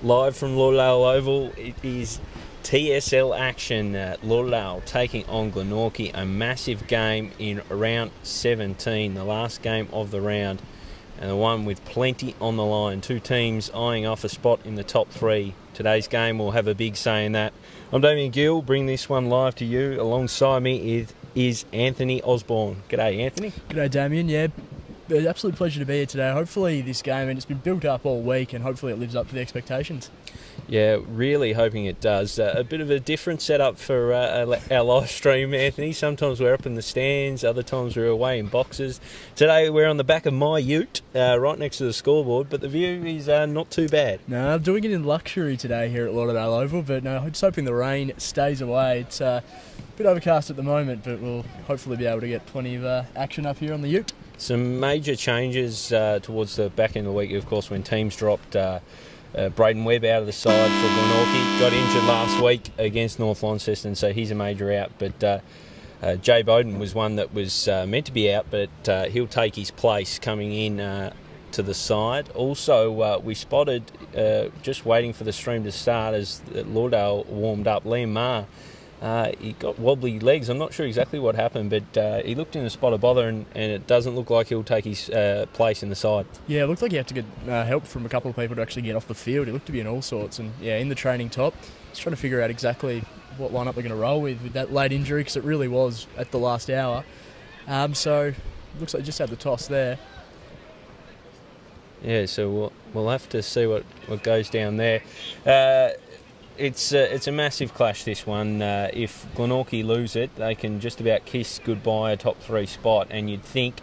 Live from Lauderdale Oval, it is TSL action at Lauderdale taking on Glenorchy, a massive game in round 17, the last game of the round, and the one with plenty on the line. Two teams eyeing off a spot in the top three. Today's game will have a big say in that. I'm Damien Gill, bring this one live to you. Alongside me is Anthony Osborne. G'day, Anthony. G'day, Damien. Yeah, absolute pleasure to be here today. Hopefully this game, and it's been built up all week, and hopefully it lives up to the expectations. Yeah, really hoping it does. A bit of a different setup for our live stream, Anthony. Sometimes we're up in the stands, other times we're away in boxes. Today we're on the back of my ute, right next to the scoreboard, but the view is not too bad. No, I'm doing it in luxury today here at Lauderdale Oval, but no, I'm just hoping the rain stays away. It's a bit overcast at the moment, but we'll hopefully be able to get plenty of action up here on the ute. Some major changes towards the back end of the week, of course, when teams dropped Braden Webb out of the side for Glenorchy. Got injured last week against North Launceston, so he's a major out. But Jay Bowden was one that was meant to be out, but he'll take his place coming in to the side. Also, we spotted, just waiting for the stream to start as Lauderdale warmed up, Liam Maher. He got wobbly legs. I'm not sure exactly what happened, but he looked in a spot of bother, and it doesn't look like he'll take his place in the side. Yeah, it looked like he had to get help from a couple of people to actually get off the field. He looked to be in all sorts, and yeah, in the training top, just trying to figure out exactly what lineup they're going to roll with that late injury, because it really was at the last hour. So looks like just had the toss there. Yeah, so we'll have to see what goes down there. It's a massive clash, this one. If Glenorchy lose it, they can just about kiss goodbye a top three spot, and you'd think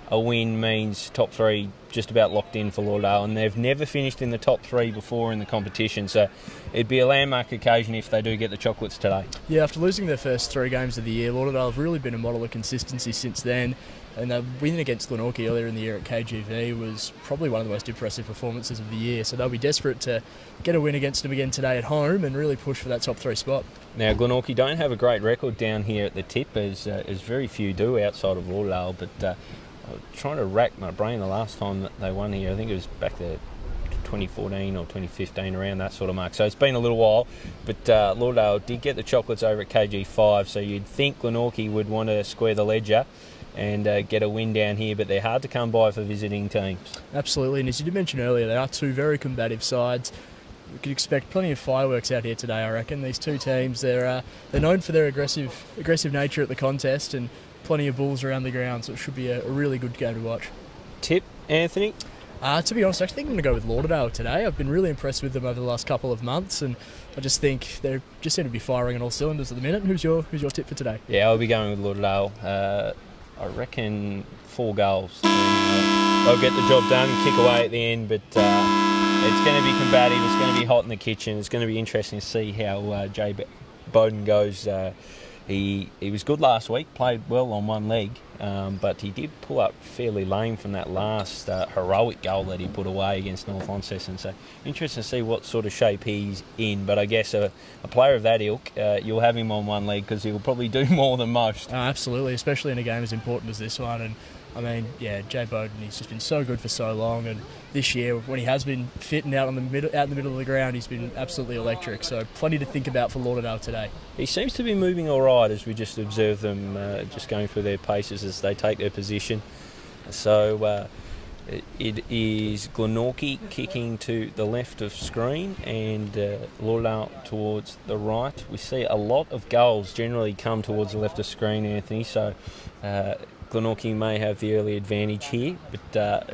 a win means top three just about locked in for Lauderdale, and they've never finished in the top three before in the competition, so it'd be a landmark occasion if they do get the chocolates today. Yeah, after losing their first 3 games of the year, Lauderdale have really been a model of consistency since then. And the win against Glenorchy earlier in the year at KGV was probably one of the most impressive performances of the year. So they'll be desperate to get a win against them again today at home and really push for that top 3 spot. Now, Glenorchy don't have a great record down here at the tip, as very few do outside of Lauderdale. But I was trying to rack my brain the last time that they won here. I think it was back there 2014 or 2015, around that sort of mark. So it's been a little while, but Lauderdale did get the chocolates over at KG5, so you'd think Glenorchy would want to square the ledger and get a win down here, but they're hard to come by for visiting teams. Absolutely, and as you did mention earlier, they are two very combative sides. We could expect plenty of fireworks out here today, I reckon. These two teams, they're known for their aggressive nature at the contest, and plenty of bulls around the ground, so it should be a really good game to watch. Tip, Anthony? To be honest, I actually think I'm going to go with Lauderdale today. I've been really impressed with them over the last couple of months, and I just think they just seem to be firing on all cylinders at the minute. Who's your tip for today? Yeah, I'll be going with Lauderdale. I reckon 4 goals. They'll get the job done, kick away at the end, but it's going to be combative, it's going to be hot in the kitchen. It's going to be interesting to see how Jay Bowden goes. He was good last week, played well on one leg, but he did pull up fairly lame from that last heroic goal that he put away against North Launceston. So interesting to see what sort of shape he's in. But I guess a player of that ilk, you'll have him on one leg because he'll probably do more than most. Absolutely, especially in a game as important as this one. And I mean, yeah, Jay Bowden, he's just been so good for so long, and this year, when he has been fit and out in the middle of the ground, he's been absolutely electric. So plenty to think about for Lauderdale today. He seems to be moving all right as we just observe them just going through their paces as they take their position. So it is Glenorchy kicking to the left of screen, and Lauderdale towards the right. We see a lot of goals generally come towards the left of screen, Anthony, so Glenorchy may have the early advantage here, but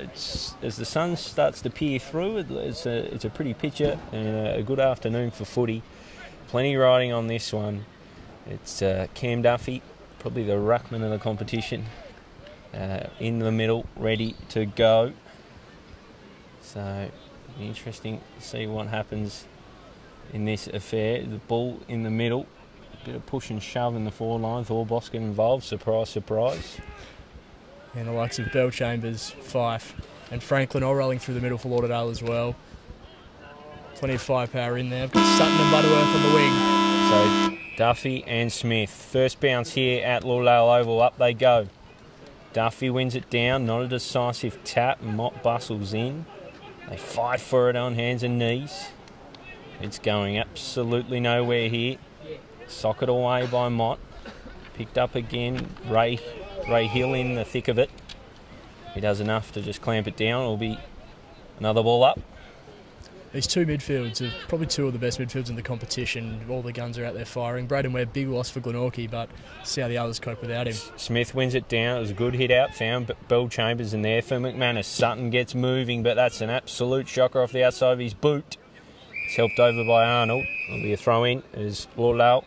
as the sun starts to peer through, it's a pretty picture and a good afternoon for footy. Plenty riding on this one. It's Cam Duffy, probably the ruckman of the competition, in the middle, ready to go. So it'll be interesting to see what happens in this affair. The ball in the middle, a bit of push and shove in the forward line. Thorboss get involved, surprise, surprise. And the likes of Bell Chambers, Fife and Franklin all rolling through the middle for Lauderdale as well. Plenty of firepower in there. I've got Sutton and Butterworth on the wing. So Duffy and Smith. First bounce here at Lauderdale Oval. Up they go. Duffy wins it down. Not a decisive tap. Mott bustles in. They fight for it on hands and knees. It's going absolutely nowhere here. Socket away by Mott. Picked up again. Ray Hill in the thick of it. He does enough to just clamp it down. It'll be another ball up. These two midfields are probably two of the best midfields in the competition. All the guns are out there firing. Braden Webb, big loss for Glenorchy, but see how the others cope without him. Smith wins it down. It was a good hit out. Found Bell Chambers in there for McManus. Sutton gets moving, but that's an absolute shocker off the outside of his boot. It's helped over by Arnold. It'll be a throw in as Lauderdale,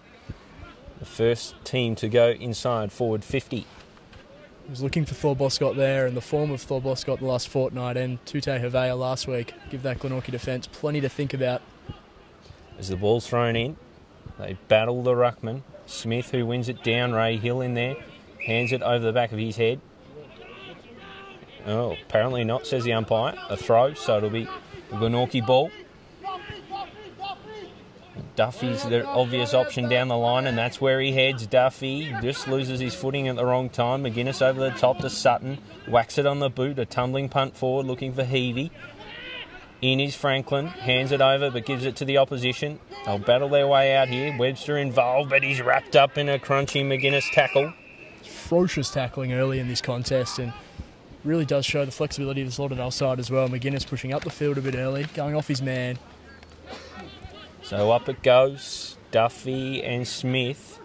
the first team to go inside forward 50. He was looking for Thor Boscott there, and the form of Thor Boscott the last fortnight and Tute Havea last week give that Glenorchy defence plenty to think about. As the ball's thrown in, they battle the ruckman. Smith, who wins it down, Ray Hill in there, hands it over the back of his head. Oh, apparently not, says the umpire. A throw, so it'll be a Glenorchy ball. Duffy's the obvious option down the line, and that's where he heads. Duffy just loses his footing at the wrong time. McGuinness over the top to Sutton. Whacks it on the boot. A tumbling punt forward looking for Heavey. In is Franklin. Hands it over but gives it to the opposition. They'll battle their way out here. Webster involved, but he's wrapped up in a crunchy McGuinness tackle. Ferocious tackling early in this contest, and really does show the flexibility of the Lauderdale side as well. McGuinness pushing up the field a bit early, going off his man. So up it goes, Duffy and Smith.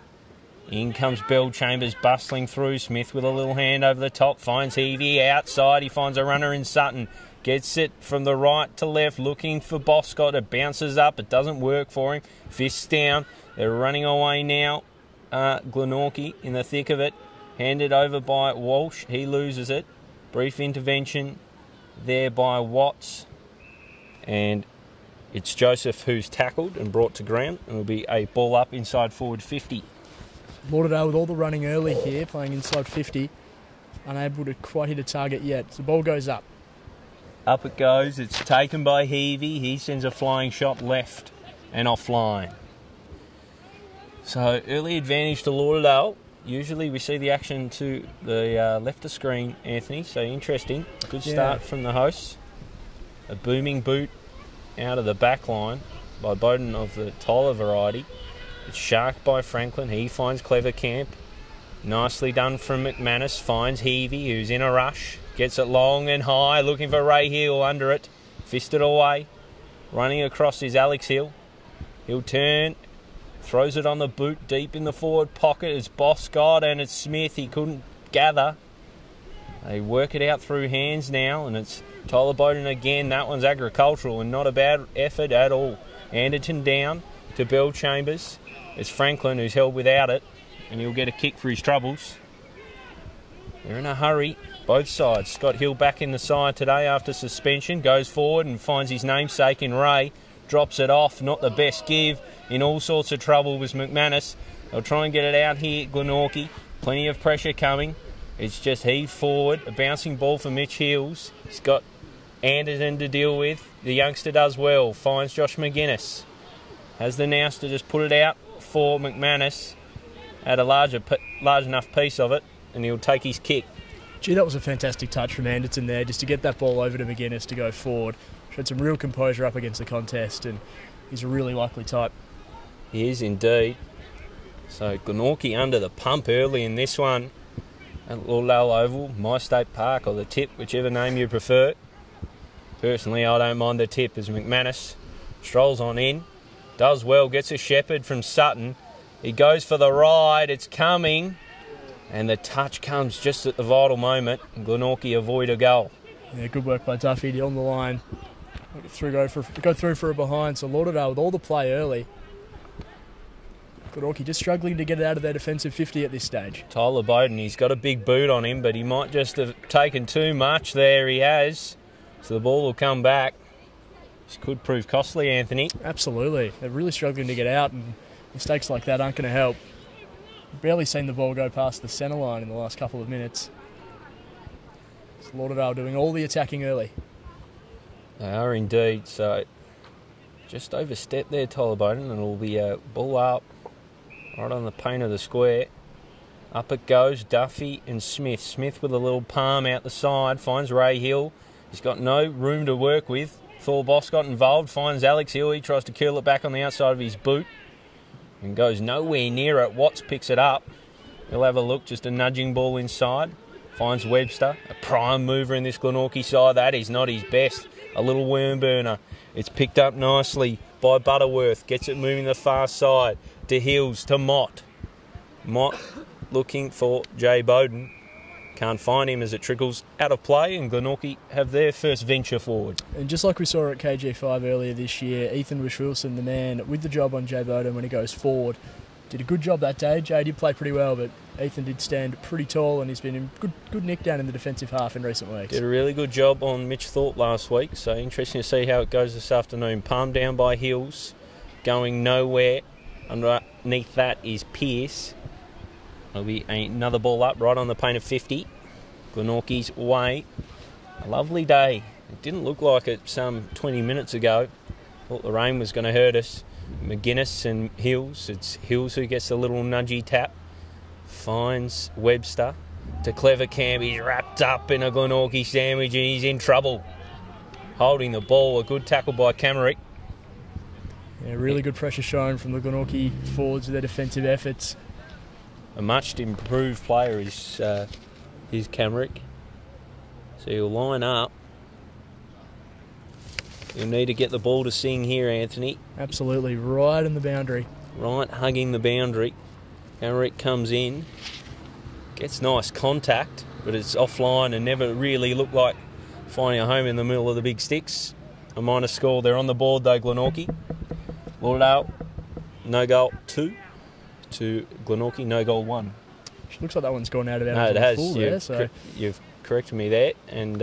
In comes Bell Chambers bustling through. Smith with a little hand over the top, finds Heavey outside. He finds a runner in Sutton. Gets it from the right to left, looking for Boscott. It bounces up, it doesn't work for him. Fists down, they're running away now. Glenorchy in the thick of it. Handed over by Walsh, he loses it. Brief intervention there by Watts. And it's Joseph who's tackled and brought to ground. It'll be a ball up inside forward 50. Lauderdale with all the running early here, playing inside 50. Unable to quite hit a target yet. So the ball goes up. Up it goes. It's taken by Heavey. He sends a flying shot left and offline. So early advantage to Lauderdale. Usually we see the action to the left of screen, Anthony. So interesting. Good start from the hosts. A booming boot out of the back line by Bowden of the Tyler variety. It's sharked by Franklin. He finds Clever Camp. Nicely done from McManus. Finds Heavey, who's in a rush. Gets it long and high, looking for Ray Hill under it. Fisted away. Running across is Alex Hill. He'll turn. Throws it on the boot deep in the forward pocket. It's Boscott and it's Smith. He couldn't gather. They work it out through hands now, and it's Tyler Bowden again. That one's agricultural and not a bad effort at all. Anderton down to Bell Chambers. It's Franklin who's held without it, and he'll get a kick for his troubles. They're in a hurry, both sides. Scott Hill back in the side today after suspension. Goes forward and finds his namesake in Ray. Drops it off, not the best give. In all sorts of trouble was McManus. They'll try and get it out here at Glenorchy. Plenty of pressure coming. It's just heaved forward. A bouncing ball for Mitch Hills. He's got Anderton to deal with. The youngster does well. Finds Josh McGuinness. Has the nous to just put it out for McManus. Had a large enough piece of it, and he'll take his kick. Gee, that was a fantastic touch from Anderton there, just to get that ball over to McGuinness to go forward. Showed some real composure up against the contest, and he's a really likely type. He is indeed. So Glenorchy under the pump early in this one at Lauderdale Oval, My State Park, or the Tip, whichever name you prefer. Personally, I don't mind the Tip as McManus strolls on in, does well, gets a shepherd from Sutton. He goes for the ride, it's coming, and the touch comes just at the vital moment, and Glenorchy avoid a goal. Yeah, good work by Duffy on the line. Go through for a behind, so Lauderdale with all the play early. Glenorchy just struggling to get it out of their defensive 50 at this stage. Tyler Bowden, he's got a big boot on him, but he might just have taken too much there. He has. So the ball will come back. This could prove costly, Anthony. Absolutely. They're really struggling to get out, and mistakes like that aren't going to help. Barely seen the ball go past the centre line in the last couple of minutes. It's Lauderdale doing all the attacking early. They are indeed. So just overstepped there, Tyler Bowden, and it'll be a ball up right on the paint of the square. Up it goes, Duffy and Smith. Smith with a little palm out the side, finds Ray Hill. He's got no room to work with. Thor Boss got involved, finds Alex Hill. He tries to curl it back on the outside of his boot and goes nowhere near it. Watts picks it up. He'll have a look, just a nudging ball inside. Finds Webster, a prime mover in this Glenorchy side. That is not his best. A little worm burner. It's picked up nicely by Butterworth. Gets it moving the far side to Hills, to Mott. Mott looking for Jay Bowden. Can't find him as it trickles out of play, and Glenorchy have their first venture forward. And just like we saw at KG5 earlier this year, Ethan Wish-Wilson, the man with the job on Jay Bowden when he goes forward, did a good job that day. Jay did play pretty well, but Ethan did stand pretty tall, and he's been in good nick down in the defensive half in recent weeks. Did a really good job on Mitch Thorpe last week, so interesting to see how it goes this afternoon. Palm down by Hills, going nowhere. Underneath that is Pearce. There'll be another ball up right on the paint of 50. Glenorchy's way. A lovely day. It didn't look like it some 20 minutes ago. Thought the rain was going to hurt us. McGuinness and Hills. It's Hills who gets the little nudgy tap. Finds Webster to Clever Camp. He's wrapped up in a Glenorchy sandwich and he's in trouble. Holding the ball. A good tackle by Camerick. Yeah, really good pressure shown from the Glenorchy forwards with their defensive efforts. A much improved player is Camerick. So he'll line up. You'll need to get the ball to sing here, Anthony. Absolutely, right in the boundary. Right, hugging the boundary. Camerick comes in. Gets nice contact, but it's offline and never really looked like finding a home in the middle of the big sticks. A minor score. They're on the board though, Glenorchy. Lauderdale, no goal 2 to Glenorchy, no goal 1. Looks like that one's gone out of bounds. No, it has. Full there, so. You've corrected me there, and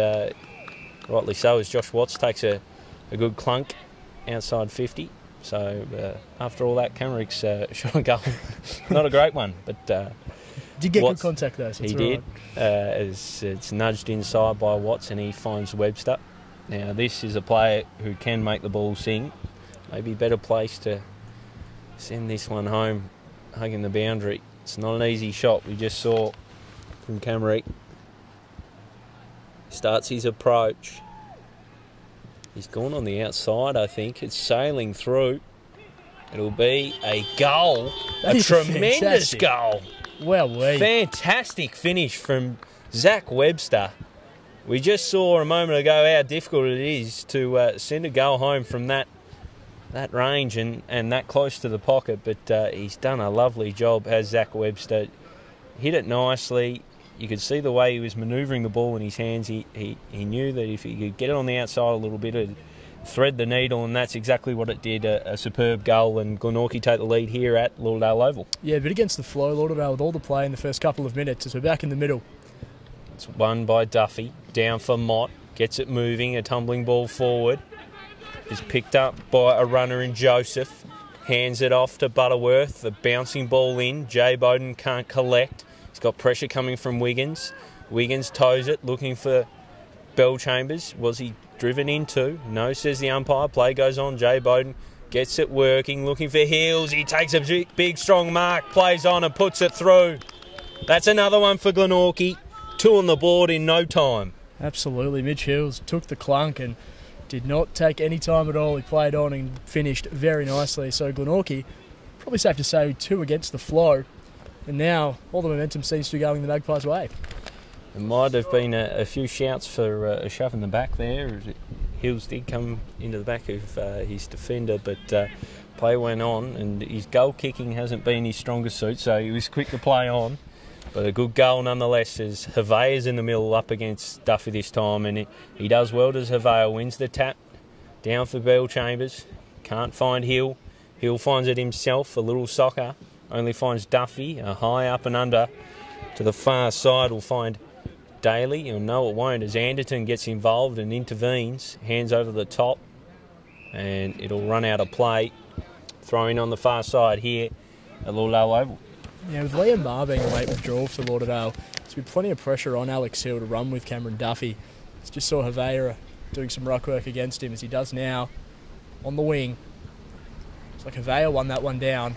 rightly so, as Josh Watts takes a good clunk outside 50. So after all that, Camerick's shot a goal. Not a great one, but did get Watts, good contact though. So he did. As it's nudged inside by Watts, and he finds Webster. Now this is a player who can make the ball sing. Maybe better place to send this one home, hugging the boundary. It's not an easy shot. We just saw from Camerick. Starts his approach. He's gone on the outside, I think. It's sailing through. It'll be a goal. A tremendous goal. Well, fantastic finish from Zach Webster. We just saw a moment ago how difficult it is to send a goal home from that range and that close to the pocket, but he's done a lovely job, has Zach Webster. Hit it nicely. You could see the way he was manoeuvring the ball in his hands. He knew that if he could get it on the outside a little bit, it'd thread the needle, and that's exactly what it did. A superb goal, and Glenorchy take the lead here at Lauderdale Oval. Yeah, but against the flow, Lauderdale with all the play in the first couple of minutes as we're back in the middle. It's won by Duffy, down for Mott, gets it moving, a tumbling ball forward. Is picked up by a runner in Joseph, hands it off to Butterworth, the bouncing ball in. Jay Bowden can't collect. He's got pressure coming from Wiggins. Wiggins toes it, looking for Bellchambers. Was he driven into? No, says the umpire. Play goes on. Jay Bowden gets it working, looking for Hills. He takes a big strong mark, plays on and puts it through. That's another one for Glenorchy. 2 on the board in no time. Absolutely. Mitch Hills took the clunk and did not take any time at all. He played on and finished very nicely. So Glenorchy, probably safe to say, 2 against the flow. And now all the momentum seems to be going the Magpies' way. There might have been a few shouts for a shove in the back there. Hills did come into the back of his defender, but play went on, and his goal kicking hasn't been his strongest suit, so he was quick to play on. But a good goal nonetheless, as Havea in the middle up against Duffy this time, and he does well. Does Havea, wins the tap down for Bellchambers. Can't find Hill. Hill finds it himself, a little soccer. Only finds Duffy, a high up and under. To the far side will find Daly. You'll know it won't as Anderton gets involved and intervenes. Hands over the top, and it'll run out of play. Throwing on the far side here at Lauderdale Oval. Yeah, with Liam Marr being a late withdrawal for Lauderdale, there's been plenty of pressure on Alex Hill to run with Cameron Duffy. Just saw Havea doing some ruck work against him as he does now on the wing. It's like Havea won that one down.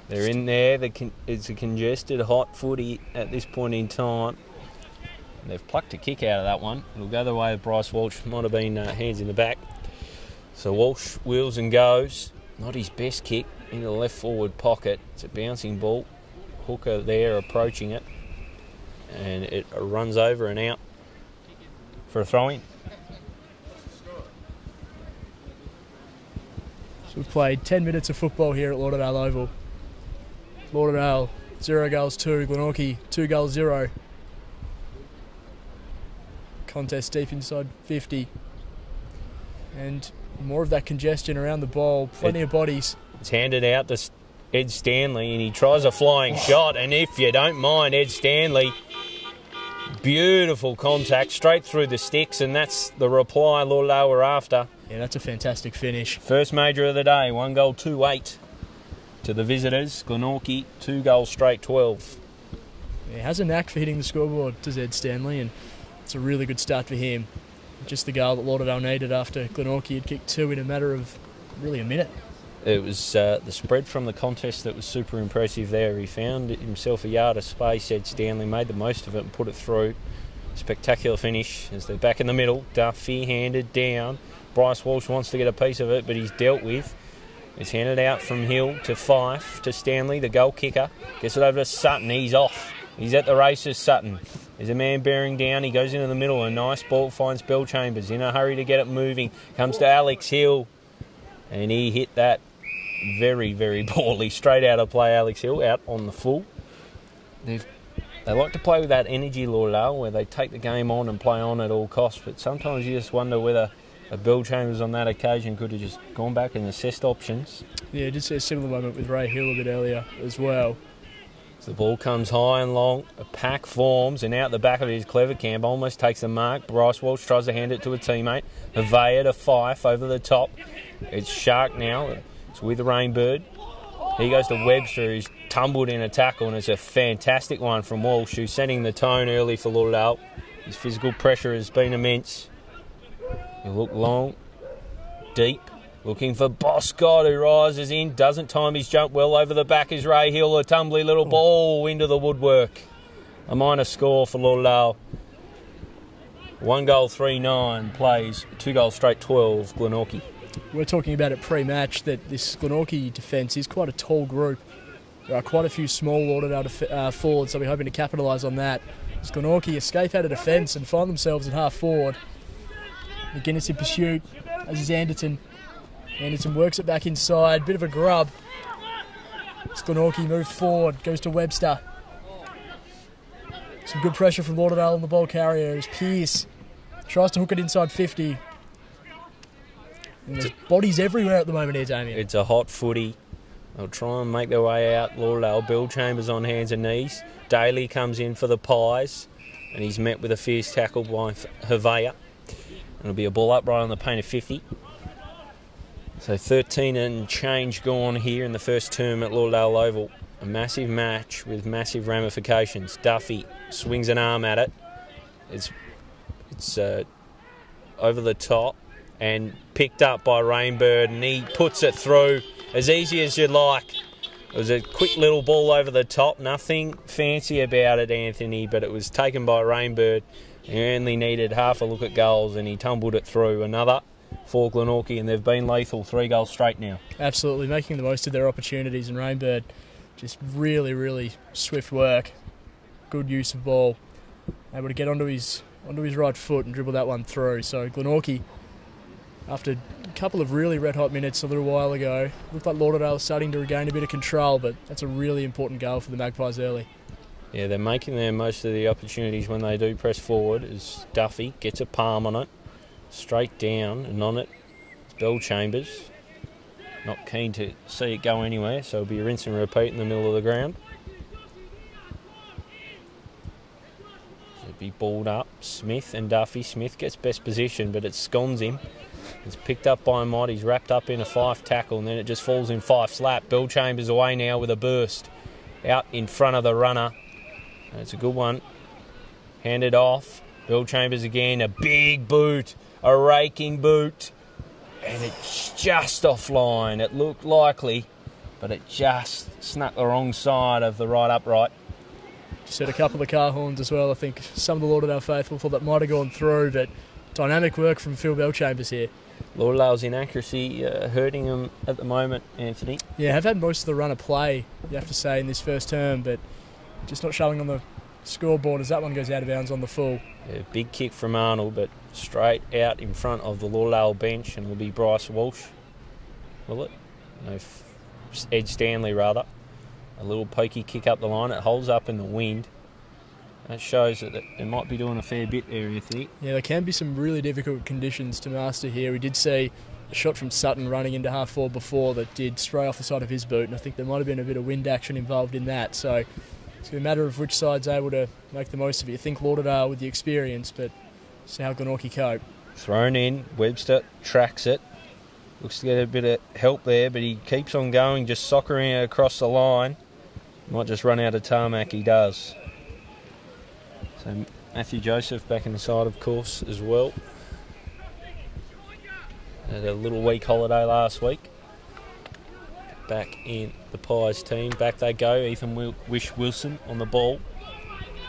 They're in there. It's a congested, hot footy at this point in time. They've plucked a kick out of that one. It'll go the way of Bryce Walsh. Might have been hands in the back. So Walsh wheels and goes. Not his best kick into the left forward pocket. It's a bouncing ball. Hooker there approaching it. And it runs over and out for a throw-in. So we've played 10 minutes of football here at Lauderdale Oval. Lauderdale 0 goals 2, Glenorchy 2 goals 0. Contest deep inside 50. And more of that congestion around the ball, plenty of bodies. It's handed out to Ed Stanley and he tries a flying shot, and if you don't mind, Ed Stanley, beautiful contact straight through the sticks, and that's the reply Lauderdale were after. Yeah, that's a fantastic finish. First major of the day, 1 goal 2-8 to the visitors. Glenorchy 2 goals straight 12. Yeah, he has a knack for hitting the scoreboard, does Ed Stanley, and it's a really good start for him. Just the goal that Lauderdale needed after Glenorchy had kicked 2 in a matter of really a minute. It was the spread from the contest that was super impressive there. He found himself a yard of space. Ed Stanley made the most of it and put it through. Spectacular finish as they're back in the middle. Duffy handed down. Bryce Walsh wants to get a piece of it, but he's dealt with. It's handed out from Hill to Fife to Stanley, the goal kicker. Gets it over to Sutton. He's off. He's at the races, Sutton. There's a man bearing down. He goes into the middle. A nice ball finds Bellchambers. In a hurry to get it moving. Comes to Alex Hill. And he hit that very, very poorly. Straight out of play, Alex Hill out on the full. They like to play with that energy, Lauderdale, where they take the game on and play on at all costs. But sometimes you just wonder whether a Bellchambers on that occasion could have just gone back and assessed options. Yeah, I did see a similar moment with Ray Hill a bit earlier as well. So the ball comes high and long, a pack forms, and out the back of it is Clevercamp, almost takes the mark. Bryce Walsh tries to hand it to a teammate. Avea to Fife over the top. It's Shark now. It's with Rainbird. He goes to Webster, who's tumbled in a tackle, and it's a fantastic one from Walsh, who's setting the tone early for Lauderdale. His physical pressure has been immense. He'll look long, deep, looking for Boscott, who rises in, doesn't time his jump well. Over the back is Ray Hill, a tumbly little ball into the woodwork. A minor score for Lauderdale. 1 goal 3-9 plays, 2 goals straight 12, Glenorchy. We're talking about it pre-match that this Glenorchy defence is quite a tall group. There are quite a few small Lauderdale forwards, so we're hoping to capitalise on that. As Glenorchy escape out of defence and find themselves at half forward. McGuinness in pursuit, as is Anderton. Anderton works it back inside, bit of a grub. Glenorchy moves forward, goes to Webster. Some good pressure from Lauderdale on the ball carrier as Pearce tries to hook it inside 50. And there's bodies everywhere at the moment here, Damien. It's a hot footy. They'll try and make their way out. Lauderdale, Bellchambers on hands and knees. Daly comes in for the Pies, and he's met with a fierce tackle by Havea. It'll be a ball up right on the paint of 50. So 13 and change gone here in the first term at Lauderdale Oval. A massive match with massive ramifications. Duffy swings an arm at it. It's over the top and picked up by Rainbird, and he puts it through as easy as you'd like. It was a quick little ball over the top. Nothing fancy about it, Anthony, but it was taken by Rainbird. He only needed half a look at goals and he tumbled it through. Another for Glenorchy, and they've been lethal, 3 goals straight now. Absolutely, making the most of their opportunities, and Rainbird just really, really swift work. Good use of ball. Able to get onto his right foot and dribble that one through. So Glenorchy, after a couple of really red-hot minutes a little while ago, looked like Lauderdale starting to regain a bit of control, but that's a really important goal for the Magpies early. Yeah, they're making their most of the opportunities when they do press forward, as Duffy gets a palm on it, straight down, and on it, it's Bellchambers. Not keen to see it go anywhere, so it'll be a rinse and repeat in the middle of the ground. It'll be balled up, Smith and Duffy. Smith gets best position, but it scones him. It's picked up by Mott, he's wrapped up in a Fife tackle, and then it just falls in Fife's lap. Bellchambers away now with a burst, out in front of the runner. That's a good one. Handed off. Bellchambers again. A big boot. A raking boot. And it's just offline. It looked likely, but it just snuck the wrong side of the right upright. said a couple of car horns as well. I think some of the Lauderdale faithful thought that might have gone through, but dynamic work from Phil Bellchambers here. Lauderdale's inaccuracy hurting them at the moment, Anthony. Yeah, have had most of the run of play, you have to say, in this first term, but just not showing on the scoreboard as that one goes out of bounds on the full. Yeah, big kick from Arnold, but straight out in front of the Lauderdale bench, and it'll be Bryce Walsh. Will it? No, Ed Stanley rather. A little pokey kick up the line. It holds up in the wind. That shows that they might be doing a fair bit there, Anthony. Yeah, there can be some really difficult conditions to master here. We did see a shot from Sutton running into half forward before that did spray off the side of his boot, and I think there might have been a bit of wind action involved in that. So it's going to be a matter of which side's able to make the most of it. You think Lauderdale with the experience, but see how Glenorchy cope. Thrown in, Webster tracks it. Looks to get a bit of help there, but he keeps on going, just soccering it across the line. Might just run out of tarmac, he does. So Matthew Joseph back in the side, of course, as well. Had a little week holiday last week. Back in the Pies team. Back they go. Ethan Wish Wilson on the ball.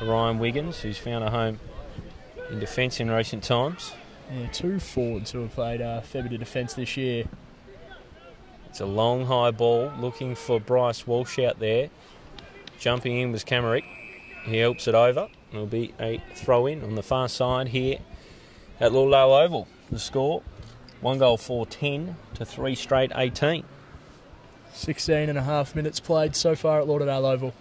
Ryan Wiggins, who's found a home in defence in recent times. Yeah, 2 forwards who have played a fair bit of defence this year. It's a long high ball, looking for Bryce Walsh out there. Jumping in was Camerick. He helps it over. It'll be a throw-in on the far side here at Lauderdale Oval. The score, 1 goal 4-10 to 3 straight 18. 16.5 minutes played so far at Lauderdale Oval.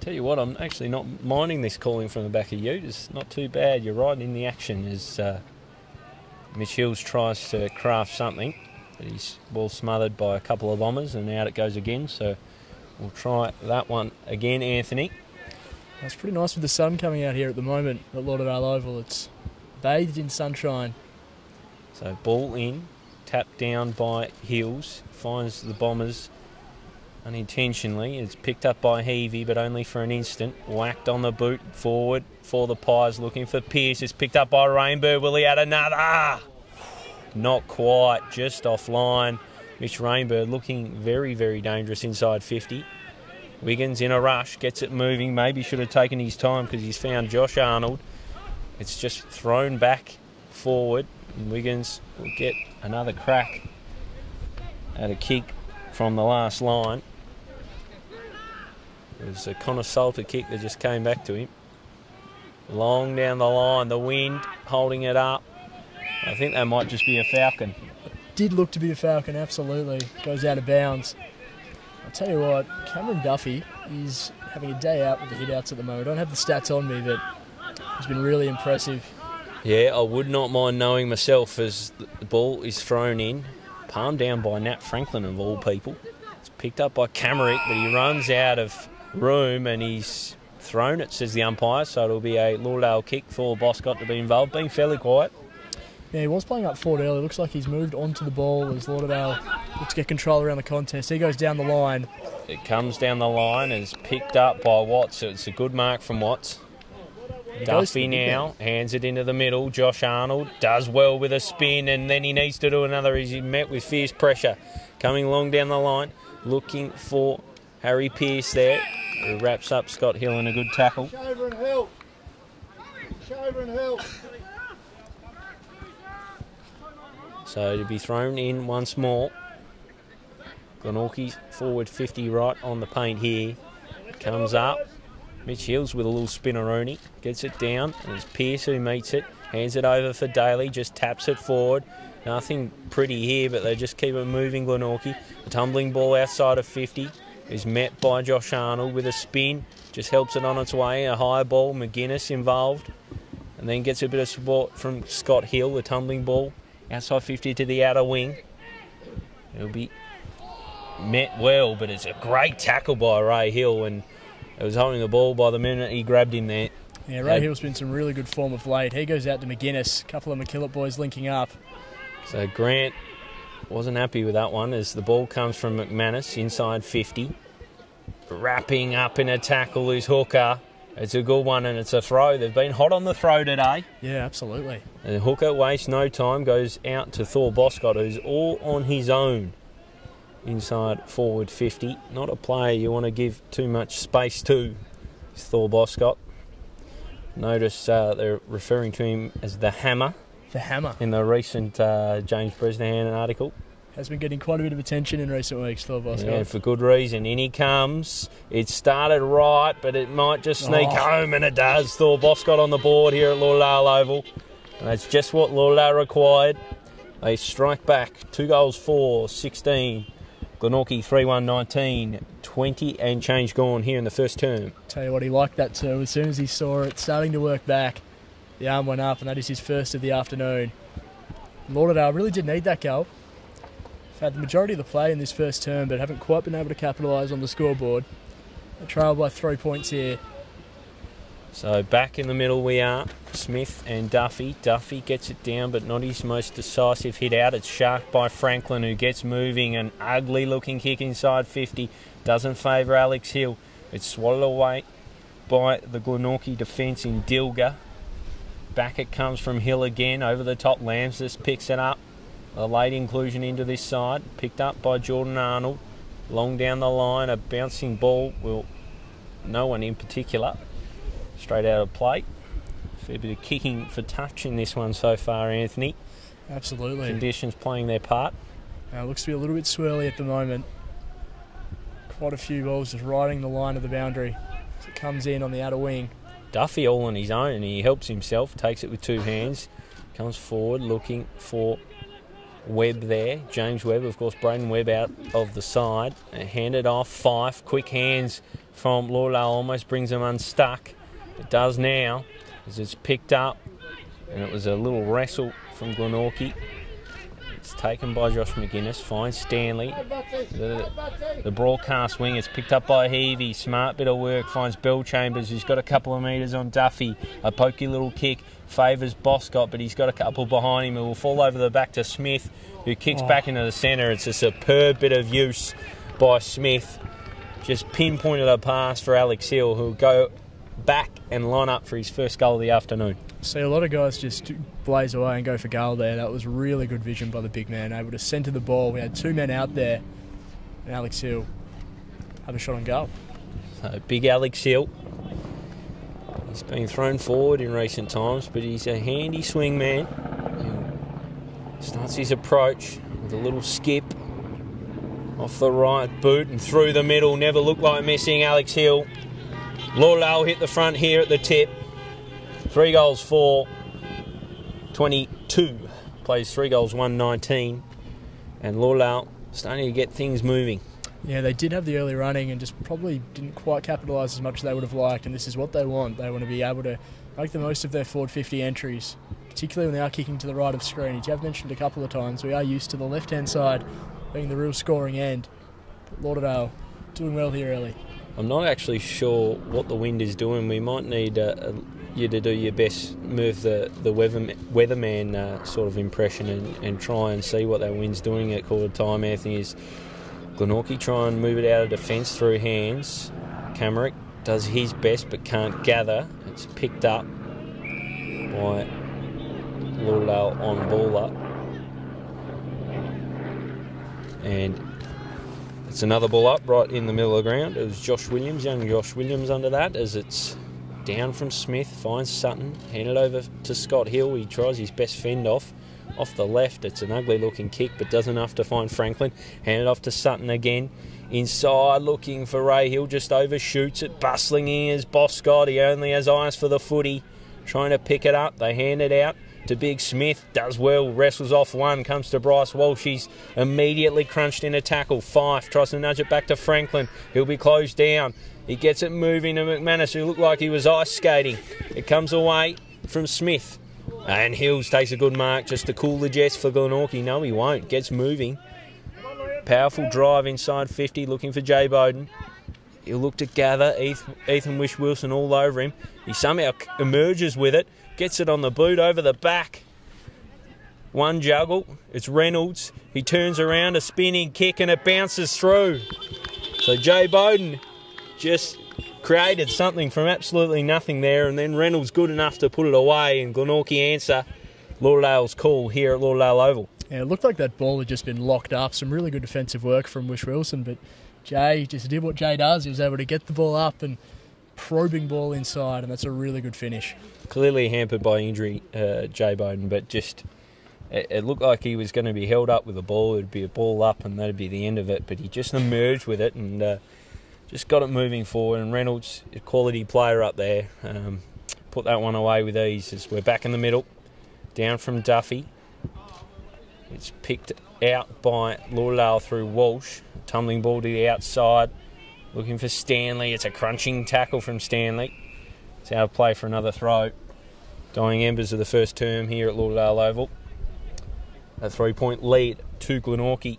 Tell you what, I'm actually not minding this calling from the back of Ute. It's not too bad. You're right in the action as Mitch Hills tries to craft something, but he's well smothered by a couple of bombers, and out it goes again. So we'll try that one again, Anthony. It's pretty nice with the sun coming out here at the moment at Lauderdale Oval. It's bathed in sunshine. So ball in, tapped down by Hills, finds the Bombers unintentionally. It's picked up by Heavey, but only for an instant. Whacked on the boot forward for the Pies, looking for Pearce. It's picked up by Rainbow. Will he add another? Not quite, just offline. Mitch Rainbow looking very, very dangerous inside 50. Wiggins in a rush, gets it moving. Maybe should have taken his time because he's found Josh Arnold. It's just thrown back forward, and Wiggins will get another crack at a kick from the last line. It was a Connor Salter kick that just came back to him. Long down the line, the wind holding it up. I think that might just be a Falcon. Did look to be a Falcon, absolutely. Goes out of bounds. I'll tell you what, Cameron Duffy is having a day out with the hit-outs at the moment. I don't have the stats on me, but he's been really impressive. Yeah, I would not mind knowing myself as the ball is thrown in. Palmed down by Nat Franklin, of all people. It's picked up by Camerick, but he runs out of room and he's thrown it, says the umpire. So it'll be a Lauderdale kick for Boscott to be involved. Being fairly quiet. Yeah, he was playing up forward early. Looks like he's moved onto the ball as Lauderdale looks to get control around the contest. He goes down the line. It comes down the line and is picked up by Watts. So it's a good mark from Watts. Duffy now hands it into the middle. Josh Arnold does well with a spin, and then he needs to do another as he met with fierce pressure. Coming long down the line, looking for Harry Pearce there, who wraps up Scott Hill in a good tackle. Shover and help. Shover and help. So to be thrown in once more. Glenorchy forward 50 right on the paint here. Comes up. Mitch Hills with a little spinneroonie. Gets it down, and it's Pearce who meets it. Hands it over for Daly, just taps it forward. Nothing pretty here, but they just keep it moving, Glenorchy. The tumbling ball outside of 50 is met by Josh Arnold with a spin. Just helps it on its way. A high ball, McGuinness involved. And then gets a bit of support from Scott Hill, the tumbling ball. Outside 50 to the outer wing. It'll be met well, but it's a great tackle by Ray Hill, and it was holding the ball by the minute he grabbed him there. Yeah, Ray Hill's been some really good form of late. He goes out to McGuinness. A couple of McKillop boys linking up. So Grant wasn't happy with that one as the ball comes from McManus inside 50. Wrapping up in a tackle is Hooker. It's a good one and it's a throw. They've been hot on the throw today. Yeah, absolutely. And Hooker wastes no time, goes out to Thor Boscott, who's all on his own. Inside forward 50. Not a player you want to give too much space to. It's Thor Boscott. Notice they're referring to him as the Hammer. The Hammer. In the recent James Bresnahan article. Has been getting quite a bit of attention in recent weeks, Thor Boscott. Yeah, for good reason. In he comes. It started right, but it might just sneak home, and it does. Thor Boscott on the board here at Lauderdale Oval. And that's just what Lauderdale required. They strike back. 2 goals for 16. Glenorchy 3-1-19. 20 and change gone here in the first term. Tell you what, he liked that too. As soon as he saw it starting to work back, the arm went up, and that is his first of the afternoon. Lauderdale really did need that goal. They've had the majority of the play in this first term, but haven't quite been able to capitalise on the scoreboard. They trail by 3 points here. So back in the middle we are. Smith and Duffy. Duffy gets it down, but not his most decisive hit out. It's sharked by Franklin, who gets moving. An ugly looking kick inside 50. Doesn't favour Alex Hill. It's swallowed away by the Glenorchy defence in Dilga. Back it comes from Hill again. Over the top, Lambs just picks it up. A late inclusion into this side. Picked up by Jordan Arnold. Long down the line. A bouncing ball. Well, no one in particular. Straight out of play. Fair bit of kicking for touch in this one so far, Anthony. Absolutely. Conditions playing their part. Looks to be a little bit swirly at the moment. Quite a few balls just riding the line of the boundary as it comes in on the outer wing. Duffy all on his own, and he helps himself. Takes it with 2 hands. Comes forward looking for Webb there. James Webb, of course, Braden Webb out of the side. Handed off. Fife. Quick hands from Lauderdale almost brings him unstuck. It does now as it's picked up, and it was a little wrestle from Glenorchy. It's taken by Josh McGuinness. Finds Stanley. The broadcast wing is picked up by Heavey. Smart bit of work. Finds Bell Chambers, who's got a couple of metres on Duffy. A pokey little kick. Favours Boscott, but he's got a couple behind him. It will fall over the back to Smith, who kicks back into the centre. It's a superb bit of use by Smith. Just pinpointed a pass for Alex Hill, who will go back and line up for his first goal of the afternoon. See a lot of guys just blaze away and go for goal there. That was really good vision by the big man, able to centre the ball. We had 2 men out there, and Alex Hill have a shot on goal. So big Alex Hill. He's been thrown forward in recent times, but he's a handy swing man. He starts his approach with a little skip off the right boot and through the middle. Never looked like missing Alex Hill. Lauderdale hit the front here at the tip. 3 goals for 22. Plays 3 goals, 119. And Lauderdale starting to get things moving. Yeah, they did have the early running and just probably didn't quite capitalise as much as they would have liked. And this is what they want. They want to be able to make the most of their forward 50 entries, particularly when they are kicking to the right of screen. As you have mentioned a couple of times, we are used to the left-hand side being the real scoring end. But Lauderdale doing well here early. I'm not actually sure what the wind is doing. We might need you to do your best, move the weatherman sort of impression and try and see what that wind's doing at quarter time. Anthony is Glenorchy try and move it out of defence through hands. Camerick does his best but can't gather. It's picked up by Lauderdale on ball up. And it's another ball up right in the middle of the ground. It was Josh Williams, young Josh Williams under that, as it's down from Smith, finds Sutton, handed over to Scott Hill. He tries his best fend off the left. It's an ugly looking kick, but does enough to find Franklin. Handed off to Sutton again. Inside looking for Ray Hill, just overshoots it. Bustling in is Boscott. He only has eyes for the footy. Trying to pick it up. They hand it out to Big Smith. Does well, wrestles off one. Comes to Bryce Walsh. He's immediately crunched in a tackle. Fife tries to nudge it back to Franklin. He'll be closed down. He gets it moving to McManus, who looked like he was ice skating. It comes away from Smith. And Hills takes a good mark just to cool the jets for Glenorchy. No, he won't. Gets moving. Powerful drive inside 50, looking for Jay Bowden. He'll look to gather. Ethan Wish-Wilson all over him. He somehow emerges with it. Gets it on the boot over the back. One juggle. It's Reynolds. He turns around, a spinning kick, and it bounces through. So Jay Bowden just created something from absolutely nothing there, and then Reynolds good enough to put it away, and Glenorchy answer Lauderdale's call here at Lauderdale Oval. Yeah, it looked like that ball had just been locked up. Some really good defensive work from Wish-Wilson, but Jay just did what Jay does. He was able to get the ball up and probing ball inside, and that's a really good finish. Clearly hampered by injury, Jay Bowden, but just it looked like he was going to be held up with the ball. It would be a ball up and that would be the end of it, but he just emerged with it and just got it moving forward. And Reynolds, a quality player up there, put that one away with ease as we're back in the middle. Down from Duffy. It's picked out by Lauderdale through Walsh. Tumbling ball to the outside. Looking for Stanley. It's a crunching tackle from Stanley. It's out of play for another throw. Dying embers of the first term here at Lauderdale Oval. A 3-point lead to Glenorchy.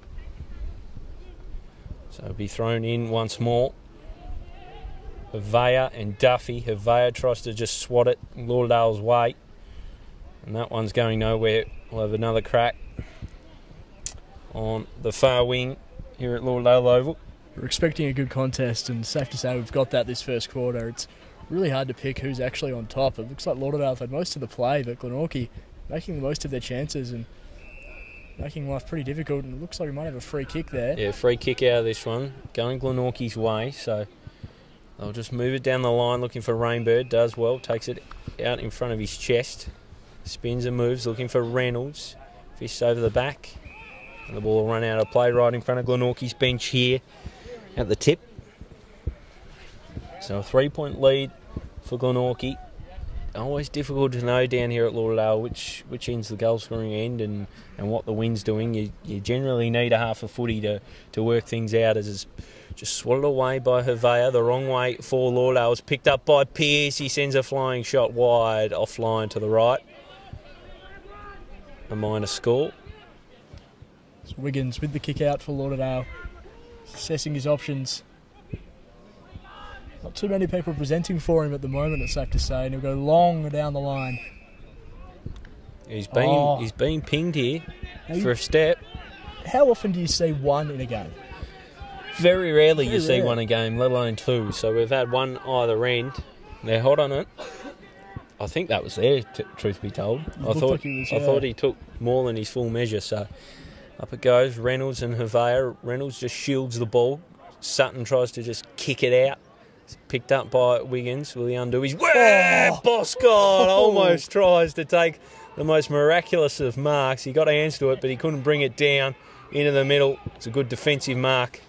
So it'll be thrown in once more. Havea and Duffy. Havea tries to just swat it Lauderdale's way. And that one's going nowhere. We'll have another crack on the far wing here at Lauderdale Oval. We're expecting a good contest, and safe to say we've got that this first quarter. It's really hard to pick who's actually on top. It looks like Lauderdale have had most of the play, but Glenorchy making the most of their chances and making life pretty difficult. And it looks like we might have a free kick there. Yeah, free kick out of this one. Going Glenorchy's way, so they'll just move it down the line looking for Rainbird. Does well, takes it out in front of his chest. Spins and moves, looking for Reynolds. Fists over the back. And the ball will run out of play right in front of Glenorchy's bench here at the tip. So a 3-point lead for Glenorchy. Always difficult to know down here at Lauderdale which end's the goal scoring end and what the wind's doing. You generally need a half a footy to work things out, as it's just swatted away by Havea. The wrong way for Lauderdale. It's picked up by Pearce. He sends a flying shot wide offline to the right. A minor score. So Wiggins with the kick out for Lauderdale, assessing his options. Not too many people presenting for him at the moment, it's safe to say, and he'll go long down the line. He's been pinged here for a step. How often do you see one in a game? Very rarely you see one a game, let alone two. So we've had one either end. They're hot on it. I think that was there, truth be told. I thought he took more than his full measure. So up it goes, Reynolds and Havea. Reynolds just shields the ball. Sutton tries to just kick it out. It's picked up by Wiggins. Will he undo his... Boscott almost tries to take the most miraculous of marks. He got hands to it, but he couldn't bring it down into the middle. It's a good defensive mark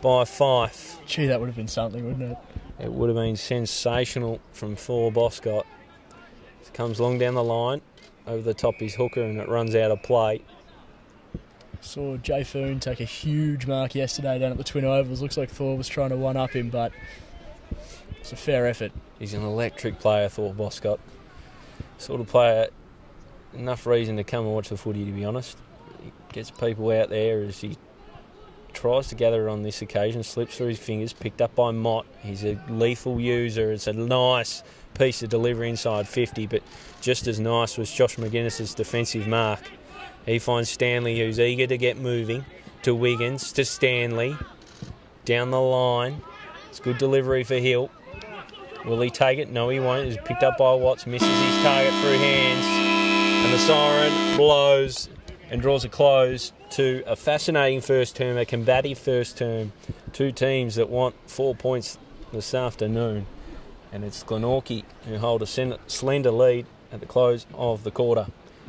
by Fife. Gee, that would have been something, wouldn't it? It would have been sensational from Thor Boscott. It comes long down the line, over the top his hooker, and it runs out of play. Saw Jay Foon take a huge mark yesterday down at the Twin Ovals. Looks like Thor was trying to one-up him, but it's a fair effort. He's an electric player, Thor Boscott. Sort of player, enough reason to come and watch the footy, to be honest. He gets people out there as he tries to gather it on this occasion, slips through his fingers, picked up by Mott. He's a lethal user. It's a nice piece of delivery inside 50, but just as nice was Josh McGuinness's defensive mark. He finds Stanley, who's eager to get moving, to Wiggins, to Stanley, down the line. It's good delivery for Hill. Will he take it? No, he won't. It's picked up by Watts, misses his target through hands, and the siren blows and draws a close to a fascinating first term, a combative first term. Two teams that want 4 points this afternoon. And it's Glenorchy who hold a slender lead at the close of the quarter.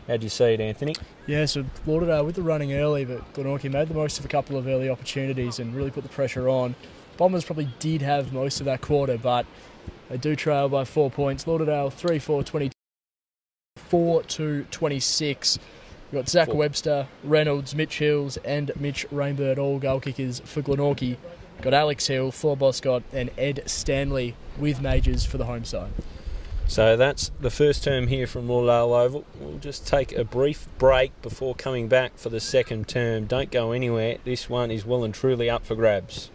How'd you see it, Anthony? Yeah, so Lauderdale with the running early, but Glenorchy made the most of a couple of early opportunities and really put the pressure on. Bombers probably did have most of that quarter, but they do trail by 4 points. Lauderdale 3-4-22, 4-2-26. We've got Zach Webster, Reynolds, Mitch Hills and Mitch Rainbird, all goal kickers for Glenorchy. Got Alex Hill, Thor Boscott and Ed Stanley with majors for the home side. So that's the first term here from Lauderdale Oval. We'll just take a brief break before coming back for the second term. Don't go anywhere. This one is well and truly up for grabs.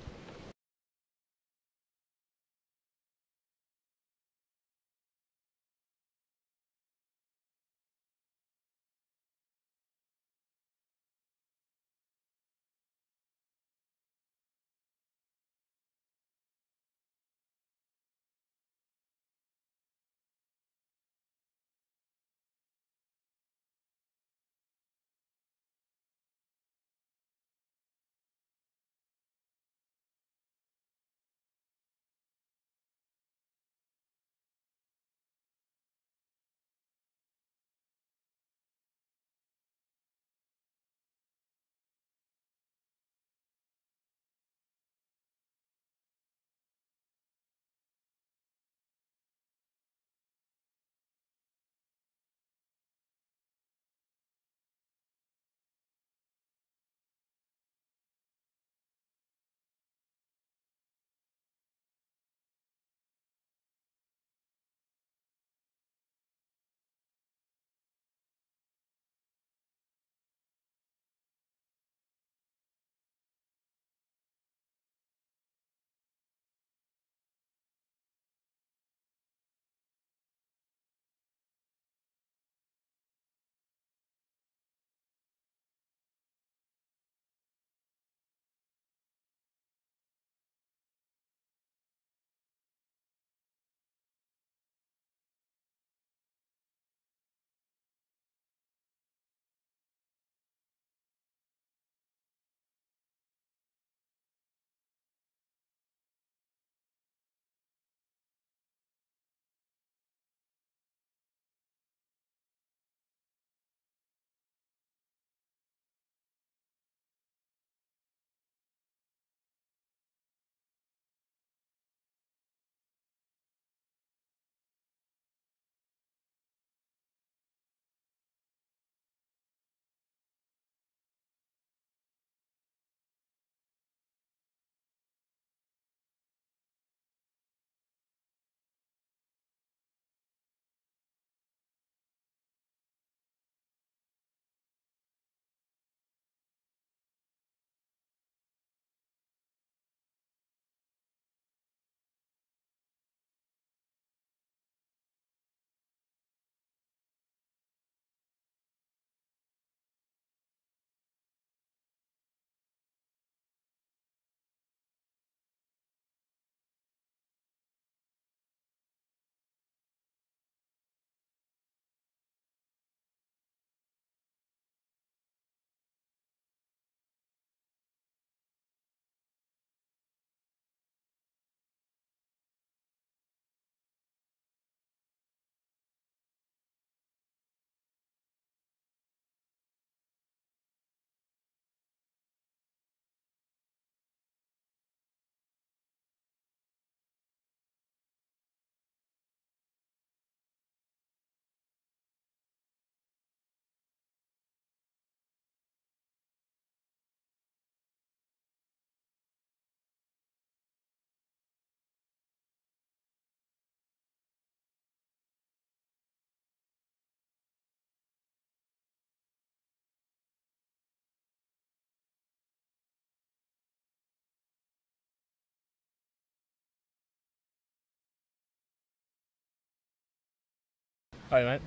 Hey, mate.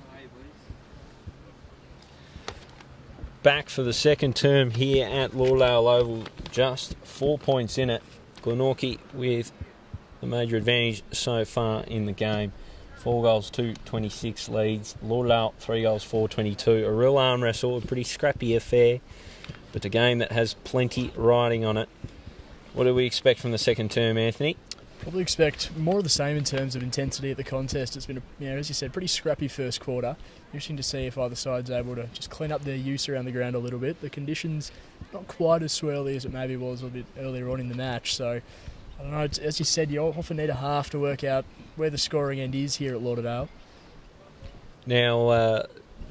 Back for the second term here at Lauderdale Oval, just 4 points in it. Glenorchy with the major advantage so far in the game. 4 goals, 2-26 leads. Lauderdale, 3 goals, 4-22. A real arm wrestle, a pretty scrappy affair, but a game that has plenty riding on it. What do we expect from the second term, Anthony? Probably expect more of the same in terms of intensity at the contest. It's been, as you said, pretty scrappy first quarter. Interesting to see if either side's able to just clean up their use around the ground a little bit. The conditions not quite as swirly as it maybe was a bit earlier on in the match. So, I don't know, as you said, you often need a half to work out where the scoring end is here at Lauderdale. Now,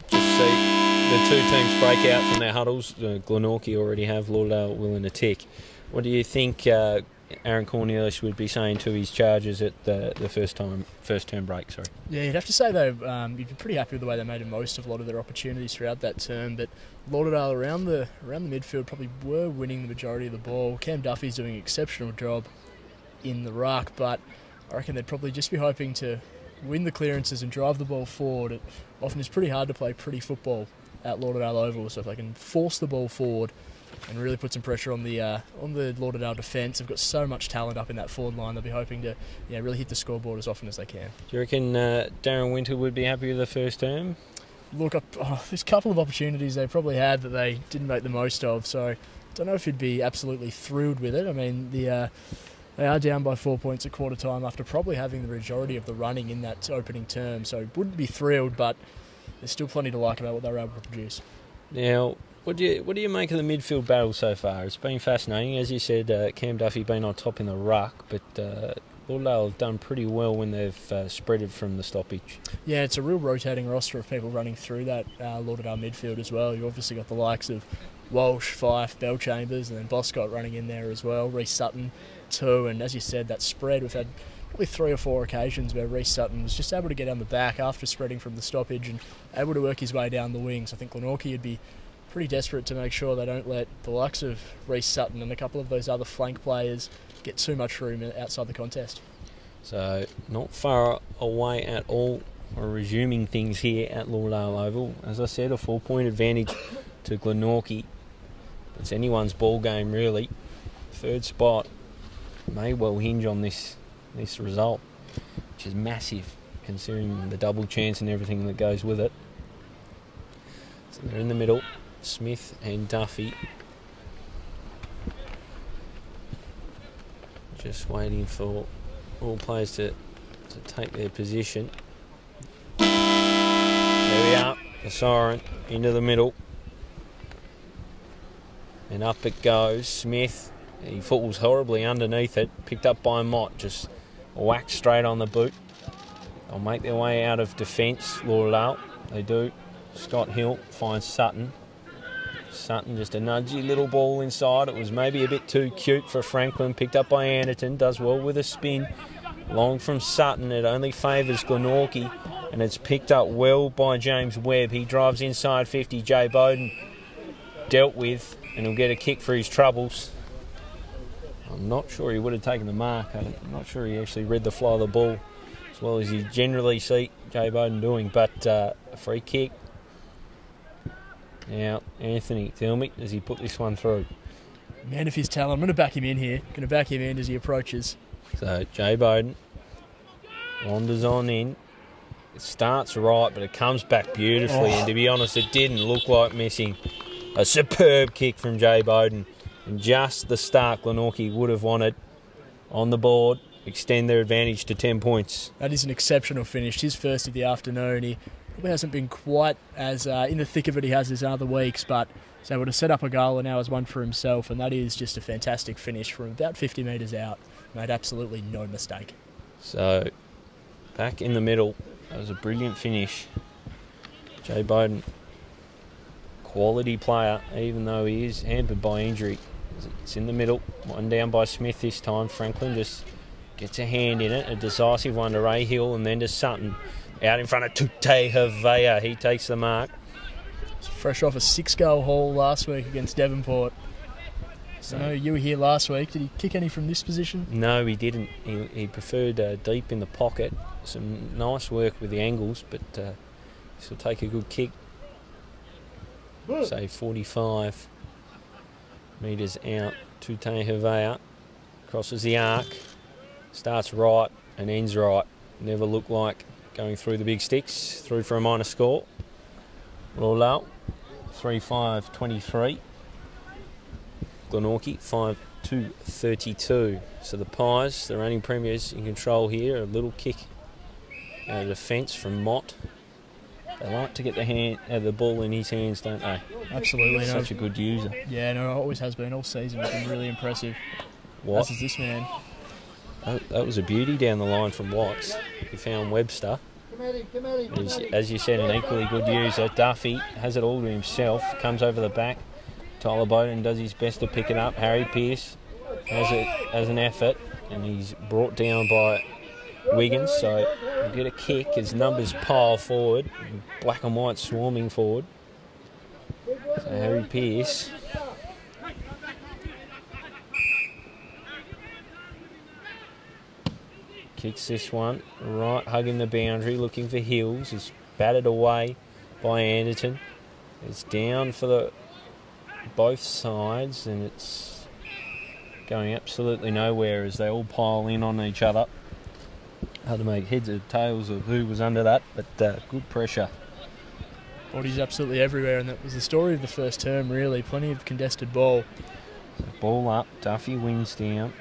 just see the two teams break out from their huddles. Glenorchy already have, Lauderdale willing to tick. What do you think Aaron Cornelius would be saying to his charges at the first term break? Sorry. Yeah, you'd have to say though, you'd be pretty happy with the way they made the most of a lot of their opportunities throughout that term. But Lauderdale around the midfield probably were winning the majority of the ball. Cam Duffy's doing an exceptional job in the ruck, but I reckon they'd probably just be hoping to win the clearances and drive the ball forward. It often is pretty hard to play pretty football at Lauderdale Oval, so if they can force the ball forward and really put some pressure on the Lauderdale defence. They've got so much talent up in that forward line. They'll be hoping to really hit the scoreboard as often as they can. Do you reckon Darren Winter would be happy with the first term? Look, there's a couple of opportunities they probably had that they didn't make the most of, so I don't know if he'd be absolutely thrilled with it. I mean, they are down by 4 points at quarter time after probably having the majority of the running in that opening term, so wouldn't be thrilled, but there's still plenty to like about what they were able to produce. Now, what do you make of the midfield battle so far? It's been fascinating. As you said, Cam Duffy been on top in the ruck, but Lauderdale have done pretty well when they've spreaded from the stoppage. Yeah, it's a real rotating roster of people running through that Lauderdale midfield as well. You've obviously got the likes of Walsh, Fife, Bellchambers, and then Boscott running in there as well. Reece Sutton too, and as you said, that spread, we've had probably 3 or 4 occasions where Reece Sutton was just able to get on the back after spreading from the stoppage and able to work his way down the wings. I think Glenorchy would be pretty desperate to make sure they don't let the likes of Reece Sutton and a couple of those other flank players get too much room outside the contest. So not far away at all. We're resuming things here at Lauderdale Oval. As I said, a 4-point advantage to Glenorchy. It's anyone's ball game really. Third spot may well hinge on this result, which is massive considering the double chance and everything that goes with it. So they're in the middle. Smith and Duffy just waiting for all players to take their position. There we are, the siren into the middle and up it goes. Smith, he falls horribly underneath it, picked up by Mott, just whacked straight on the boot. They'll make their way out of defence, Lauderdale, they do. Scott Hill finds Sutton. Sutton, just a nudgy little ball inside. It was maybe a bit too cute for Franklin. Picked up by Anderton. Does well with a spin. Long from Sutton. It only favours Glenorchy. And it's picked up well by James Webb. He drives inside 50. Jay Bowden dealt with. And he'll get a kick for his troubles. I'm not sure he would have taken the mark. I'm not sure he actually read the flow of the ball as well as you generally see Jay Bowden doing. But a free kick. Now, Anthony, tell me, does he put this one through? Man of his talent. I'm going to back him in here. Going to back him in as he approaches. So, Jay Bowden wanders on in. It starts right, but it comes back beautifully. And to be honest, it didn't look like missing. A superb kick from Jay Bowden. And just the start Glenorchy would have wanted on the board. Extend their advantage to 10 points. That is an exceptional finish. His first of the afternoon. He probably hasn't been quite as in the thick of it he has his other weeks, but he's able to set up a goal and now has one for himself, and that is just a fantastic finish from about 50 metres out. Made absolutely no mistake. So, back in the middle, that was a brilliant finish. Jay Bowden, quality player, even though he is hampered by injury. It's in the middle, one down by Smith this time. Franklin just gets a hand in it, a decisive one to Ray Hill and then to Sutton. Out in front of Tute Havea. He takes the mark. It's fresh off a 6-goal haul last week against Devonport. So, I know you were here last week. Did he kick any from this position? No, he didn't. He preferred deep in the pocket. Some nice work with the angles, but This will take a good kick. Say 45 metres out. Tute Havea crosses the arc, starts right and ends right. Never looked like going through the big sticks. Through for a minor score. Lauderdale 3-5-23. Glenorchy 5-2-32. So the Pies, the reigning premiers, in control here. A little kick out of defence from Mott. They like to get the ball in his hands, don't they? Absolutely. Such a good user. Yeah, no, always has been all season. It's been really impressive. What? As is this man. That was a beauty down the line from Watts. He found Webster. As you said, an equally good user. Duffy has it all to himself. Comes over the back. Tyler Bowden does his best to pick it up. Harry Pearce has it as an effort, and he's brought down by Wiggins. So we'll get a kick as numbers pile forward. Black and white swarming forward. So Harry Pearce. Kicks this one, right, hugging the boundary, looking for Hills. Is batted away by Anderton. It's down for both sides, and it's going absolutely nowhere as they all pile in on each other. Hard to make heads or tails of who was under that, but good pressure. Bodies absolutely everywhere, and that was the story of the first term, really. Plenty of contested ball. So ball up, Duffy wins down.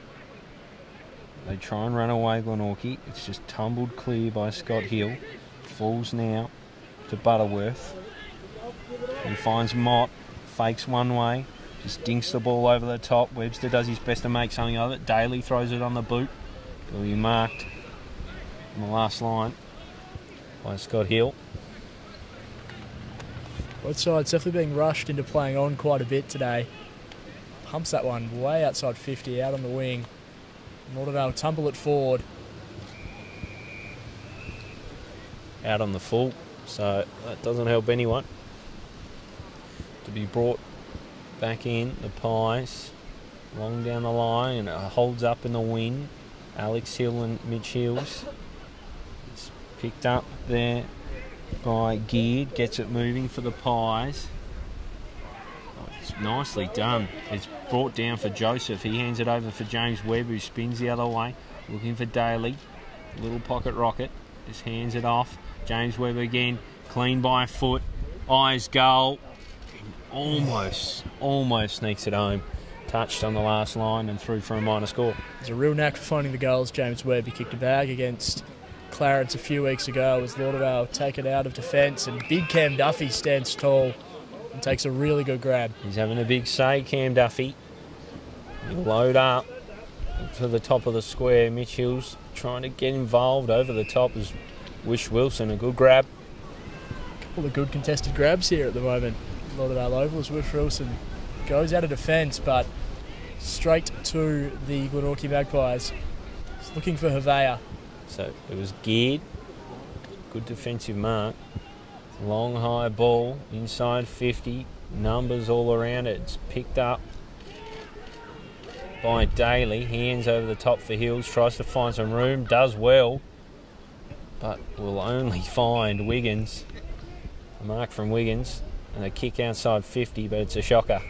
They try and run away Glenorchy. It's just tumbled clear by Scott Hill. Falls now to Butterworth. He finds Mott. Fakes one way. Just dinks the ball over the top. Webster does his best to make something of it. Daly throws it on the boot. Will be marked on the last line by Scott Hill. Both sides definitely being rushed into playing on quite a bit today. Pumps that one way outside 50, out on the wing. Lauderdale tumble it forward. Out on the full, so that doesn't help anyone. To be brought back in, the Pies, long down the line, and it holds up in the wind. Alex Hill and Mitch Hills. It's picked up there by Geared, gets it moving for the Pies. It's nicely done. It's brought down for Joseph. He hands it over for James Webb, who spins the other way, looking for Daly. Little pocket rocket, just hands it off. James Webb again, clean by a foot. Eyes goal. Almost sneaks it home. Touched on the last line and through for a minor score. There's a real knack for finding the goals, James Webb. He kicked a bag against Clarence a few weeks ago as Lauderdale take it out of defence, and big Cam Duffy stands tall and takes a really good grab. He's having a big say, Cam Duffy. He'll load up to the top of the square. Mitch Hills trying to get involved. Over the top is Wish Wilson, a good grab. A couple of good contested grabs here at the moment. Lauderdale Oval as Wish Wilson goes out of defence, but straight to the Glenorchy Magpies. He's looking for Havea. So it was Geared. Good defensive mark. Long high ball inside 50. Numbers all around it. It's picked up by Daly. Hands over the top for Hills. Tries to find some room. Does well. But will only find Wiggins. A mark from Wiggins. And a kick outside 50, but it's a shocker.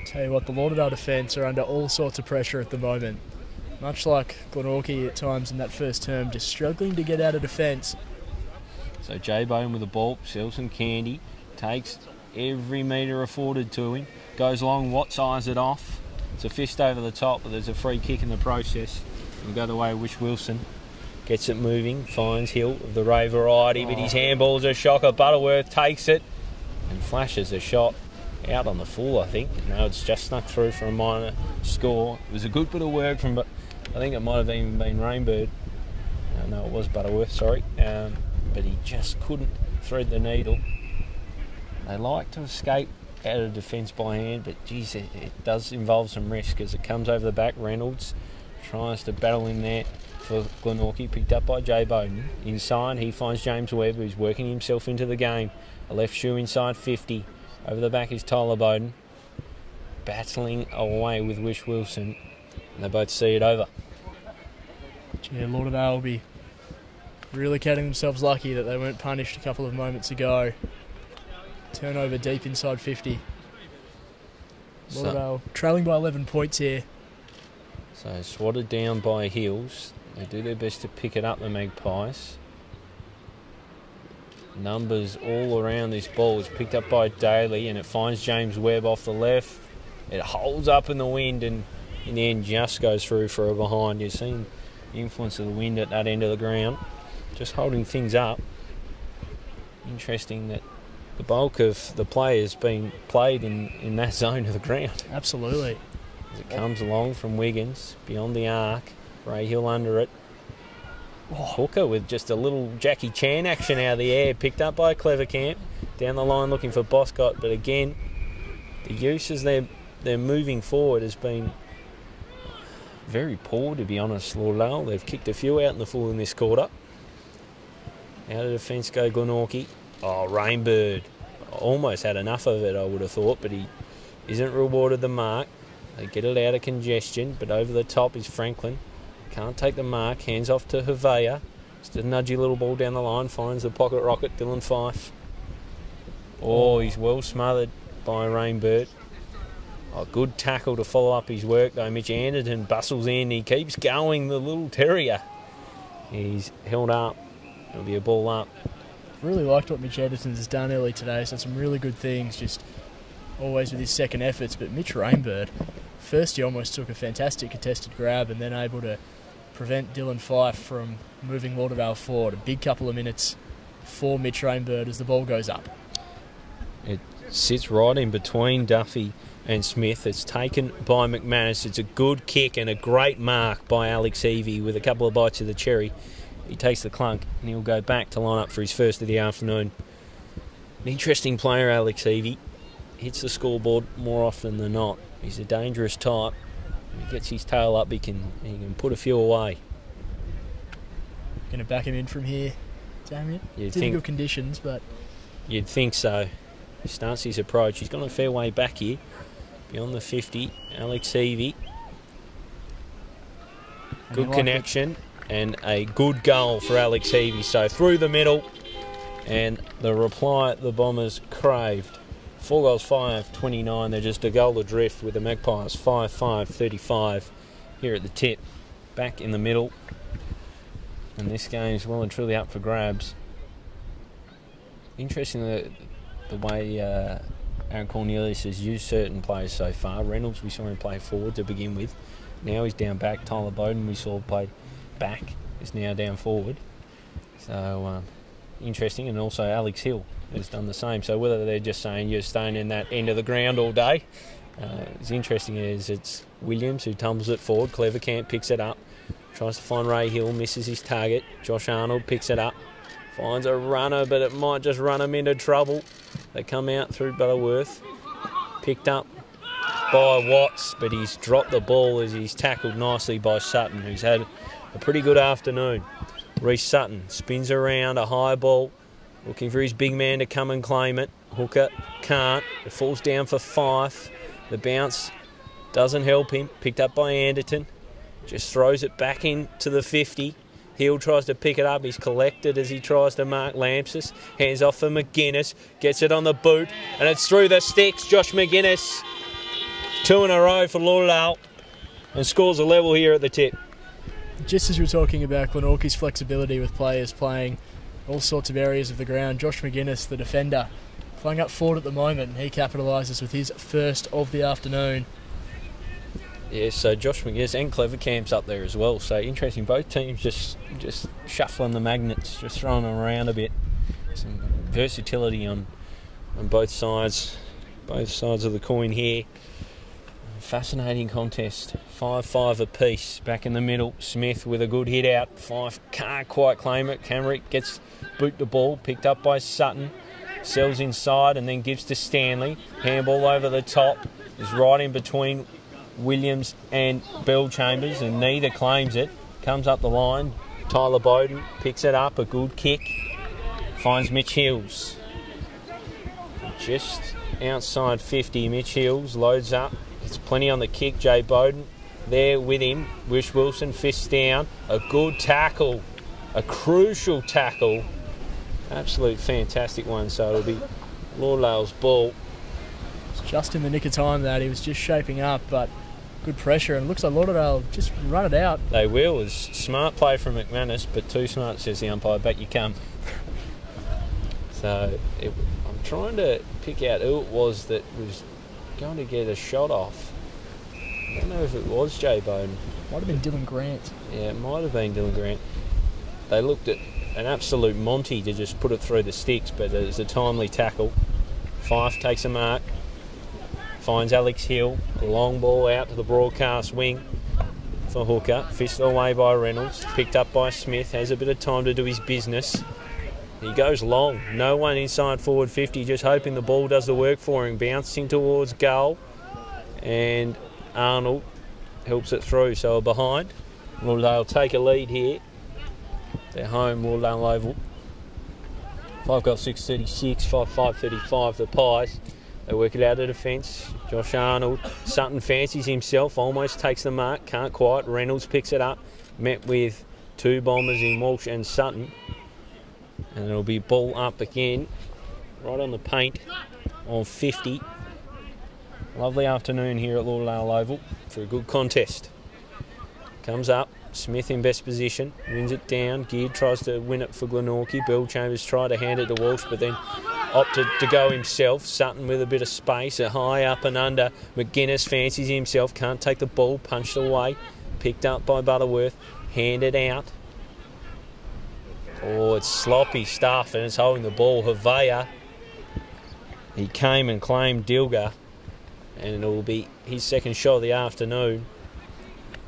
Tell you what, the Lauderdale defence are under all sorts of pressure at the moment. Much like Glenorchy at times in that first term, just struggling to get out of defence. So J Bone with the ball, sells some candy, takes every metre afforded to him, goes long, Watts eyes it off. It's a fist over the top, but there's a free kick in the process. We'll go the way of Wish Wilson. Gets it moving, finds Hill of the Ray variety, but his handball's a shocker. Butterworth takes it and flashes a shot out on the full, I think. No, it's just snuck through for a minor score. It was a good bit of work from, I think it might have even been Rainbird. No, it was Butterworth, sorry. But he just couldn't thread the needle. They like to escape out of defence by hand, but geez, it does involve some risk as it comes over the back. Reynolds tries to battle in there for Glenorchy, picked up by J Bowden. Inside, he finds James Webb, who's working himself into the game. A left shoe inside 50. Over the back is Tyler Bowden, battling away with Wish Wilson, and they both see it over. Yeah, Lauderdale will be Really counting themselves lucky that they weren't punished a couple of moments ago. Turnover deep inside 50. Lauderdale trailing by 11 points here. So swatted down by Hills. They do their best to pick it up, the Magpies. Numbers all around this ball. It's picked up by Daly and it finds James Webb off the left. It holds up in the wind and in the end just goes through for a behind. You've seen the influence of the wind at that end of the ground. Just holding things up. Interesting that the bulk of the play has been played in that zone of the ground. Absolutely. As it comes along from Wiggins, beyond the arc, Ray Hill under it. Hooker with just a little Jackie Chan action out of the air, picked up by Clevercamp. Down the line looking for Boscott, but again, the use as they're moving forward has been very poor, to be honest, Lauderdale. They've kicked a few out in the full in this quarter. Out of defence go Glenorchy. Oh, Rainbird. Almost had enough of it, I would have thought, but he isn't rewarded the mark. They get it out of congestion, but over the top is Franklin. Can't take the mark. Hands off to Havea. Just a nudgy little ball down the line. Finds the pocket rocket, Dylan Fife. Oh, he's well smothered by Rainbird. Oh, good tackle to follow up his work, though. Mitch Anderton bustles in. He keeps going, the little terrier. He's held up. It'll be a ball up. Really liked what Mitch Anderton has done early today. So some really good things, just always with his second efforts. But Mitch Rainbird, first he almost took a fantastic contested grab and then able to prevent Dylan Fife from moving Lauderdale forward. A big couple of minutes for Mitch Rainbird as the ball goes up. It sits right in between Duffy and Smith. It's taken by McManus. It's a good kick and a great mark by Alex Evie with a couple of bites of the cherry. He takes the clunk and he'll go back to line up for his first of the afternoon. An interesting player, Alex Evie. Hits the scoreboard more often than not. He's a dangerous type. When he gets his tail up, he can put a few away. Going to back him in from here, Damien. Difficult conditions, but you'd think so. He starts his approach. He's gone a fair way back here, beyond the 50. Alex Evie. Good connection and a good goal for Alex Evie. So through the middle, and the reply the Bombers craved. 4 goals, 5-29. They're just a goal adrift with the Magpies 5-5-35 here at the tip. Back in the middle. And this game's well and truly up for grabs. Interesting the way Aaron Cornelius has used certain players so far. Reynolds, we saw him play forward to begin with. Now he's down back. Tyler Bowden, we saw play back, is now down forward. So interesting. And also Alex Hill has done the same. So whether they're just saying you're staying in that end of the ground all day, it's interesting is it's Williams who tumbles it forward. Clevercamp picks it up, tries to find Ray Hill, misses his target. Josh Arnold picks it up, finds a runner, but it might just run him into trouble. They come out through Butterworth, picked up by Watts, but he's dropped the ball as he's tackled nicely by Sutton, who's had a pretty good afternoon. Reece Sutton spins around a high ball, looking for his big man to come and claim it. Hooker can't. It falls down for Fife. The bounce doesn't help him. Picked up by Anderton. Just throws it back into the 50. Hill tries to pick it up. He's collected as he tries to mark Lampsis. Hands off for McGuinness. Gets it on the boot. And it's through the sticks. Josh McGuinness. 2 in a row for Lauderdale. And scores a level here at the tip. Just as we were talking about Glenorchy's flexibility with players playing all sorts of areas of the ground, Josh McGuinness, the defender, playing up forward at the moment, and he capitalises with his first of the afternoon. Yeah, so Josh McGuinness and Clevercamp's up there as well. So interesting, both teams just shuffling the magnets, just throwing them around a bit. Some versatility on both sides of the coin here. Fascinating contest. 5-5 apiece. Back in the middle, Smith with a good hit out. Fife can't quite claim it. Camrick gets boot the ball, picked up by Sutton. Sells inside and then gives to Stanley. Handball over the top. Is right in between Williams and Bellchambers, and neither claims it. Comes up the line. Tyler Bowden picks it up. A good kick. Finds Mitch Hills. Just outside 50, Mitch Hills loads up. It's plenty on the kick. Jay Bowden there with him. Wish Wilson fists down. A good tackle a crucial tackle. Absolute fantastic one. So it'll be Lauderdale's ball. It's just in the nick of time that he was just shaping up, but good pressure, and it looks like Lauderdale just run it out. They will. It's smart play from McManus, but too smart, says the umpire. Back you come. So I'm trying to pick out who it was that was going to get a shot off. I don't know if it was Jay Bowden. Might have been Dylan Grant. Yeah, it might have been Dylan Grant. They looked at an absolute Monty to just put it through the sticks, but it was a timely tackle. Fife takes a mark, finds Alex Hill, a long ball out to the broadcast wing for Hooker, fisted away by Reynolds, picked up by Smith, has a bit of time to do his business. He goes long, no one inside forward 50, just hoping the ball does the work for him, bouncing towards goal, and Arnold helps it through, so behind. Lauderdale take a lead here. They're home, Lauderdale Oval. 5 goals, 6:36, 5:35 the Pies. They work it out of defence. Josh Arnold, Sutton fancies himself, almost takes the mark, can't quite. Reynolds picks it up, met with 2 bombers in Walsh and Sutton. And it'll be ball up again, right on the paint on 50. Lovely afternoon here at Lauderdale Oval for a good contest. Comes up, Smith in best position, wins it down. Geard tries to win it for Glenorchy. Bill Chambers tried to hand it to Walsh, but then opted to go himself. Sutton with a bit of space, a high up and under. McGuinness fancies himself, can't take the ball, punched away. Picked up by Butterworth, handed out. Oh, it's sloppy stuff, and it's holding the ball. Havea, he came and claimed Dilger, and it will be his second shot of the afternoon.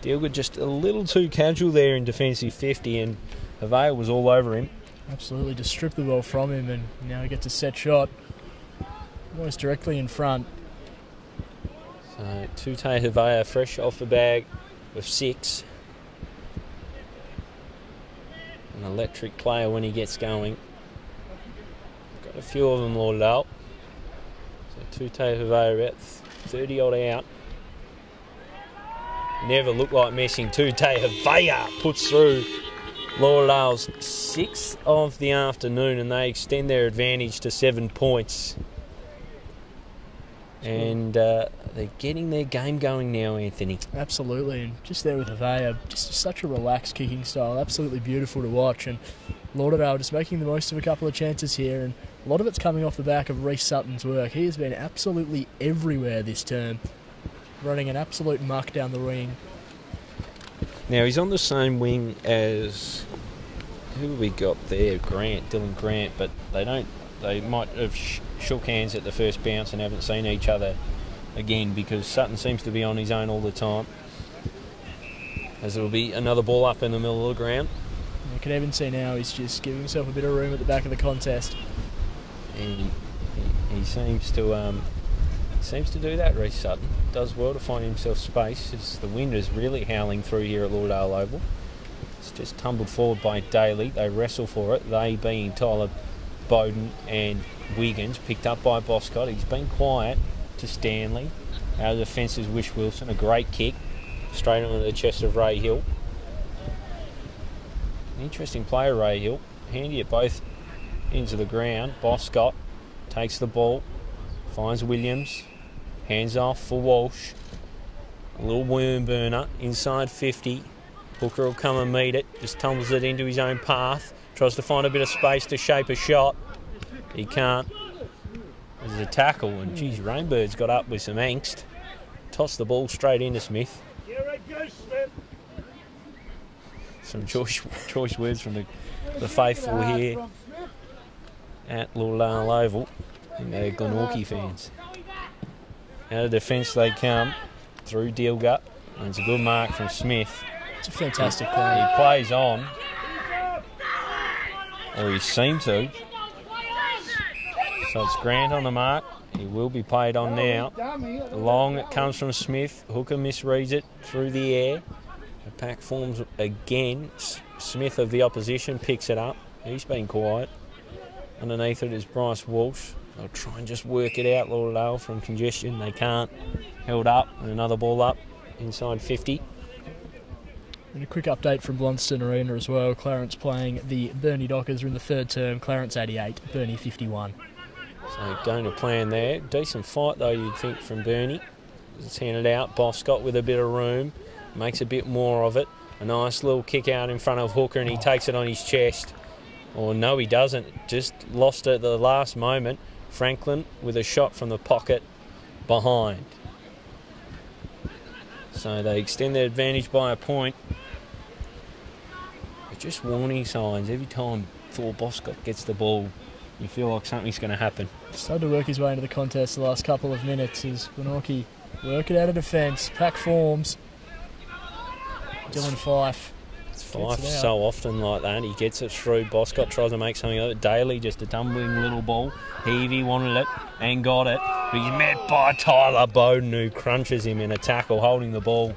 Dilger just a little too casual there in defensive 50, and Havea was all over him. Absolutely, just stripped the ball from him, and now he gets a set shot almost directly in front. So Tute Havea fresh off the bag with 6. An electric player when he gets going. Got a few of them, Lauderdale. So Tute Havea about 30 odd out. Never looked like missing. Tute Havea puts through Lauderdale's 6th of the afternoon, and they extend their advantage to 7 points. And they're getting their game going now, Anthony. Absolutely, and just there with Havea, just such a relaxed kicking style, absolutely beautiful to watch. And Lauderdale just making the most of a couple of chances here, and a lot of it's coming off the back of Reece Sutton's work. He has been absolutely everywhere this term, running an absolute muck down the wing. Now he's on the same wing as who have we got there? Dylan Grant, but they might have shook hands at the first bounce and haven't seen each other again, because Sutton seems to be on his own all the time. As it'll be another ball up in the middle of the ground. You can even see now he's just giving himself a bit of room at the back of the contest. And he seems to do that, Reece Sutton. Does well to find himself space, as the wind is really howling through here at Lauderdale Oval. It's just tumbled forward by Daly. They wrestle for it, they being Tyler Bowden and Wiggins, picked up by Boscott. He's been quiet to Stanley. Out of defence is Wish Wilson, a great kick straight onto the chest of Ray Hill. An interesting player, Ray Hill. Handy at both ends of the ground. Boscott takes the ball, finds Williams, hands off for Walsh. A little worm burner inside 50. Hooker will come and meet it, just tumbles it into his own path. Tries to find a bit of space to shape a shot. He can't. There's a tackle, and geez, Rainbird's got up with some angst. Tossed the ball straight into Smith. Some choice words from the faithful here at Lauderdale Oval. I think they're Glenorchy fans. Out of defence they come through Dilger, and it's a good mark from Smith. It's a fantastic play. He plays on. Or he seemed to. So it's Grant on the mark. He will be played on now. Long it comes from Smith. Hooker misreads it through the air. The pack forms again. Smith of the opposition picks it up. He's been quiet. Underneath it is Bryce Walsh. They'll try and just work it out, Lauderdale, from congestion. They can't. Held up, and another ball up inside 50. And a quick update from Blunston Arena as well. Clarence playing the Burnie Dockers are in the third term. Clarence 88, Burnie 51. So going to plan there. Decent fight though, you'd think, from Burnie. It's handed out. Boscott with a bit of room. Makes a bit more of it. A nice little kick out in front of Hooker, and he takes it on his chest. Or no, he doesn't. Just lost it at the last moment. Franklin with a shot from the pocket behind. So they extend their advantage by a point. But just warning signs. Every time Thor Boscott gets the ball, you feel like something's going to happen. Started to work his way into the contest the last couple of minutes as Glenorchy work it out of defence. Pack forms. Dylan Fife. Fife so often like that. He gets it through. Boscott tries to make something of it. Daly, just a tumbling little ball. Heavey wanted it and got it. But he's met by Tyler Bowden, who crunches him in a tackle, holding the ball.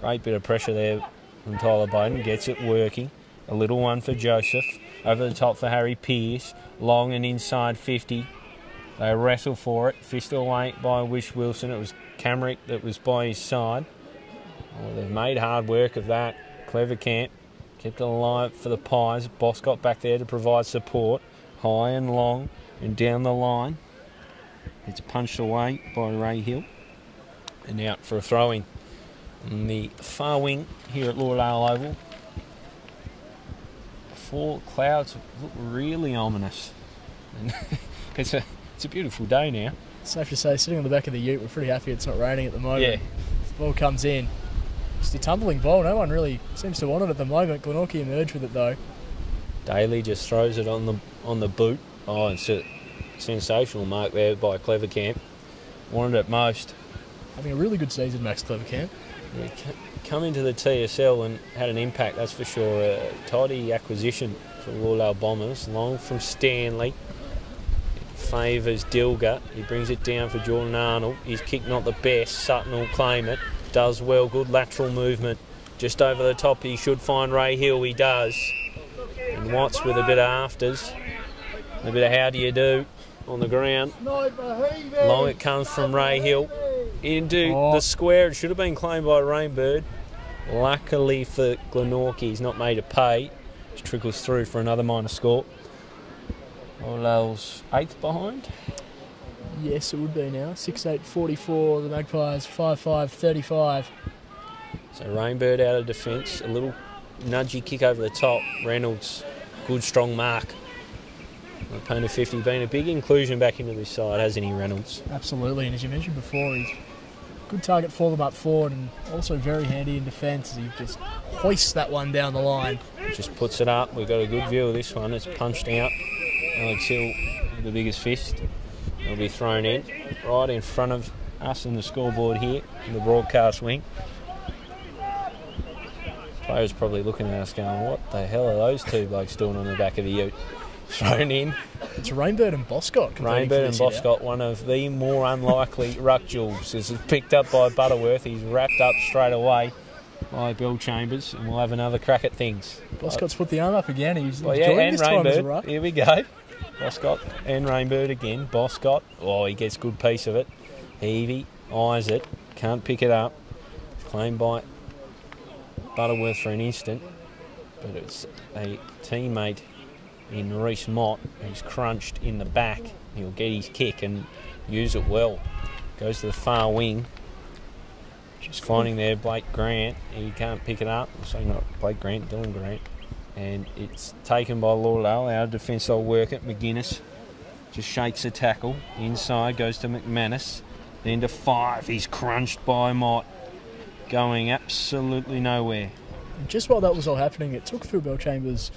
Great bit of pressure there from Tyler Bowden. Gets it working. A little one for Joseph. Over the top for Harry Pearce. Long and inside 50. They wrestle for it. Fist away by Wish Wilson. It was Camrick that was by his side. Oh, they've made hard work of that. Clever Camp kept it alive for the Pies. Boscott back there to provide support. High and long and down the line. It's punched away by Ray Hill. And out for a throw-in. On the far wing here at Lauderdale Oval. Four clouds look really ominous. And it's a beautiful day now. Safe to say, sitting on the back of the ute, we're pretty happy it's not raining at the moment. Yeah. The ball comes in. Just a tumbling ball. No one really seems to want it at the moment. Glenorchy emerged with it though. Daly just throws it on the boot. Oh, it's a sensational mark there by Clever Camp. Wanted it most. Having a really good season, Max Clevercamp. Yeah, come into the TSL and had an impact, that's for sure. A tidy acquisition for Lauderdale Bombers. Long from Stanley. It favours Dilger. He brings it down for Jordan Arnold. His kick not the best. Sutton will claim it. Does well. Good lateral movement. Just over the top, he should find Ray Hill. He does. And Watts with a bit of afters. A bit of how do you do on the ground. Long it comes from Ray Hill. Into the square. It should have been claimed by Rainbird. Luckily for Glenorchy, he's not made a pay. Just trickles through for another minor score. Lauderdale's 8th behind. Yes, it would be now. 6-8-44. The Magpies 5-5-35. So Rainbird out of defence. A little nudgy kick over the top. Reynolds, good strong mark. Opponent 50 been a big inclusion back into this side, hasn't he, Reynolds? Absolutely, and as you mentioned before, he's a good target for them up forward and also very handy in defence as he just hoists that one down the line. Just puts it up. We've got a good view of this one. It's punched out. Alex Hill with the biggest fist. It'll be thrown in right in front of us in the scoreboard here in the broadcast wing. Players probably looking at us going, what the hell are those two blokes doing on the back of the ute? Thrown in. It's Rainbird and Boscott. Rainbird and Boscott, one of the more unlikely ruck jewels. This is picked up by Butterworth. He's wrapped up straight away by Bill Chambers, and we'll have another crack at things. Boscott's put the arm up again. He's and Rainbird. Here we go. Boscott and Rainbird again. Boscott. Oh, he gets a good piece of it. Heavey eyes it. Can't pick it up. Claimed by Butterworth for an instant, but it's a teammate in Reece Mott. He's crunched in the back. He'll get his kick and use it well. Goes to the far wing. Just finding there Blake Grant. He can't pick it up. So not Blake Grant, Dylan Grant. And it's taken by Lauderdale. Out of defence they'll work it. McGuinness just shakes a tackle. Inside goes to McManus. Then to Five. He's crunched by Mott. Going absolutely nowhere. And just while that was all happening, it took Phil Bellchambers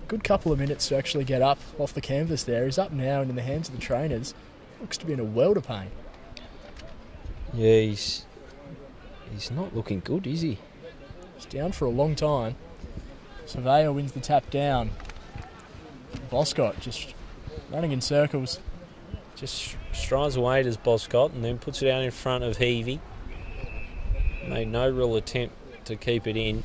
good couple of minutes to actually get up off the canvas there. He's up now and in the hands of the trainers. Looks to be in a world of pain. Yeah, he's not looking good, is he? He's down for a long time. Surveyor wins the tap down. Boscott just running in circles. Just strides away to Boscott and then puts it out in front of Heavey. Made no real attempt to keep it in.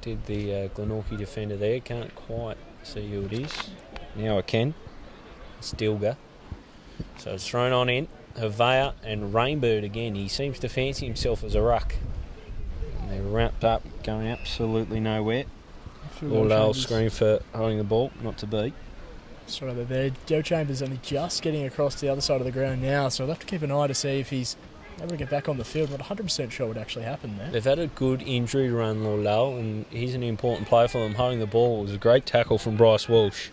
Did the Glenorchy defender there. Can't quite see who it is. Now I can. It's Dilger. So it's thrown on in. Havea and Rainbird again. He seems to fancy himself as a ruck. They wrapped up, going absolutely nowhere. Lauderdale screen for holding the ball, not to beat. Straight over there. Joe Chambers only just getting across to the other side of the ground now, so we'll have to keep an eye to see if he's able to get back on the field. Not 100% sure what actually happened there. They've had a good injury run, Lauderdale, and he's an important player for them. Holding the ball, it was a great tackle from Bryce Walsh.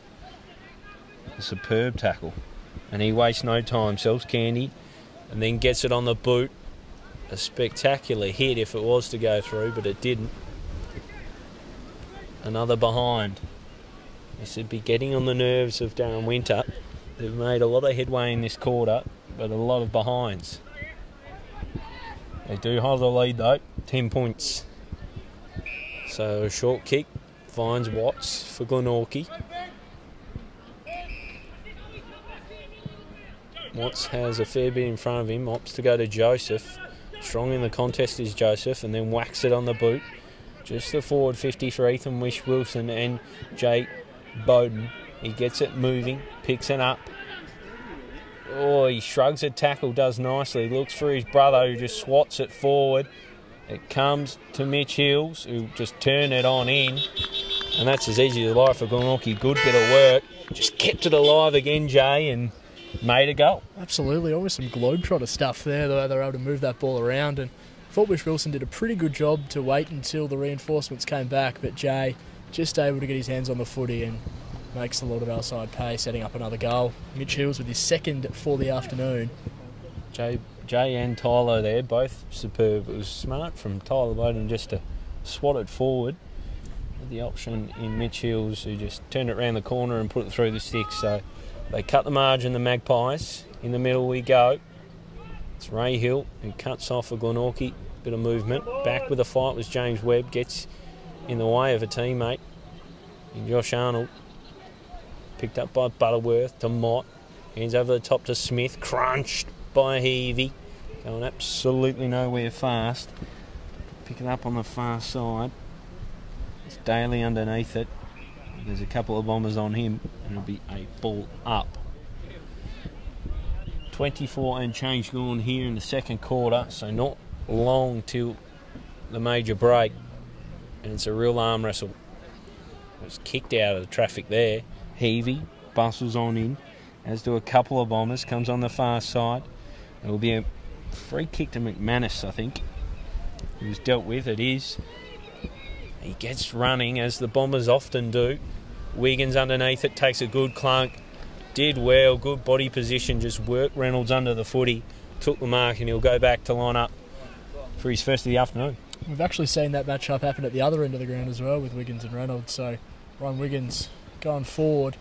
A superb tackle. And he wastes no time, sells candy, and then gets it on the boot. A spectacular hit if it was to go through, but it didn't. Another behind. This would be getting on the nerves of Darren Winter. They've made a lot of headway in this quarter, but a lot of behinds. They do hold the lead though, 10 points. So a short kick finds Watts for Glenorchy. Watts has a fair bit in front of him, opts to go to Joseph. Strong in the contest is Joseph, and then whacks it on the boot. Just the forward 50 for Ethan Wilson and Jake Bowden. He gets it moving, picks it up. Oh, he shrugs a tackle, does nicely. Looks for his brother who just swats it forward. It comes to Mitch Hills, who just turn it on in. And that's as easy as life for Glenorchy. Good bit of work. Just kept it alive again, Jay, and made a goal. Absolutely, always some globetrotter stuff there, the way they were able to move that ball around. And I thought Wilson did a pretty good job to wait until the reinforcements came back, but Jay just able to get his hands on the footy and makes the Lauderdale side pay, setting up another goal. Mitch Hills with his second for the afternoon. Jay and Tyler there, both superb. It was smart from Tyler Bowden just to swat it forward. With the option in Mitch Hills, who just turned it around the corner and put it through the sticks. So they cut the margin, the Magpies. In the middle we go. It's Ray Hill who cuts off for Glenorchy. Bit of movement. Back with a fight was James Webb. Gets in the way of a teammate in Josh Arnold. Picked up by Butterworth to Mott. Hands over the top to Smith. Crunched by Heavey. Going absolutely nowhere fast. Picking up on the far side. It's Daly underneath it. There's a couple of bombers on him, and it'll be a ball up. 24 and change gone here in the second quarter, so not long till the major break. And it's a real arm wrestle. It was kicked out of the traffic there. Heavey bustles on in, as do a couple of bombers, comes on the far side. It will be a free kick to McManus, I think. He was dealt with, it is. He gets running, as the bombers often do. Wiggins underneath it, takes a good clunk. Did well, good body position, just worked Reynolds under the footy. Took the mark, and he'll go back to line up for his first of the afternoon. We've actually seen that matchup happen at the other end of the ground as well with Wiggins and Reynolds. So Ryan Wiggins going forward.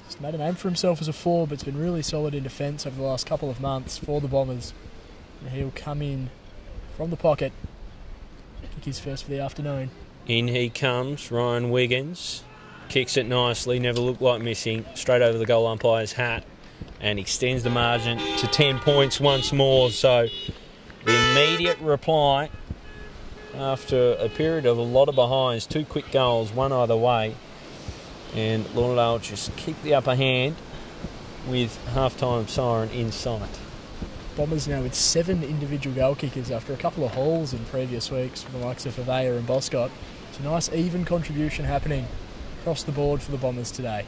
He's made a name for himself as a forward, but it's been really solid in defence over the last couple of months for the Bombers. And he'll come in from the pocket. Kick his first for the afternoon. In he comes, Ryan Wiggins. Kicks it nicely, never looked like missing. Straight over the goal umpire's hat. And extends the margin to 10 points once more. So the immediate reply after a period of a lot of behinds, 2 quick goals, one either way. And Lauderdale just keep the upper hand with half-time siren in sight. Bombers now with 7 individual goal kickers after a couple of hauls in previous weeks from the likes of Avea and Boscott. It's a nice even contribution happening across the board for the Bombers today.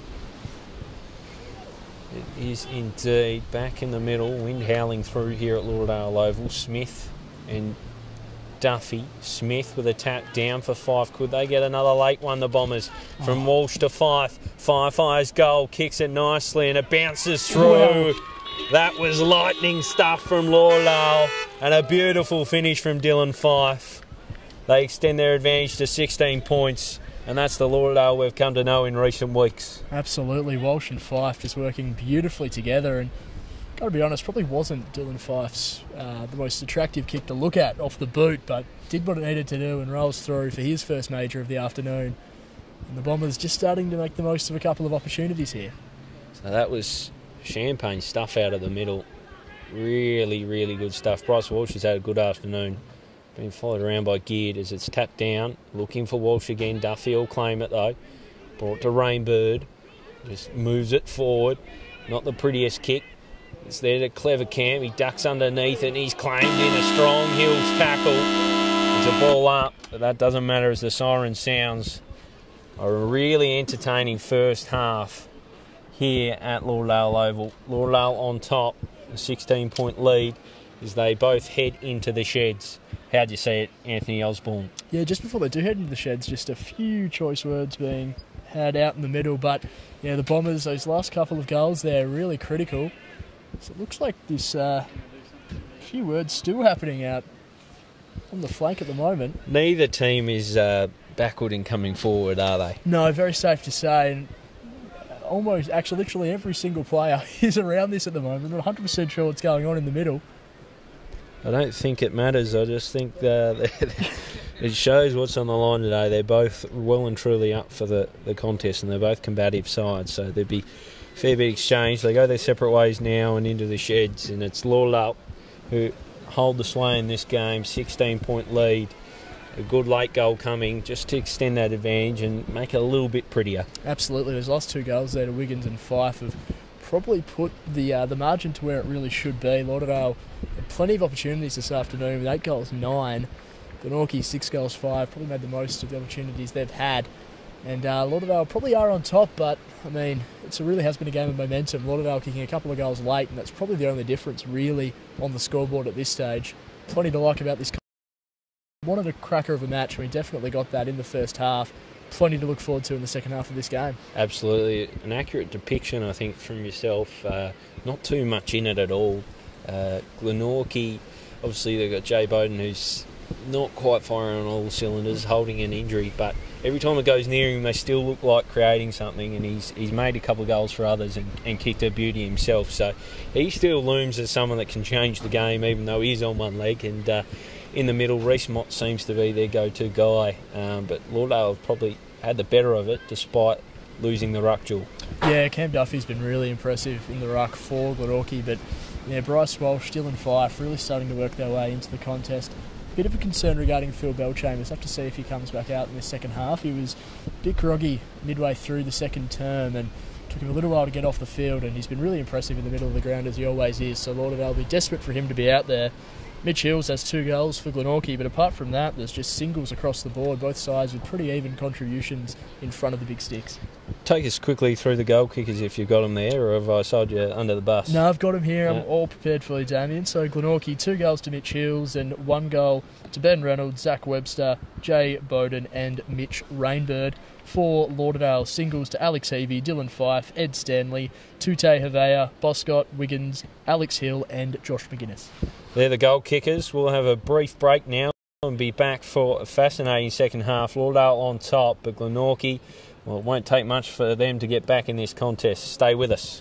It is indeed back in the middle, wind howling through here at Lauderdale Oval. Smith and Duffy. Smith with a tap down for Fife. Could they get another late one, the Bombers? From Walsh to Fife. Fife fires goal, kicks it nicely, and it bounces through. Wow. That was lightning stuff from Lauderdale, and a beautiful finish from Dylan Fife. They extend their advantage to 16 points, and that's the Lauderdale we've come to know in recent weeks. Absolutely, Walsh and Fife just working beautifully together, and got to be honest, probably wasn't Dylan Fife's the most attractive kick to look at off the boot, but did what it needed to do and rolls through for his first major of the afternoon. And the Bombers just starting to make the most of a couple of opportunities here. So that was champagne stuff out of the middle. Really, really good stuff. Bryce Walsh has had a good afternoon. Been followed around by Geared as it's tapped down. Looking for Walsh again. Duffy will claim it though. Brought to Rainbird. Just moves it forward. Not the prettiest kick. It's there to Clever Camp. He ducks underneath it and he's claimed in a strong Hills tackle. It's a ball up, but that doesn't matter as the siren sounds. A really entertaining first half here at Lauderdale Oval. Lauderdale on top, a 16-point lead as they both head into the sheds. How'd you see it, Anthony Osborne? Yeah, just before they do head into the sheds, just a few choice words being had out in the middle. But yeah, the Bombers, those last couple of goals there, really critical. So it looks like this few words still happening out on the flank at the moment. Neither team is backward in coming forward, are they? No, very safe to say. And almost, actually, literally every single player is around this at the moment. I'm not 100% sure what's going on in the middle. I don't think it matters. I just think it shows what's on the line today. They're both well and truly up for the contest, and they're both combative sides, so there'd be a fair bit exchange. They go their separate ways now and into the sheds, and it's Lauderdale who hold the sway in this game. 16-point lead. A good late goal coming just to extend that advantage and make it a little bit prettier. Absolutely. Those last two goals there to Wiggins and Fife have probably put the margin to where it really should be. Lauderdale had plenty of opportunities this afternoon with 8 goals, 9. Glenorchy, 6 goals, 5. Probably made the most of the opportunities they've had. And Lauderdale probably are on top, but, I mean, it really has been a game of momentum. Lauderdale kicking a couple of goals late, and that's probably the only difference, really, on the scoreboard at this stage. Plenty to like about this. Wanted a cracker of a match, and we definitely got that in the first half. Plenty to look forward to in the second half of this game. Absolutely. An accurate depiction, I think, from yourself. Not too much in it at all. Glenorchy, obviously they've got Jay Bowden, who's not quite firing on all cylinders, holding an injury, but every time it goes near him they still look like creating something, and he's made a couple of goals for others and kicked a beauty himself, so he still looms as someone that can change the game even though he's on one leg. And in the middle, Reece Mott seems to be their go-to guy, but Lauderdale have probably had the better of it despite losing the ruck duel. Yeah, Cam Duffy's been really impressive in the ruck for Glenorchy, but yeah, Bryce Walsh, Dylan Fife really starting to work their way into the contest. Bit of a concern regarding Phil Bellchambers. Have to see if he comes back out in the second half. He was a bit groggy midway through the second term and took him a little while to get off the field, and he's been really impressive in the middle of the ground as he always is, so Lauderdale will be desperate for him to be out there. Mitch Hills has 2 goals for Glenorchy, but apart from that, there's just singles across the board, both sides with pretty even contributions in front of the big sticks. Take us quickly through the goal kickers if you've got them there, or have I sold you under the bus? No, I've got them here. I'm all prepared for you, Damien. So Glenorchy, 2 goals to Mitch Hills and 1 goal to Ben Reynolds, Zach Webster, Jay Bowden and Mitch Rainbird. For Lauderdale, singles to Alex Heavey, Dylan Fife, Ed Stanley, Tute Havea, Boscott, Wiggins, Alex Hill and Josh McGuinness. They're the goal kickers. We'll have a brief break now and be back for a fascinating second half. Lauderdale on top, but Glenorchy, well, it won't take much for them to get back in this contest. Stay with us.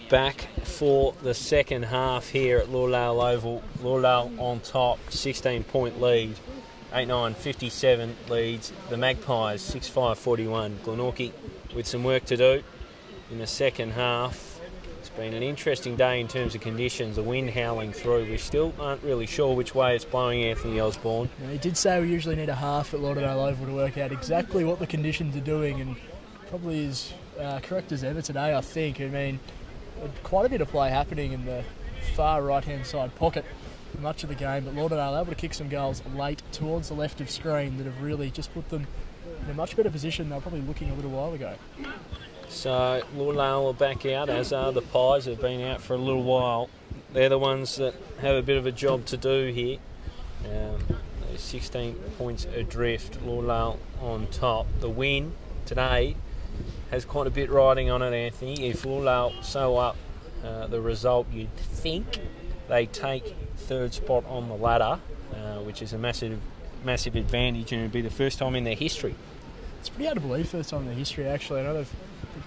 back for the second half here at Lauderdale Oval. Lauderdale on top, 16-point lead. 8-9, 57 leads. The Magpies, 6-5, 41. Glenorchy with some work to do in the second half. It's been an interesting day in terms of conditions. The wind howling through. We still aren't really sure which way it's blowing, Anthony Osborne. He did say we usually need a half at Lauderdale Oval to work out exactly what the conditions are doing, and probably as correct as ever today, I think. I mean, quite a bit of play happening in the far right-hand side pocket for much of the game, but Lauderdale able to kick some goals late towards the left of screen that have really just put them in a much better position than they were probably looking a little while ago. So Lauderdale are back out, as are the Pies, who've been out for a little while. They're the ones that have a bit of a job to do here. 16 points adrift, Lauderdale on top. The win today has quite a bit riding on it, Anthony. If Lauderdale sew up the result, you'd think they take third spot on the ladder, which is a massive advantage, and it'd be the first time in their history. It's pretty hard to believe, first time in their history, actually. I know they've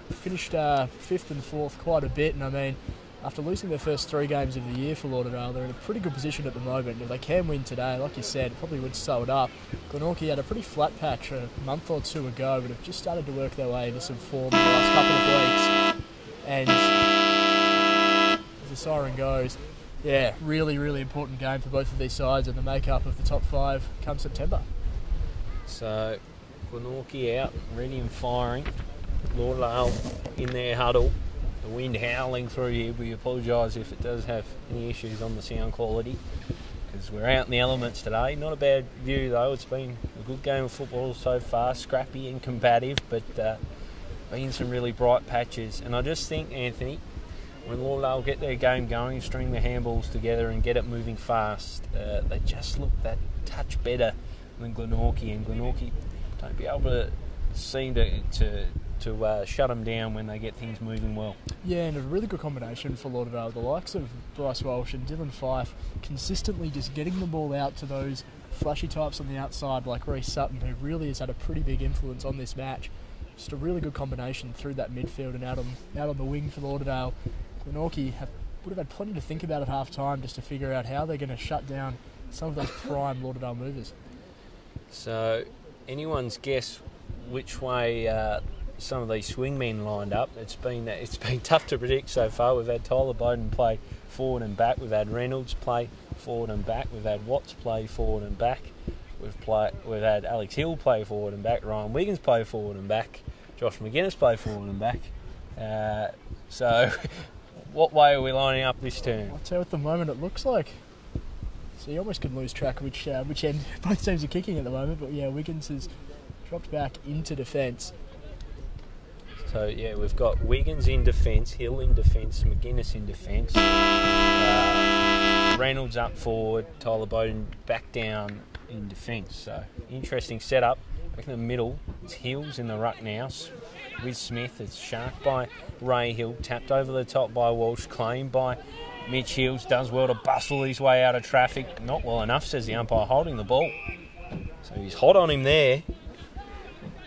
finished fifth and fourth quite a bit, and I mean, after losing their first 3 games of the year for Lauderdale, they're in a pretty good position at the moment. If they can win today, like you said, probably would sew it up. Glenorchy had a pretty flat patch a month or two ago, but have just started to work their way into some form in the last couple of weeks. And as the siren goes, yeah, really, really important game for both of these sides and the make-up of the top 5 come September. So Glenorchy out, ready and firing. Lauderdale in their huddle. The wind howling through here. We apologise if it does have any issues on the sound quality, because we're out in the elements today. Not a bad view though. It's been a good game of football so far, scrappy and combative, but been some really bright patches. And I just think, Anthony, when Lauderdale get their game going, string the handballs together and get it moving fast, they just look that touch better than Glenorchy, and Glenorchy don't be able to seem to shut them down when they get things moving well. Yeah, and a really good combination for Lauderdale. The likes of Bryce Walsh and Dylan Fife consistently just getting the ball out to those flashy types on the outside like Reece Sutton, who really has had a pretty big influence on this match. Just a really good combination through that midfield and out on the wing for Lauderdale. Glenorchy would have had plenty to think about at half-time just to figure out how they're going to shut down some of those prime Lauderdale movers. So anyone's guess which way some of these swingmen lined up. It's been tough to predict so far. We've had Tyler Bowden play forward and back. We've had Reynolds play forward and back. We've had Watts play forward and back. We've had Alex Hill play forward and back. Ryan Wiggins play forward and back. Josh McGuinness play forward and back. So what way are we lining up this turn? I'll tell you, at the moment it looks like. So you almost can lose track of which end both teams are kicking at the moment. But yeah, Wiggins has dropped back into defence. So yeah, we've got Wiggins in defence, Hill in defence, McGuinness in defence, Reynolds up forward, Tyler Bowden back down in defence. So interesting setup. Back in the middle, it's Hills in the ruck now with Smith. It's sharked by Ray Hill, tapped over the top by Walsh, claimed by Mitch Hills. Does well to bustle his way out of traffic. Not well enough, says the umpire, holding the ball. So he's hot on him there.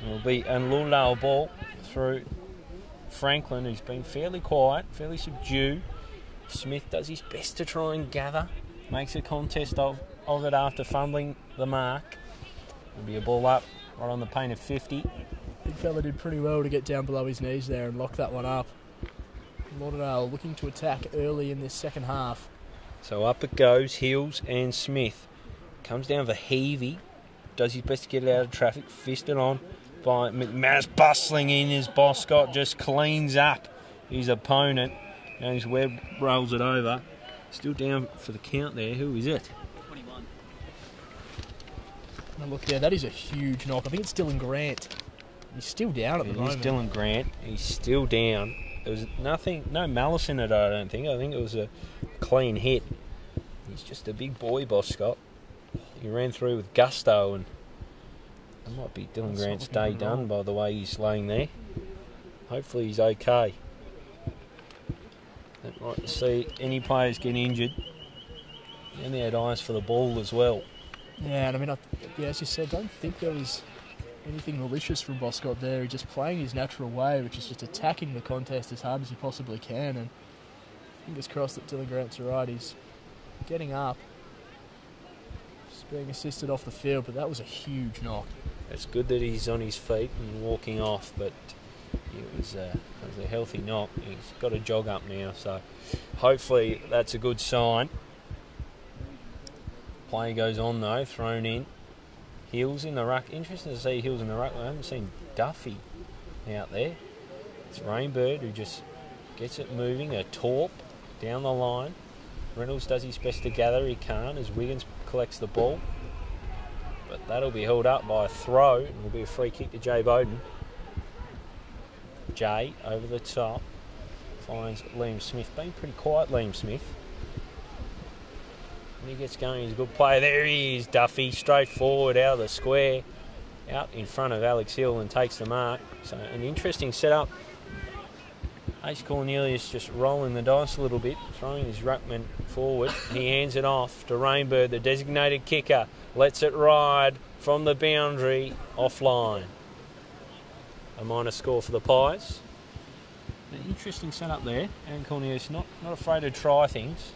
It'll be a Lauderdale ball through Franklin, who's been fairly quiet, fairly subdued. Smith does his best to try and gather, makes a contest of it after fumbling the mark. It'll be a ball up right on the paint of 50. Big fella did pretty well to get down below his knees there and lock that one up. Lauderdale looking to attack early in this second half. So up it goes, Hills and Smith. Comes down for Heavey, does his best to get it out of traffic, fisted on by McManus, bustling in as Boscott just cleans up his opponent. Now his Webb rolls it over. Still down for the count there. Who is it? 21. Now look there, that is a huge knock. I think it's Dylan Grant. He's still down at the moment. It is Dylan Grant. He's still down. There was no malice in it, I don't think. I think it was a clean hit. He's just a big boy, Boscott. He ran through with gusto, and it might be Dylan Grant's day done by the way he's laying there. Hopefully he's okay. Don't like to see any players get injured. And they had eyes for the ball as well. Yeah, and I mean, as you said, I don't think there was anything malicious from Boscott there. He's just playing his natural way, which is just attacking the contest as hard as he possibly can. And fingers crossed that Dylan Grant's right. He's getting up. Just being assisted off the field, but that was a huge knock. It's good that he's on his feet and walking off, but it was a healthy knock. He's got to jog up now, so hopefully that's a good sign. Play goes on though, thrown in. Hills in the ruck. Interesting to see Hills in the ruck. I haven't seen Duffy out there. It's Rainbird who just gets it moving. A torp down the line. Reynolds does his best to gather. He can't as Wiggins collects the ball. But that'll be held up by a throw. It will be a free kick to Jay Bowden. Jay over the top. Finds Liam Smith. Been pretty quiet, Liam Smith. When he gets going, he's a good player. There he is, Duffy, straight forward out of the square, out in front of Alex Hill and takes the mark. So an interesting setup. Ace Cornelius just rolling the dice a little bit, throwing his ruckman forward. He hands it off to Rainbird, the designated kicker. Lets it ride from the boundary, offline. A minor score for the Pies. An interesting setup there. And Cornelius not afraid to try things.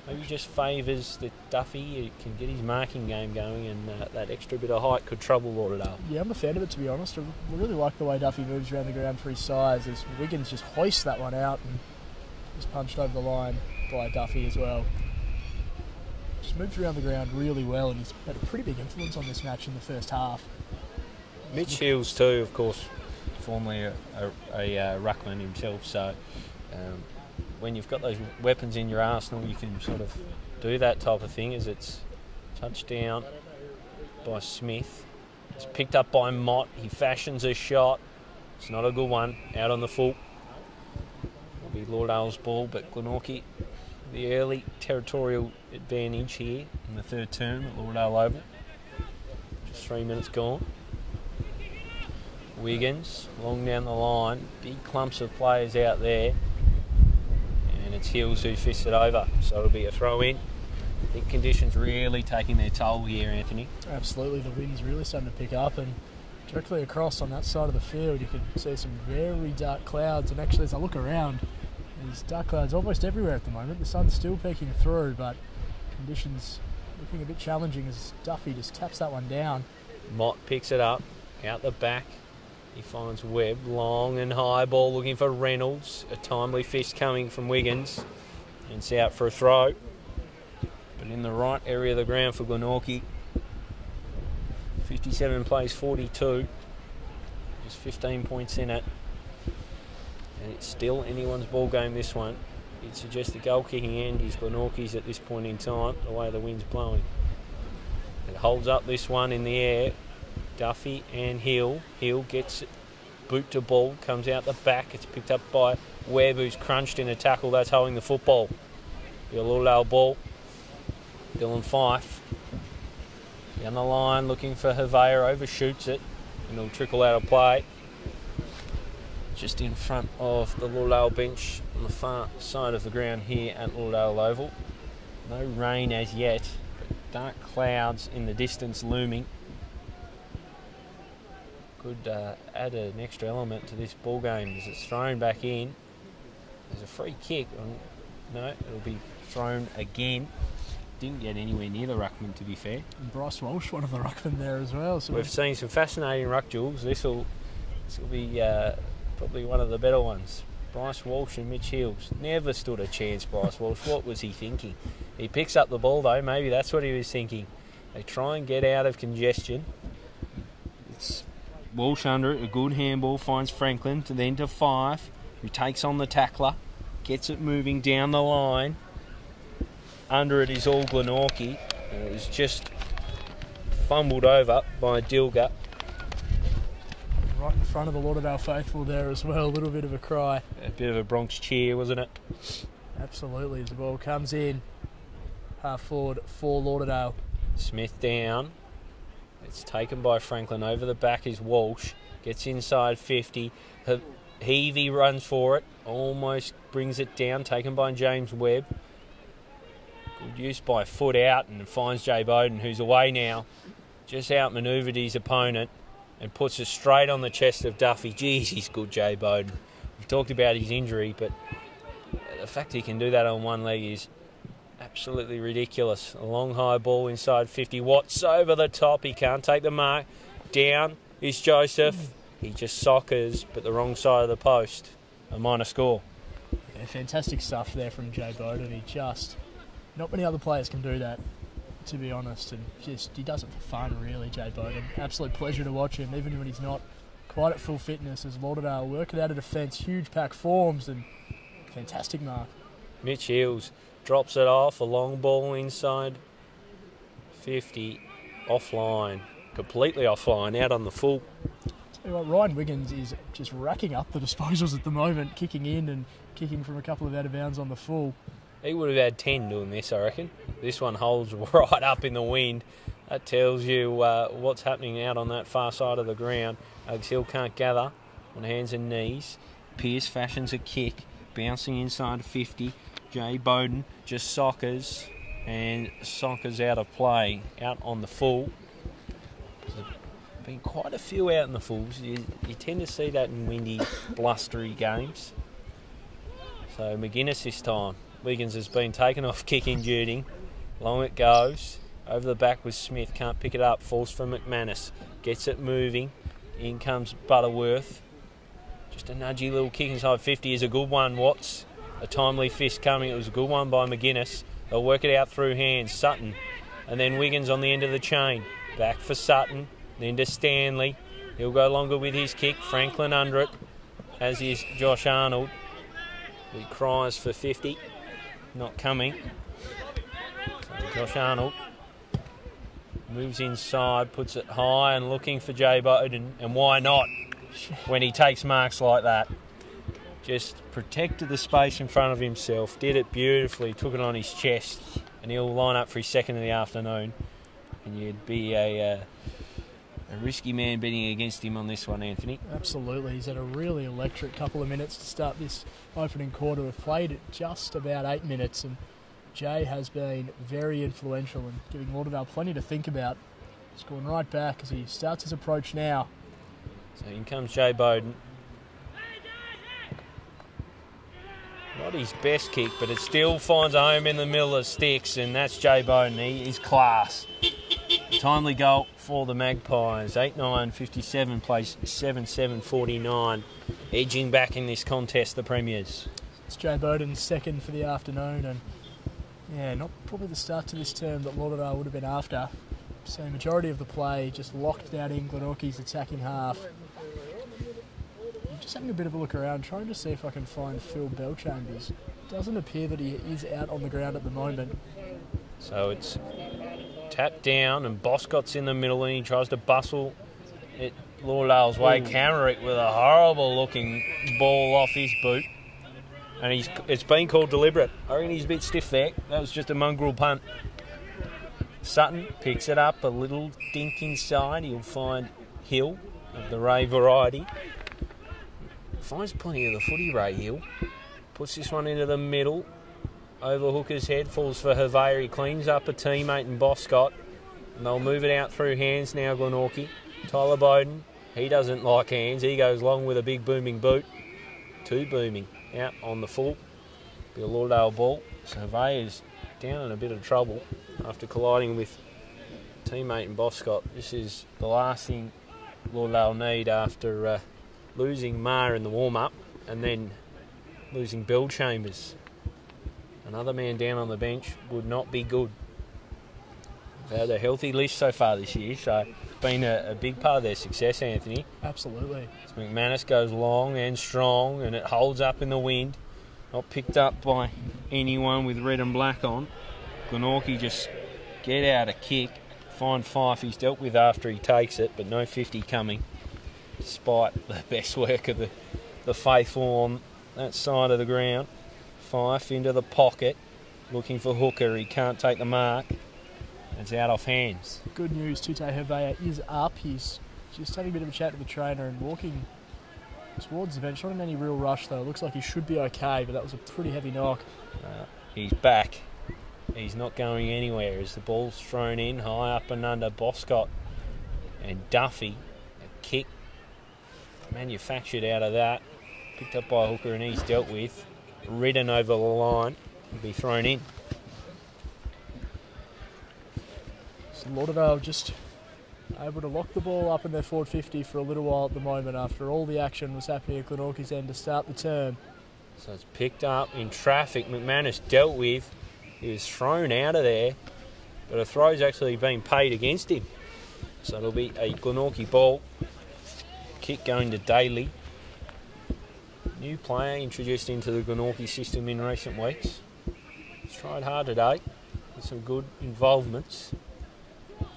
Maybe just favours that Duffy can get his marking game going, and that extra bit of height could trouble Lauderdale. Yeah, I'm a fan of it, to be honest. I really like the way Duffy moves around the ground for his size, as Wiggins just hoists that one out and is punched over the line by Duffy as well. Just moves around the ground really well, and he's had a pretty big influence on this match in the first half. Mitch Hills too, of course, formerly a ruckman himself, so when you've got those weapons in your arsenal, you can sort of do that type of thing. As it's touched down by Smith. It's picked up by Mott. He fashions a shot. It's not a good one. Out on the full. It'll be Lauderdale's ball, but Glenorchy, the early territorial advantage here in the third term at Lauderdale Oval. Just 3 minutes gone. Wiggins, long down the line. Big clumps of players out there. And it's Hills who fists it over, so it'll be a throw in. I think conditions really taking their toll here, Anthony. Absolutely, the wind's really starting to pick up, and directly across on that side of the field you can see some very dark clouds, and actually as I look around, there's dark clouds almost everywhere at the moment. The sun's still peeking through, but conditions looking a bit challenging as Duffy just taps that one down. Mott picks it up, out the back. He finds Webb, long and high ball looking for Reynolds. A timely fist coming from Wiggins. And it's out for a throw. But in the right area of the ground for Glenorchy. 57 plays 42. Just 15 points in it. And it's still anyone's ball game, this one. You'd suggest the goal kicking end is Glenorchy's at this point in time, the way the wind's blowing. It holds up this one in the air. Duffy and Hill. Hill gets it, boot to ball, comes out the back. It's picked up by Webb, who's crunched in a tackle. That's holding the football. Your Lauderdale ball. Dylan Fife down the line looking for Hervea, overshoots it, and it'll trickle out of play. Just in front of the Lauderdale bench on the far side of the ground here at Lauderdale Oval. No rain as yet, but dark clouds in the distance looming. Could add an extra element to this ball game as it's thrown back in. There's a free kick. No, it'll be thrown again. Didn't get anywhere near the ruckman, to be fair. And Bryce Walsh, one of the ruckmen there as well. So we've seen some fascinating ruck duels. This will be probably one of the better ones. Bryce Walsh and Mitch Hills. Never stood a chance, Bryce Walsh. What was he thinking? He picks up the ball, though. Maybe that's what he was thinking. They try and get out of congestion. It's Walsh under it, a good handball, finds Franklin, then to Fife, who takes on the tackler, gets it moving down the line. Under it is all Glenorchy, and it was just fumbled over by Dilger. Right in front of the Lauderdale faithful there as well, a little bit of a cry. A bit of a Bronx cheer, wasn't it? Absolutely, as the ball comes in, half forward for Lauderdale. Smith down. It's taken by Franklin. Over the back is Walsh. Gets inside 50. Heavey runs for it. Almost brings it down. Taken by James Webb. Good use by foot out and finds Jay Bowden, who's away now. Just outmanoeuvred his opponent. and puts it straight on the chest of Duffy. Geez, he's good, Jay Bowden. We've talked about his injury, but the fact he can do that on one leg is absolutely ridiculous. A long high ball inside 50. Watts over the top. He can't take the mark. Down is Joseph. He just soccers, but the wrong side of the post. A minor score. Yeah, fantastic stuff there from Jay Bowden. Not many other players can do that, to be honest, and he does it for fun, really, Jay Bowden. Absolute pleasure to watch him, even when he's not quite at full fitness, as Lauderdale work it out of defence. Huge pack forms and fantastic mark. Mitch Hills drops it off, a long ball inside 50, offline, completely offline, out on the full. Tell you what, Ryan Wiggins is just racking up the disposals at the moment, kicking in and kicking from a couple of out of bounds on the full. He would have had 10 doing this, I reckon. This one holds right up in the wind. That tells you what's happening out on that far side of the ground. Alex Hill can't gather on hands and knees. Pearce fashions a kick, bouncing inside 50. Jay Bowden just soccers and soccers out of play, out on the full. There's been quite a few out in the fulls. You tend to see that in windy, blustery games. So McGuinness this time. Wiggins has been taken off kicking duty. Long it goes. Over the back with Smith. Can't pick it up. Falls from McManus. Gets it moving. In comes Butterworth. Just a nudgy little kick inside 50 is a good one, Watts. A timely fist coming. It was a good one by McGuinness. They'll work it out through hands. Sutton. And then Wiggins on the end of the chain. Back for Sutton. Then to Stanley. He'll go longer with his kick. Franklin under it. As is Josh Arnold. He cries for 50. Not coming. So Josh Arnold moves inside, puts it high and looking for Jay Bowden. And why not when he takes marks like that? Just protected the space in front of himself, did it beautifully, took it on his chest, and he'll line up for his second of the afternoon. And you'd be a risky man betting against him on this one, Anthony. Absolutely. He's had a really electric couple of minutes to start this opening quarter. We've played it just about 8 minutes, and Jay has been very influential and giving Lauderdale plenty to think about. He's going right back as he starts his approach now. So in comes Jay Bowden. Not his best kick, but it still finds a home in the middle of sticks, and that's Jay Bowden. He's class. Timely goal for the Magpies. 8-9-57 plays 7-7-49. Edging back in this contest, the Premiers. It's Jay Bowden's second for the afternoon, and yeah, not probably the start to this term that Lauderdale would have been after. So majority of the play just locked down in Glenorchy's attacking half. I'm just having a bit of a look around, trying to see if I can find Phil Bellchambers. Doesn't appear that he is out on the ground at the moment. So it's tapped down, and Boscott's in the middle, and he tries to bustle it Lauderdale's way, counter it with a horrible looking ball off his boot. And it's been called deliberate. I reckon he's a bit stiff there. That was just a mongrel punt. Sutton picks it up, a little dink inside. He'll find Hill of the Ray variety. Finds plenty of the footy, Ray Hill. Puts this one into the middle. Over Hooker's head, falls for Hervé. He cleans up a teammate in Boscott. And they'll move it out through hands now, Glenorchy. Tyler Bowden, he doesn't like hands. He goes long with a big booming boot. Two booming out on the full. Be a Lauderdale ball. So Hervé is down in a bit of trouble after colliding with a teammate in Boscott. This is the last thing Lauderdale need after losing Maher in the warm-up and then losing Bellchambers. Another man down on the bench would not be good. They've had a healthy list so far this year, so it's been a big part of their success, Anthony. Absolutely. So McManus goes long and strong, and it holds up in the wind. Not picked up by anyone with red and black on. Glenorchy just get out a kick. Fine Fife he's dealt with after he takes it, but no 50 coming, despite the best work of the faithful on that side of the ground. Fife into the pocket, looking for Hooker. He can't take the mark. It's out off hands. Good news, Tute Hervé is up. He's just having a bit of a chat with the trainer and walking towards the bench. Not in any real rush though. It looks like he should be okay, but that was a pretty heavy knock. He's back. He's not going anywhere as the ball's thrown in high up and under Boscott and Duffy. kick manufactured out of that. Picked up by a hooker and he's dealt with. Ridden over the line. Will be thrown in. So Lauderdale just able to lock the ball up in their forward 50 for a little while at the moment after all the action was happening at Glenorchy's end to start the term. So it's picked up in traffic. McManus dealt with. He was thrown out of there, but a throw's actually been paid against him. So it'll be a Glenorchy ball. Kick going to Daly. New player introduced into the Glenorchy system in recent weeks. He's tried hard today with some good involvements. We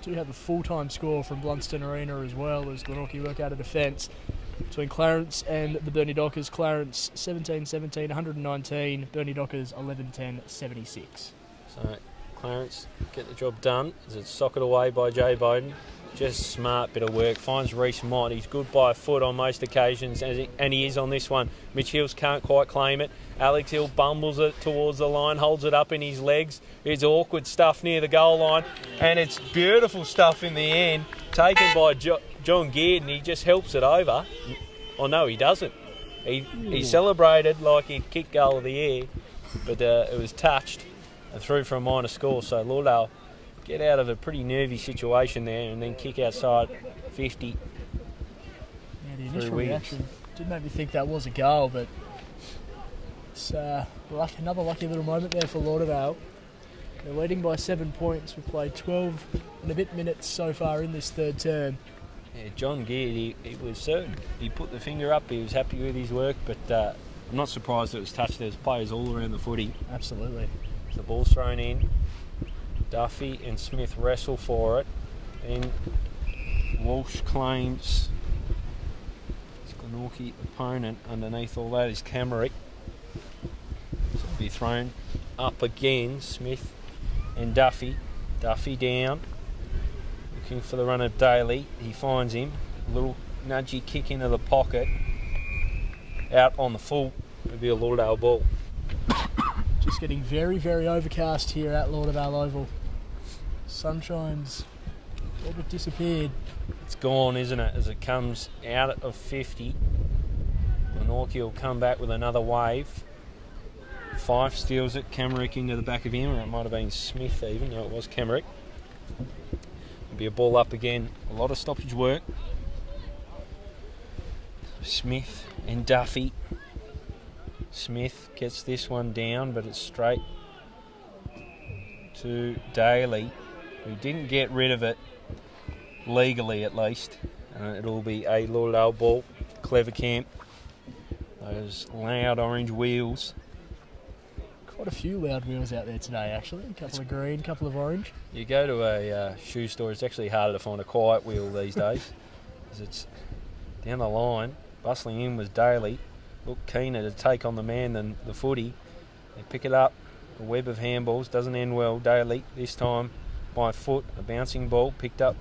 do have a full-time score from Blunston Arena as well as Glenorchy work out of defence between Clarence and the Burnie Dockers. Clarence 17-17, 119. Burnie Dockers 11-10, 76. So Clarence get the job done as it's socket away by Jay Bowden. Just smart bit of work. Finds Reece Mott. He's good by a foot on most occasions, and he is on this one. Mitch Hills can't quite claim it. Alex Hill bumbles it towards the line, holds it up in his legs. It's awkward stuff near the goal line, and it's beautiful stuff in the end. Taken by John Geard, and he just helps it over. Oh no, he doesn't. He celebrated like he'd kicked goal of the year, but it was touched and through for a minor score. So Lauderdale get out of a pretty nervy situation there and then kick outside 50. Yeah, the initial reaction did make me think that was a goal, but it's another lucky little moment there for Lauderdale. They're leading by 7 points. We've played 12 and a bit minutes so far in this third term. Yeah, John Geard, he was certain. He put the finger up, he was happy with his work, but I'm not surprised it was touched. There's players all around the footy. Absolutely. The ball's thrown in. Duffy and Smith wrestle for it. Then Walsh claims his Glenorchy opponent. Underneath all that is Camerick. So it'll be thrown up again. Smith and Duffy. Duffy down. Looking for the run of Daly. He finds him. A little nudgy kick into the pocket. Out on the full. It'll be a Lauderdale ball. Just getting very, very overcast here at Lauderdale Oval. Sunshine's all but disappeared. It's gone, isn't it, as it comes out of 50. Glenorchy will come back with another wave. Fife steals it, Camerick into the back of him, or it might have been Smith even. No, it was Camerick. It'll be a ball up again. A lot of stoppage work. Smith and Duffy. Smith gets this one down, but it's straight to Daly, who didn't get rid of it legally at least. It'll be a Lauderdale ball. Clever Camp. Those loud orange wheels. Quite a few loud wheels out there today actually. A couple of green, a couple of orange. You go to a shoe store, it's actually harder to find a quiet wheel these days. As it's down the line, bustling in was Daly. Look keener to take on the man than the footy. They pick it up. A web of handballs doesn't end well. Daly this time by foot. A bouncing ball picked up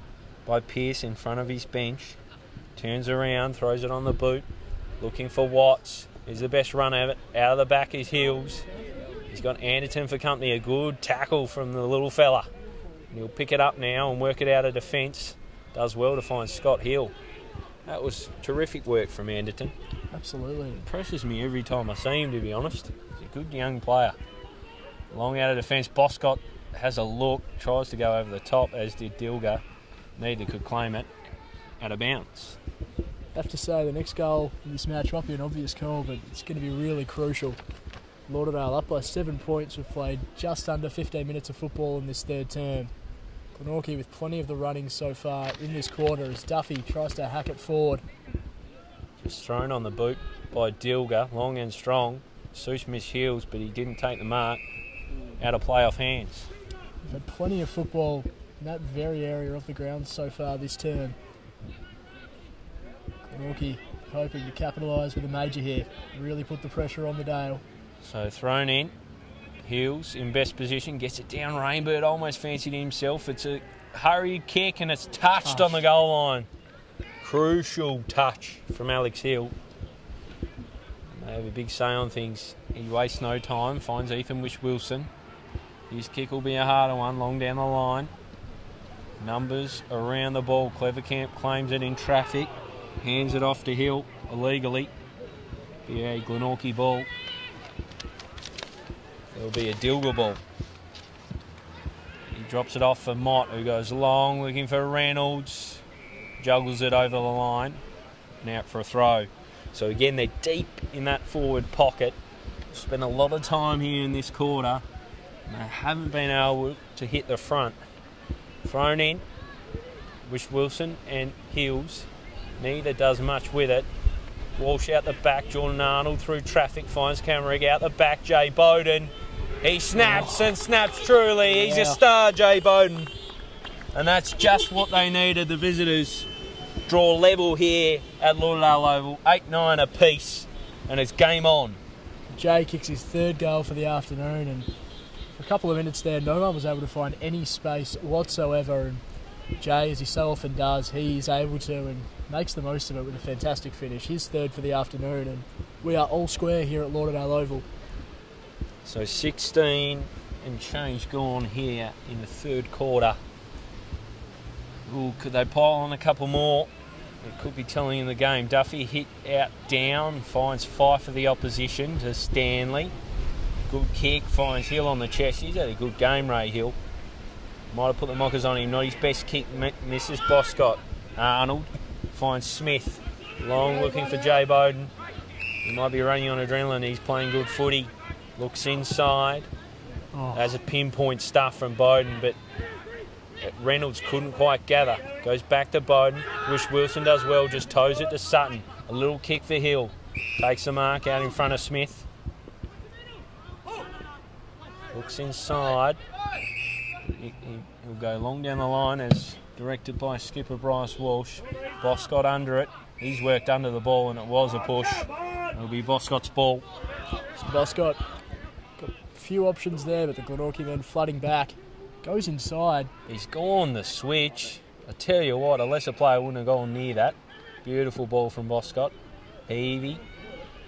by Pearce in front of his bench. Turns around, throws it on the boot. Looking for Watts. He's the best run of it. Out of the back is Hills. He's got Anderton for company. A good tackle from the little fella. And he'll pick it up now and work it out of defence. Does well to find Scott Hill. That was terrific work from Anderton. Absolutely. Impresses me every time I see him, to be honest. He's a good young player. Long out of defence, Boscott has a look, tries to go over the top, as did Dilger. Neither could claim it. Out of bounds. I have to say, the next goal in this match might be an obvious call, but it's going to be really crucial. Lauderdale up by 7 points. We've played just under 15 minutes of football in this third term. Glenorchy with plenty of the running so far in this quarter as Duffy tries to hack it forward. Just thrown on the boot by Dilger, long and strong. Seuss missed Hills, but he didn't take the mark. Out of play off hands. We've had plenty of football in that very area of the ground so far this term. Glenorchy hoping to capitalise with a major here. Really put the pressure on the Dale. So thrown in. Hills in best position, gets it down. Rainbird almost fancied himself. It's a hurried kick and it's touched on the goal line. Crucial touch from Alex Hill. They have a big say on things. He wastes no time, finds Ethan Wish-Wilson. His kick will be a harder one, long down the line. Numbers around the ball. Clevercamp claims it in traffic. Hands it off to Hill illegally. Be a Glenorchy ball. It'll be a Dilger ball. He drops it off for Mott, who goes long, looking for Reynolds. Juggles it over the line. And out for a throw. So again, they're deep in that forward pocket. Spent a lot of time here in this quarter. And they haven't been able to hit the front. Thrown in. Wish Wilson and Hills. Neither does much with it. Walsh out the back. Jordan Arnold through traffic. Finds Camerick out the back. Jay Bowden. He snaps and snaps truly. He's a star, Jay Bowden. And that's just what they needed, the visitors. Draw level here at Lauderdale Oval. 8-9 apiece. And it's game on. Jay kicks his third goal for the afternoon, and for a couple of minutes there, no one was able to find any space whatsoever. And Jay, as he so often does, he's able to and makes the most of it with a fantastic finish. His third for the afternoon, and we are all square here at Lauderdale Oval. So 16 and change gone here in the third quarter. Ooh, could they pile on a couple more? It could be telling in the game. Duffy hit out down, finds Fife for the opposition to Stanley. Good kick, finds Hill on the chest. He's had a good game, Ray Hill. Might have put the mockers on him. Not his best kick, misses Boscott. Arnold finds Smith. Long looking for Jay Bowden. He might be running on adrenaline. He's playing good footy. Looks inside. Has a pinpoint stuff from Bowden, but Reynolds couldn't quite gather. Goes back to Bowden. Wish Wilson does well, just toes it to Sutton. A little kick for Hill. Takes the mark out in front of Smith. Looks inside. He'll go long down the line as directed by skipper Bryce Walsh. Boscott under it. He's worked under the ball and it was a push. It'll be Boscott's ball. So Boscott got a few options there, but the Glenorchy men flooding back. Goes inside. He's gone the switch. I tell you what, a lesser player wouldn't have gone near that. Beautiful ball from Boscott. Heavy.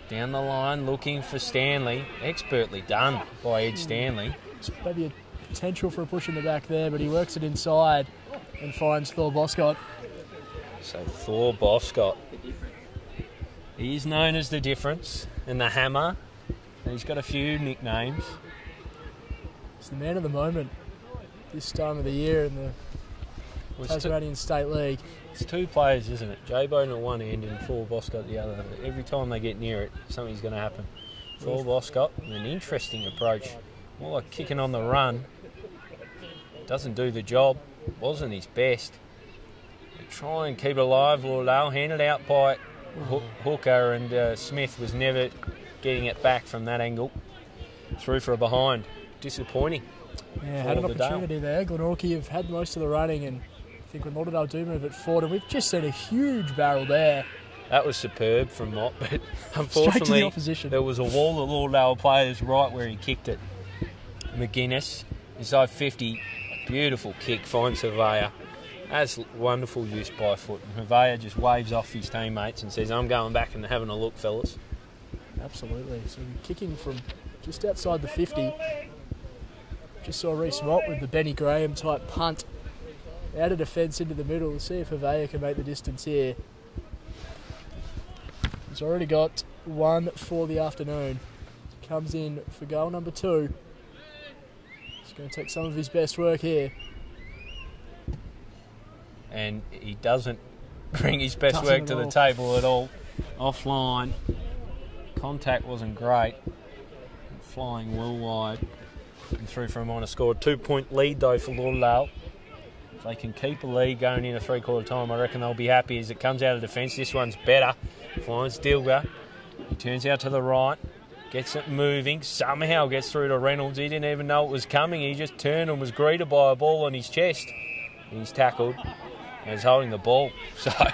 Down the line, looking for Stanley. Expertly done by Ed Stanley. It's maybe a potential for a push in the back there, but he works it inside and finds Thor Boscott. So Thor Boscott. He's known as the difference and the hammer. And he's got a few nicknames. He's the man of the moment this time of the year in the Tasmanian State League. It's two players, isn't it? Jay Bowden at one end and Thor Boscott at the other. Every time they get near it, something's going to happen. Thor Boscott, an interesting approach. More like kicking on the run. Doesn't do the job. Wasn't his best. They try and keep it alive. Lauderdale handed out by Hooker, and Smith was never getting it back from that angle. Through for a behind. Disappointing. Yeah, had an opportunity there. Glenorchy have had most of the running, and I think when Lauderdale do move it forward, and we've just seen a huge barrel there. That was superb from Mott, but unfortunately there was a wall of Lauderdale players right where he kicked it. McGuinness, inside 50, beautiful kick, finds Surveyor. That's wonderful use by foot. And Surveyor just waves off his teammates and says, I'm going back and having a look, fellas. Absolutely. So kicking from just outside the 50. Just saw Reece Mott with the Benny Graham type punt. Out of defence into the middle. See if Surveyor can make the distance here. He's already got one for the afternoon. Comes in for goal number 2. He's going to take some of his best work here. And he doesn't bring his best work to the table at all. Offline. Contact wasn't great. Flying well wide. And through for a minor score. 2-point lead though for Lauderdale. If they can keep a lead going in a three-quarter time, I reckon they'll be happy as it comes out of defence. This one's better. Finds Dilger. He turns out to the right. Gets it moving. Somehow gets through to Reynolds. He didn't even know it was coming. He just turned and was greeted by a ball on his chest. He's tackled. And he's holding the ball. So, a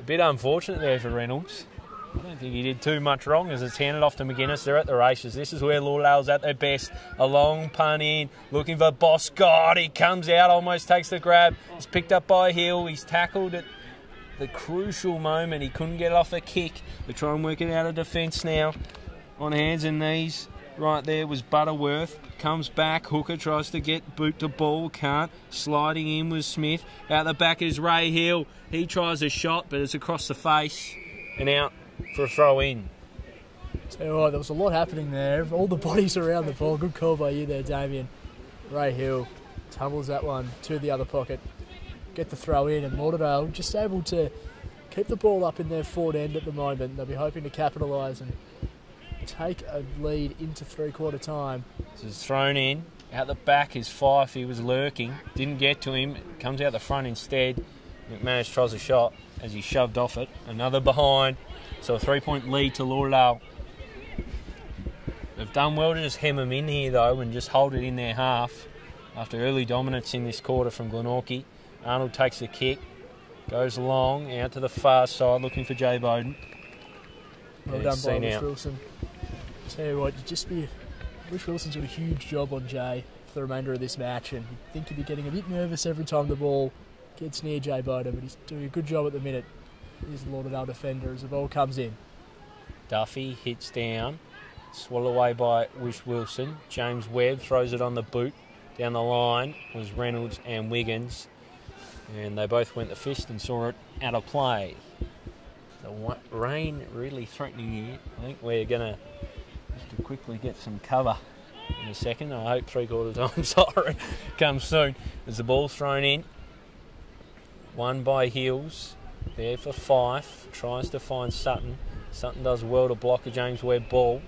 bit unfortunate there for Reynolds. I don't think he did too much wrong as it's handed off to McGuinness. They're at the races. This is where Lauderdale's at their best. A long punt in, looking for Boscott. He comes out, almost takes the grab. He's picked up by Hill. He's tackled at the crucial moment. He couldn't get off a kick. They try and work it out of defence now. On hands and knees. right there was Butterworth. Comes back, Hooker tries to get boot to ball, can't. Sliding in was Smith. Out the back is Ray Hill. He tries a shot, but it's across the face and out for a throw in. Tell you what, there was a lot happening there. All the bodies around the ball. Good call by you there, Damien. Ray Hill tumbles that one to the other pocket. Get the throw in, and Lauderdale just able to keep the ball up in their forward end at the moment. They'll be hoping to capitalise and take a lead into three-quarter time. This is thrown in. Out the back is Fife. He was lurking. Didn't get to him. Comes out the front instead. McManus tries a shot as he shoved off it. Another behind. So a 3-point lead to Lauderdale. They've done well to just hem them in here, though, and just hold it in their half after early dominance in this quarter from Glenorchy. Arnold takes the kick. Goes long, out to the far side, looking for Jay Bowden. Well done by Wish Wilson. Tell you what, Wish Wilson's got a huge job on Jay for the remainder of this match, and you'd think he'd be getting a bit nervous every time the ball gets near Jay Bowden, but he's doing a good job at the minute. He's the Lauderdale defender as the ball comes in. Duffy hits down, swallowed away by Wish Wilson. James Webb throws it on the boot. Down the line was Reynolds and Wiggins, and they both went the fist and saw it out of play. The rain really threatening here. I think we're going to have to quickly get some cover in a second. I hope three-quarter time siren comes soon. As the ball's thrown in, won by Hills. There for Fife. Tries to find Sutton. Sutton does well to block a James Webb ball.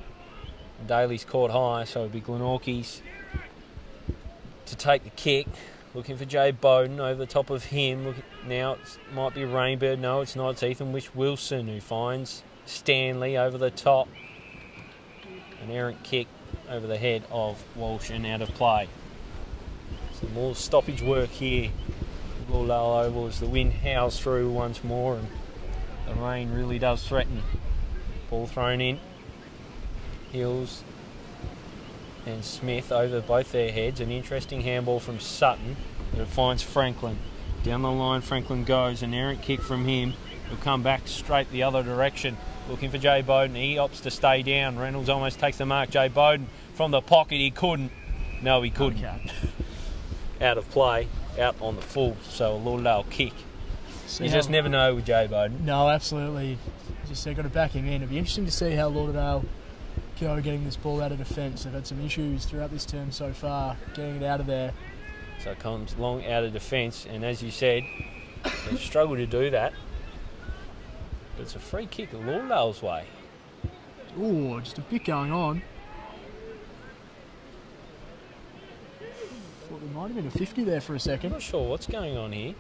Daly's caught high, so it'll be Glenorchy's to take the kick. Looking for Jay Bowden over the top of him. Now it might be Rainbird. No, it's not. It's Ethan Wish Wilson who finds Stanley over the top. An errant kick over the head of Walsh and out of play. Some more stoppage work here. Lauderdale Oval as the wind howls through once more and the rain really does threaten. Ball thrown in. Hills and Smith over both their heads. An interesting handball from Sutton, but it finds Franklin. Down the line Franklin goes. An errant kick from him. He'll come back straight the other direction. Looking for Jay Bowden. He opts to stay down. Reynolds almost takes the mark. Jay Bowden from the pocket. He couldn't. No, he couldn't. Okay. Out of play. Out on the full. So a Lauderdale kick. You just never know with Jay Bowden. No, absolutely. Just got to back him in. It'll be interesting to see how Lauderdale go getting this ball out of defence. They've had some issues throughout this term so far, getting it out of there. So it comes long out of defence, and as you said, they've struggled to do that. But it's a free kick Lauderdale's way. Oh, just a bit going on. Thought there might have been a 50 there for a second. I'm not sure what's going on here.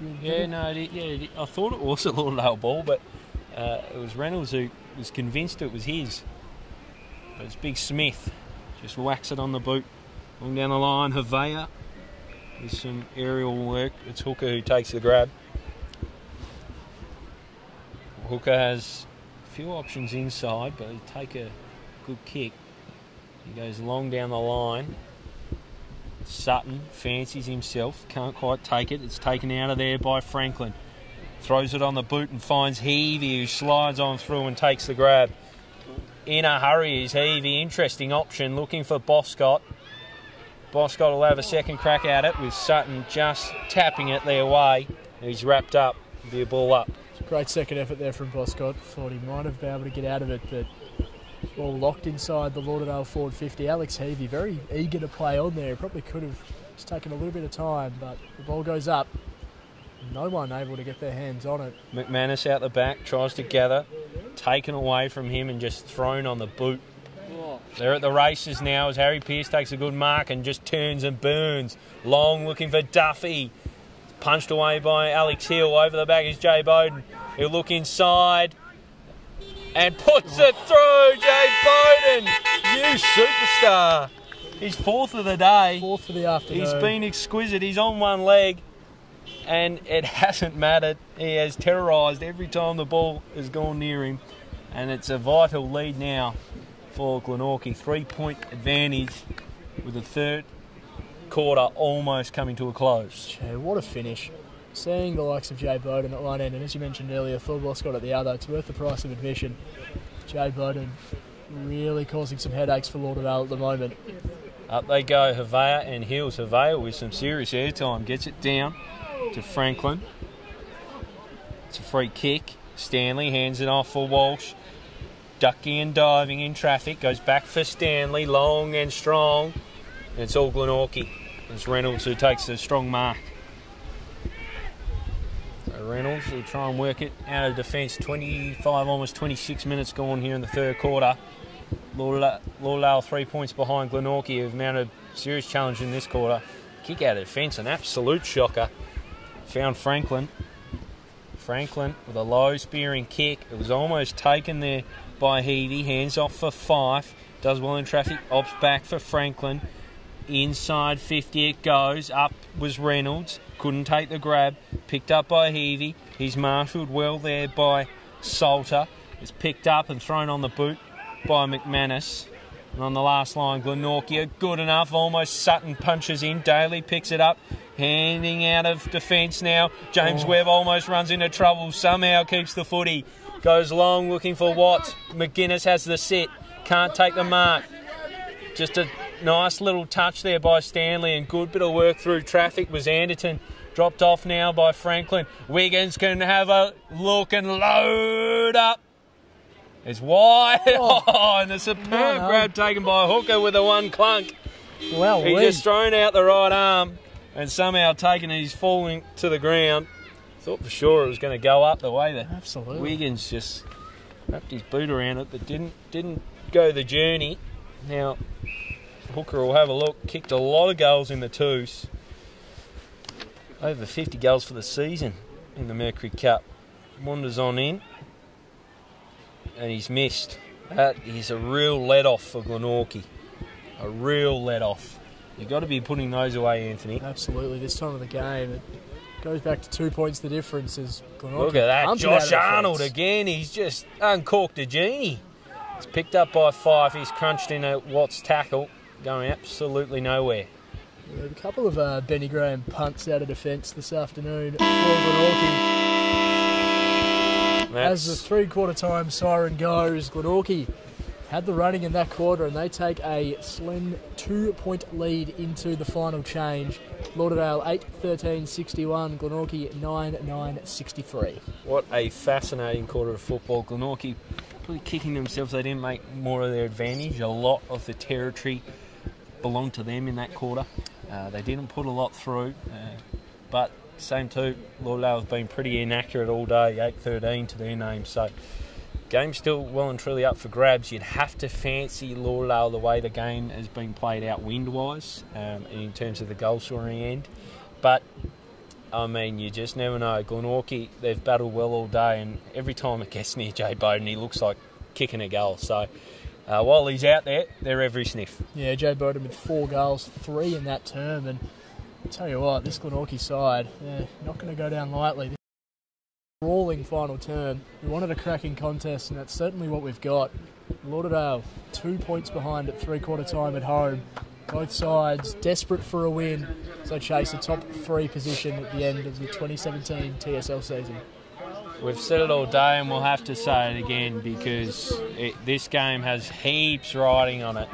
I thought it was a Lauderdale ball, but it was Reynolds who was convinced it was his. But it's Big Smith. Just whacks it on the boot. Long down the line, Havea. With some aerial work. It's Hooker who takes the grab. Hooker has a few options inside, but he'll take a good kick. He goes long down the line. Sutton fancies himself. Can't quite take it. It's taken out of there by Franklin. Throws it on the boot and finds Heavey, who slides on through and takes the grab. In a hurry is Heavey. Interesting option, looking for Boscott. Boscott will have a second crack at it with Sutton just tapping it their way. He's wrapped up. It'll be a ball up. It's a great second effort there from Boscott. Thought he might have been able to get out of it, but ball locked inside the Lauderdale forward 50. Alex Heavey very eager to play on there. Probably could have just taken a little bit of time, but the ball goes up. No one able to get their hands on it. McManus out the back, tries to gather. Taken away from him and just thrown on the boot. They're at the races now as Harry Pearce takes a good mark and just turns and burns. Long looking for Duffy. Punched away by Alex Hill. Over the back is Jay Bowden. He'll look inside and puts it through. Jay Bowden, you superstar. He's fourth of the day. Fourth for the afternoon. He's been exquisite. He's on one leg. And it hasn't mattered. He has terrorised every time the ball has gone near him. And it's a vital lead now for Glenorchy. 3-point advantage with the third quarter almost coming to a close. Gee, what a finish. Seeing the likes of Jay Bowden at one end, and as you mentioned earlier, Phil Boscott at the other, it's worth the price of admission. Jay Bowden really causing some headaches for Lauderdale at the moment. Up they go, Havea and Hills. Havea with some serious airtime gets it down to Franklin. It's a free kick. Stanley hands it off for Walsh. Ducking and diving in traffic. Goes back for Stanley, long and strong. And it's all Glenorchy. It's Reynolds who takes the strong mark. So Reynolds will try and work it out of defence. 25, almost 26 minutes gone here in the third quarter. Lauderdale 3 points behind Glenorchy, who've mounted a serious challenge in this quarter. Kick out of defence, an absolute shocker. Found Franklin. Franklin with a low spearing kick. It was almost taken there by Heavey. Hands off for Fife. Does well in traffic. Opts back for Franklin. Inside 50 it goes. Up was Reynolds. Couldn't take the grab. Picked up by Heavey. He's marshalled well there by Salter. It's picked up and thrown on the boot by McManus. And on the last line, Glenorchy good enough. Almost Sutton punches in. Daly picks it up. Handing out of defence now. James Webb almost runs into trouble. Somehow keeps the footy. Goes long looking for Watts. McGuinness has the sit. Can't take the mark. Just a nice little touch there by Stanley and good bit of work through traffic was Anderton. Dropped off now by Franklin. Wiggins can have a look and load up. It's wide. And a superb grab taken by Hooker with a one clunk. Well, He just thrown out the right arm and somehow taken it. He's falling to the ground. Thought for sure it was going to go up the way that absolutely. Wiggins just wrapped his boot around it, but didn't go the journey. Now Hooker will have a look. Kicked a lot of goals in the twos. Over 50 goals for the season in the Mercury Cup. Wanders on in. And he's missed. That is a real let-off for Glenorchy. A real let-off. You've got to be putting those away, Anthony. Absolutely. This time of the game, it goes back to 2 points the difference. As Glenorchy look at that. Josh Arnold again. He's just uncorked a genie. It's picked up by Fife. He's crunched in a Watts tackle. Going absolutely nowhere. Yeah, a couple of Benny Graham punts out of defence this afternoon for Glenorchy. As the three-quarter time siren goes, Glenorchy had the running in that quarter and they take a slim 2-point lead into the final change. Lauderdale 8-13-61, Glenorchy 9-9-63. What a fascinating quarter of football. Glenorchy probably kicking themselves they didn't make more of their advantage. A lot of the territory belonged to them in that quarter. They didn't put a lot through, but same too, Lauderdale have been pretty inaccurate all day, 8-13 to their name. So, game's still well and truly up for grabs. You'd have to fancy Lauderdale the way the game has been played out wind-wise, in terms of the goal-scoring end. But, I mean, you just never know. Glenorchy, they've battled well all day, and every time it gets near Jay Bowden, he looks like kicking a goal. So, while he's out there, they're every sniff. Yeah, Jay Bowden with 4 goals, 3 in that term, and I'll tell you what, this Glenorchy side, not going to go down lightly. This brawling final term. We wanted a cracking contest, and that's certainly what we've got. Lauderdale, 2 points behind at three-quarter time at home. Both sides desperate for a win, so chase a top 3 position at the end of the 2017 TSL season. We've said it all day and we'll have to say it again because this game has heaps riding on it.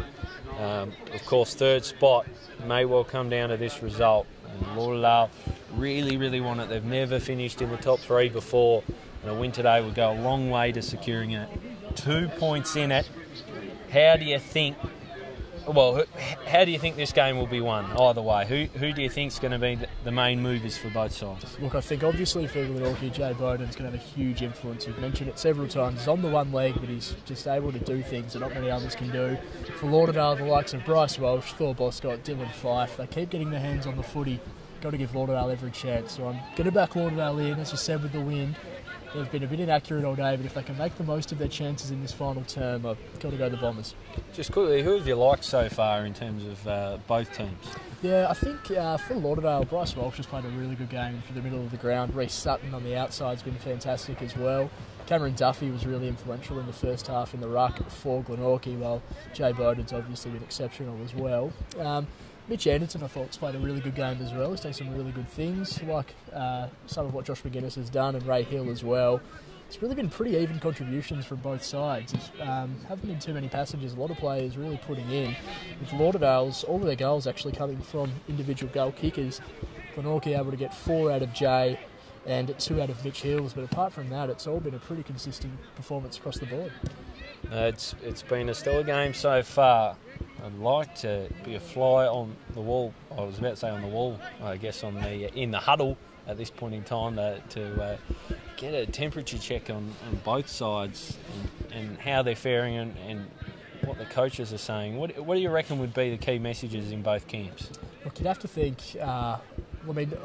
Of course, third spot may well come down to this result. Lauderdale really, really want it. They've never finished in the top 3 before, and a win today would go a long way to securing it. 2 points in it. How do you think this game will be won either way? Who do you think is going to be the main movers for both sides? Look, I think obviously for Glenorchy, Jay Bowden's going to have a huge influence. We've mentioned it several times. He's on the one leg, but he's just able to do things that not many others can do. For Lauderdale, the likes of Bryce Walsh, Thor Boscott, Dylan Fife, they keep getting their hands on the footy. Got to give Lauderdale every chance. So I'm going to back Lauderdale in, as you said, with the win. They've been a bit inaccurate all day, but if they can make the most of their chances in this final term, I've got to go the Bombers. Just quickly, who have you liked so far in terms of both teams? Yeah, I think for Lauderdale, Bryce Walsh has played a really good game for the middle of the ground. Reece Sutton on the outside has been fantastic as well. Cameron Duffy was really influential in the first half in the ruck for Glenorchy, while Jay Bowden's obviously been exceptional as well. Mitch Anderton, I thought, has played a really good game as well. He's done some really good things, like some of what Josh McGuinness has done, and Ray Hill as well. it's really been pretty even contributions from both sides. Haven't been too many passages. A lot of players really putting in. With Lauderdale's, all of their goals actually coming from individual goal kickers. Glenorchy able to get 4 out of Jay and 2 out of Mitch Hills, but apart from that, it's all been a pretty consistent performance across the board. It's been a stellar game so far. I'd like to be a fly on the wall. I was about to say on the wall, I guess on the in the huddle at this point in time to get a temperature check on both sides and how they're faring and what the coaches are saying. What do you reckon would be the key messages in both camps? Look, you'd have to think. A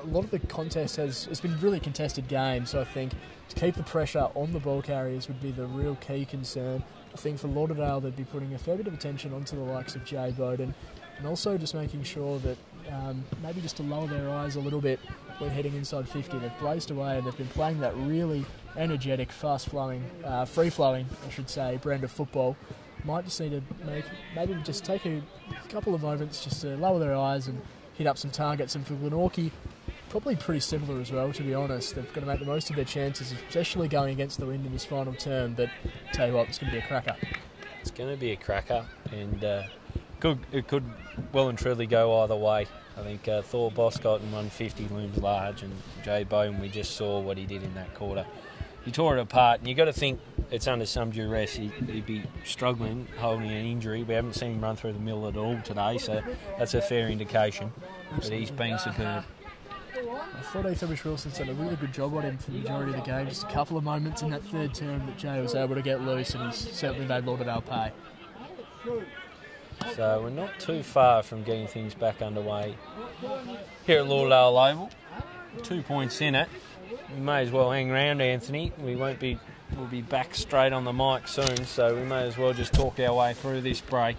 lot of the contest it's been really contested games, so I think to keep the pressure on the ball carriers would be the real key concern. I think for Lauderdale, they'd be putting a fair bit of attention onto the likes of Jay Bowden, and also just making sure that maybe just to lower their eyes a little bit when heading inside 50. They've blazed away and they've been playing that really energetic, fast-flowing, free-flowing, I should say, brand of football. Might just need to maybe just take a couple of moments just to lower their eyes and hit up some targets. And for Glenorchy, probably pretty similar as well, to be honest. They've got to make the most of their chances, especially going against the wind in this final term. But tell you what, it's going to be a cracker. It's going to be a cracker, and it could well and truly go either way. I think Thor Boscott in 150 looms large, and Jay Bowden, we just saw what he did in that quarter. He tore it apart, and you've got to think it's under some duress. He'd be struggling, holding an injury. We haven't seen him run through the middle at all today, so that's a fair indication. But he's been superb. I thought Ethan Wilson's done a really good job on him for the majority of the game. Just a couple of moments in that third term that Jay was able to get loose, and he's certainly made Lauderdale pay. So we're not too far from getting things back underway here at Lauderdale Oval. 2 points in it. We may as well hang around, Anthony. We'll be back straight on the mic soon, so we may as well just talk our way through this break.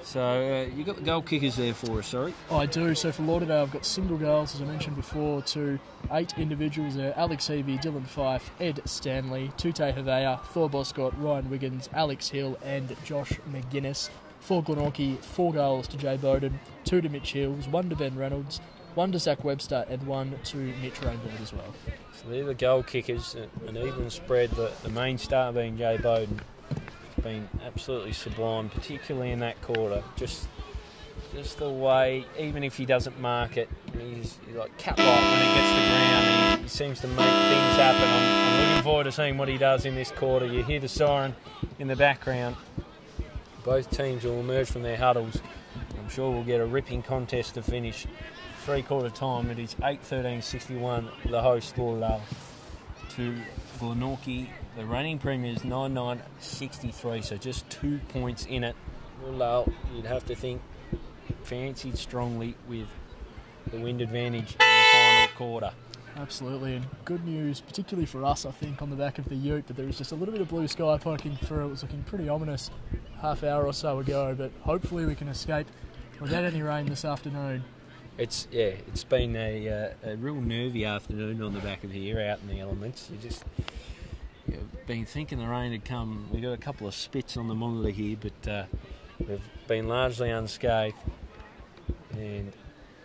So you got the goal kickers there for us, sorry? I do. So for Lauderdale, I've got single goals, as I mentioned before, to 8 individuals there. Alex Hebe, Dylan Fife, Ed Stanley, Tute Havea, Thor Boscott, Ryan Wiggins, Alex Hill and Josh McGuinness. For Glenorchy, 4 goals to Jay Bowden, 2 to Mitch Hills, 1 to Ben Reynolds, 1 to Zach Webster and 1 to Mitch Rainboard as well. So they're the goal kickers, an even spread. The main star being Jay Bowden. It's been absolutely sublime, particularly in that quarter. Just the way, even if he doesn't mark it, he's like cat-like when he gets to the ground. He seems to make things happen. I'm looking forward to seeing what he does in this quarter. You hear the siren in the background. Both teams will emerge from their huddles. I'm sure we'll get a ripping contest to finish. 3/4 time, it is 8-13-61, the host Lauderdale to Glenorchy. The reigning premiers 9-9-63, so just 2 points in it. Lauderdale, you'd have to think, fancied strongly with the wind advantage in the final quarter. Absolutely, and good news, particularly for us, I think, on the back of the Ute, but there was just a little bit of blue sky poking through. It was looking pretty ominous half hour or so ago, but hopefully we can escape without any rain this afternoon. It's been a real nervy afternoon on the back of here, out in the elements. You've been thinking the rain had come. We've got a couple of spits on the monitor here, but we've been largely unscathed. And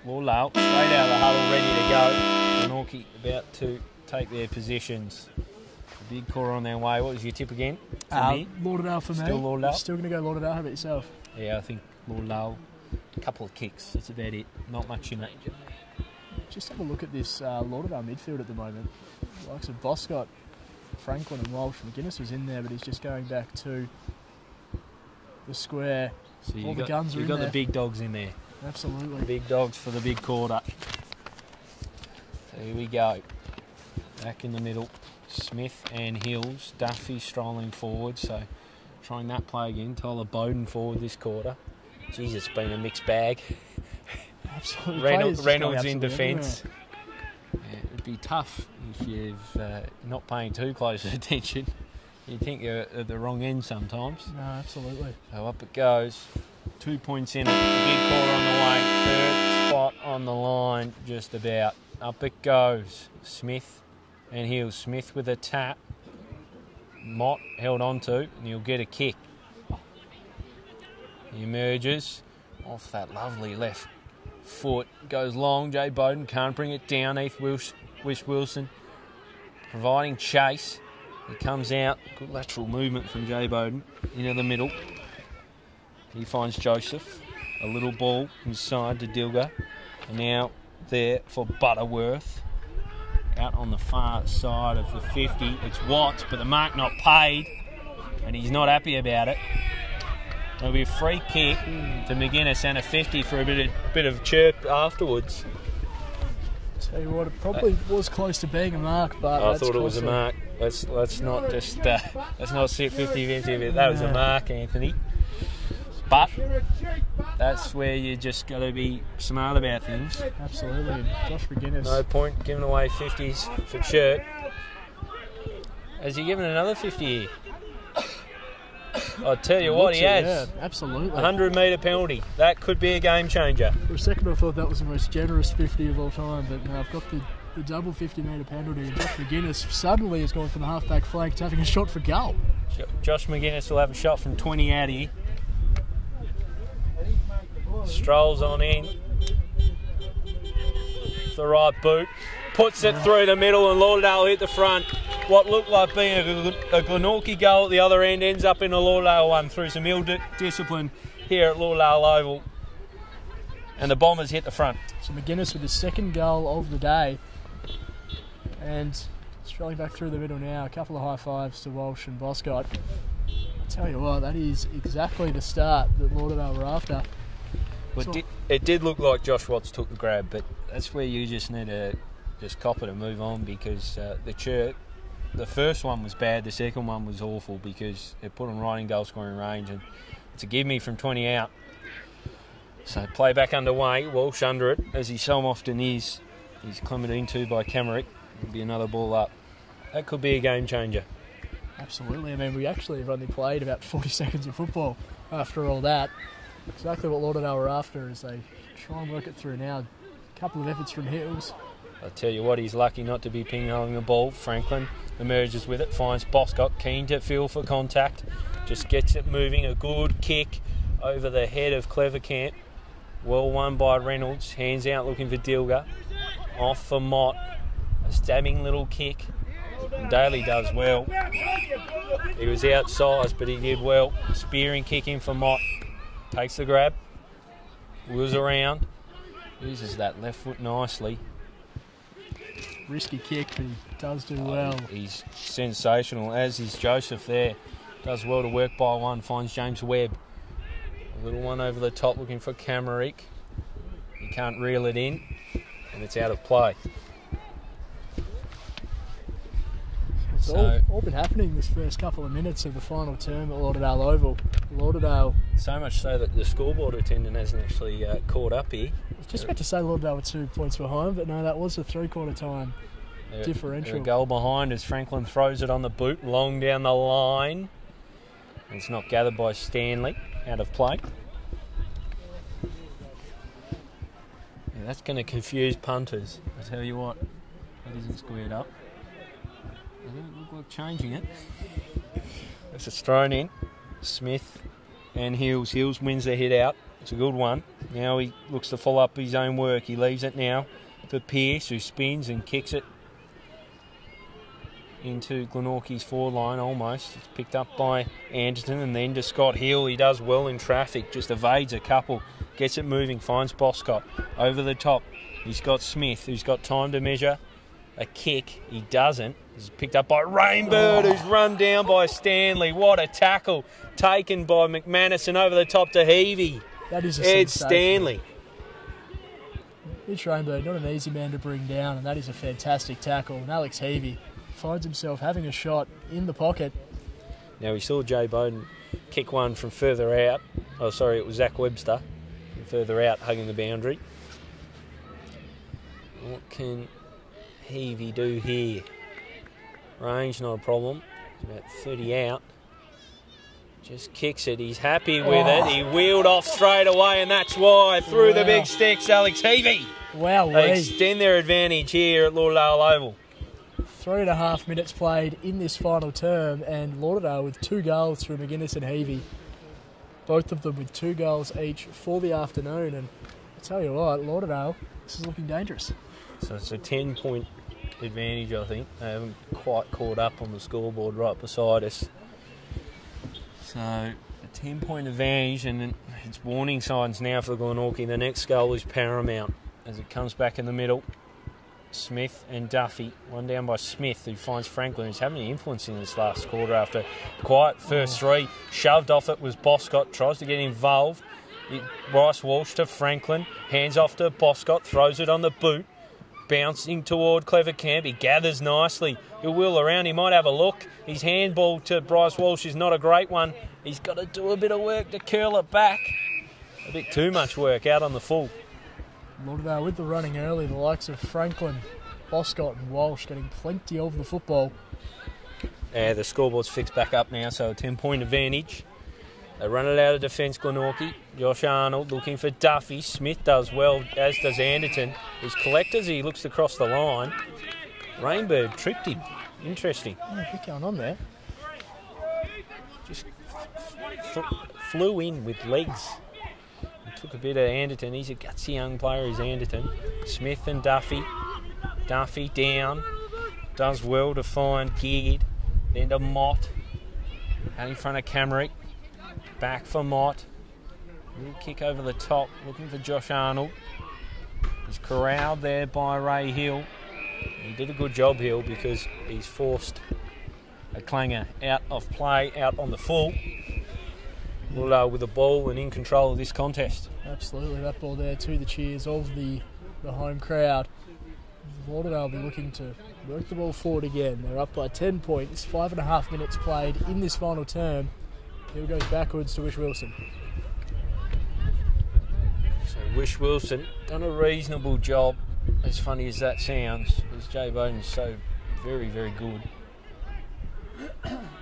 Lauderdale straight out of the huddle, ready to go. Glenorchy about to take their positions. A big core on their way. What was your tip again? Lauderdale for me. Still Lauderdale? Still going to go Lauderdale. How about yourself? Yeah, I think Lauderdale. A couple of kicks, that's about it. Not much in it. Just have a look at this Lauderdale midfield at the moment. The likes of Boscott, Franklin and Walsh. McGuinness was in there, but he's just going back to the square. So all the guns are in there. You've got the big dogs in there. Absolutely. The big dogs for the big quarter. So here we go. Back in the middle. Smith and Hills. Duffy strolling forward, so trying that play again. Tyler Bowden forward this quarter. Jeez, it's been a mixed bag. Absolutely. Reynolds in defence. Yeah, it'd be tough if you're not paying too close attention. You'd think you're at the wrong end sometimes. No, absolutely. So up it goes. 2 points in it. Big quarter on the way. Third spot on the line, just about. Up it goes. Smith and Hills. Smith with a tap. Mott held on to, and he'll get a kick. He emerges off that lovely left foot. Goes long. Jay Bowden can't bring it down. Heath Wilson providing chase. He comes out, good lateral movement from Jay Bowden into the middle. He finds Joseph, a little ball inside to Dilger, and now there for Butterworth. Out on the far side of the 50, it's Watts, but the mark not paid, and he's not happy about it. There'll be a free kick to McGuinness and a 50 for a bit of chirp afterwards. Tell you what, it probably was close to being a mark, but I thought it was a mark. Let's not just let's not sit 50-50, but that was a mark, Anthony. But that's where you just got to be smart about things. Absolutely. And Josh McGuinness. No point giving away 50s for Chert. Has he given another 50 here? I'll tell you what, he has. Yeah, absolutely. 100-metre penalty. That could be a game changer. For a second I thought that was the most generous 50 of all time, but no, I've got the double 50-metre penalty, and Josh McGuinness suddenly has gone from the half-back flank to having a shot for goal. Josh McGuinness will have a shot from 20 out here. Strolls on in. The right boot. Puts it through the middle, and Lauderdale hit the front. What looked like being a Glenorchy goal at the other end ends up in a Lauderdale one through some ill discipline here at Lauderdale Oval. And the Bombers hit the front. So McGuinness with his second goal of the day. And strolling back through the middle now. A couple of high fives to Walsh and Boscott. I tell you what, that is exactly the start that Lauderdale were after. Well, it did look like Josh Watts took the grab, but that's where you just need to just cop it and move on, because the first one was bad, the second one was awful because it put them right in goal scoring range, and it's a give me from 20 out. So play back underway, Walsh under it, as he so often is. He's clemented into by Camerick. It'll be another ball up. That could be a game changer. Absolutely. I mean, we actually have only played about 40 seconds of football after all that. Exactly what Lauderdale were after as they try and work it through now. A couple of efforts from Hills. I tell you what, he's lucky not to be ping-ponging the ball. Franklin emerges with it, finds Boscott, keen to feel for contact. Just gets it moving, a good kick over the head of Clevercamp. Well won by Reynolds, hands out looking for Dilger. Off for Mott, a stabbing little kick. And Daly does well. He was outsized, but he did well. Spearing kick in for Mott. Takes the grab, wheels around, uses that left foot nicely. Risky kick, but he does do well. He's sensational, as is Joseph there. Does well to work by one, finds James Webb. A little one over the top looking for Camerick. He can't reel it in, and it's out of play. It's all been happening this first couple of minutes of the final term at Lauderdale Oval. Lauderdale. So much so that the scoreboard attendant hasn't actually caught up here. I was just about to say Lauderdale were 2 points behind, but no, that was a three-quarter time differential. A goal behind as Franklin throws it on the boot, long down the line. It's not gathered by Stanley, out of play. Yeah, that's going to confuse punters. I tell you what, that isn't squared up. They don't look like changing it. It's just thrown in. Smith and Hills. Hills wins the hit out. It's a good one. Now he looks to follow up his own work. He leaves it now for Pearce, who spins and kicks it into Glenorchy's forward line almost. It's picked up by Anderton and then to Scott Hill. He does well in traffic, just evades a couple, gets it moving, finds Boscott over the top. He's got Smith, who's got time to measure a kick. He doesn't. He's picked up by Rainbird, who's run down by Stanley. What a tackle taken by McManus and over the top to Heavey. That is a Ed sensation. Stanley. Mitch Rainbird, not an easy man to bring down, and that is a fantastic tackle. And Alex Heavey finds himself having a shot in the pocket. Now we saw Jay Bowden kick one from further out. Oh, sorry, it was Zach Webster from further out, hugging the boundary. What can Heavey do here? Range, not a problem. It's about 30 out. Just kicks it. He's happy with it. He wheeled off straight away, and that's why. Through the big sticks, Alex Heavey. Wow, they extend their advantage here at Lauderdale Oval. 3.5 minutes played in this final term, and Lauderdale with 2 goals through McGuinness and Heavey. Both of them with 2 goals each for the afternoon. And I tell you what, Lauderdale, this is looking dangerous. So it's a 10-point advantage, I think. They haven't quite caught up on the scoreboard right beside us. So, a 10-point advantage, and it's warning signs now for Glenorchy. The next goal is paramount as it comes back in the middle. Smith and Duffy, one down by Smith, who finds Franklin, who's having an influence in this last quarter after quiet first three. Shoved off it was Boscott, tries to get involved. Bryce Walsh to Franklin, hands off to Boscott, throws it on the boot, bouncing toward Clever Camp. He gathers nicely, he'll wheel around, he might have a look. His handball to Bryce Walsh is not a great one. He's got to do a bit of work to curl it back. A bit too much work out on the full. Lauderdale with the running early, the likes of Franklin, Boscott and Walsh getting plenty of the football. The scoreboard's fixed back up now, so a 10-point advantage. They run it out of defence, Glenorchy. Josh Arnold looking for Duffy. Smith does well, as does Anderton. His collectors, he looks across the line. Rainbird tripped him. Interesting. Oh, what's going on there? Just flew in with legs. Took a bit of Anderton. He's a gutsy young player, is Anderton. Smith and Duffy. Duffy down. Does well to find Gig. Then to Mott. Out in front of Camrick. Back for Mott. Little kick over the top. Looking for Josh Arnold. He's corralled there by Ray Hill. He did a good job, Hill, because he's forced a clanger out of play, out on the full. Lauderdale with the ball and in control of this contest. Absolutely, that ball there to the cheers of the home crowd. Lauderdale will be looking to work the ball forward again. They're up by 10 points, 5.5 minutes played in this final term. Here goes backwards to Wish Wilson. So Wish Wilson done a reasonable job, as funny as that sounds, because Jay Bowden's so very, very good.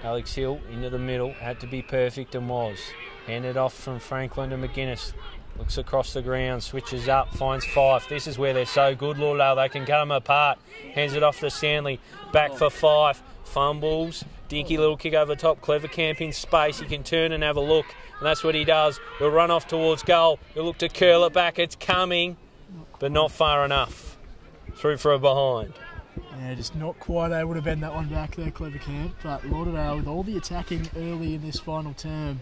Alex Hill into the middle, had to be perfect and was. Handed off from Franklin to McGuinness. Looks across the ground, switches up, finds Fife. This is where they're so good, Lauderdale. They can cut them apart. Hands it off to Stanley. Back for Fife. Fumbles. Dinky little kick over the top. Clever Camp in space. He can turn and have a look. And that's what he does. He'll run off towards goal. He'll look to curl it back. It's coming, but not far enough. Through for a behind. Yeah, just not quite able to bend that one back there, Clever Camp. But Lauderdale, with all the attacking early in this final term,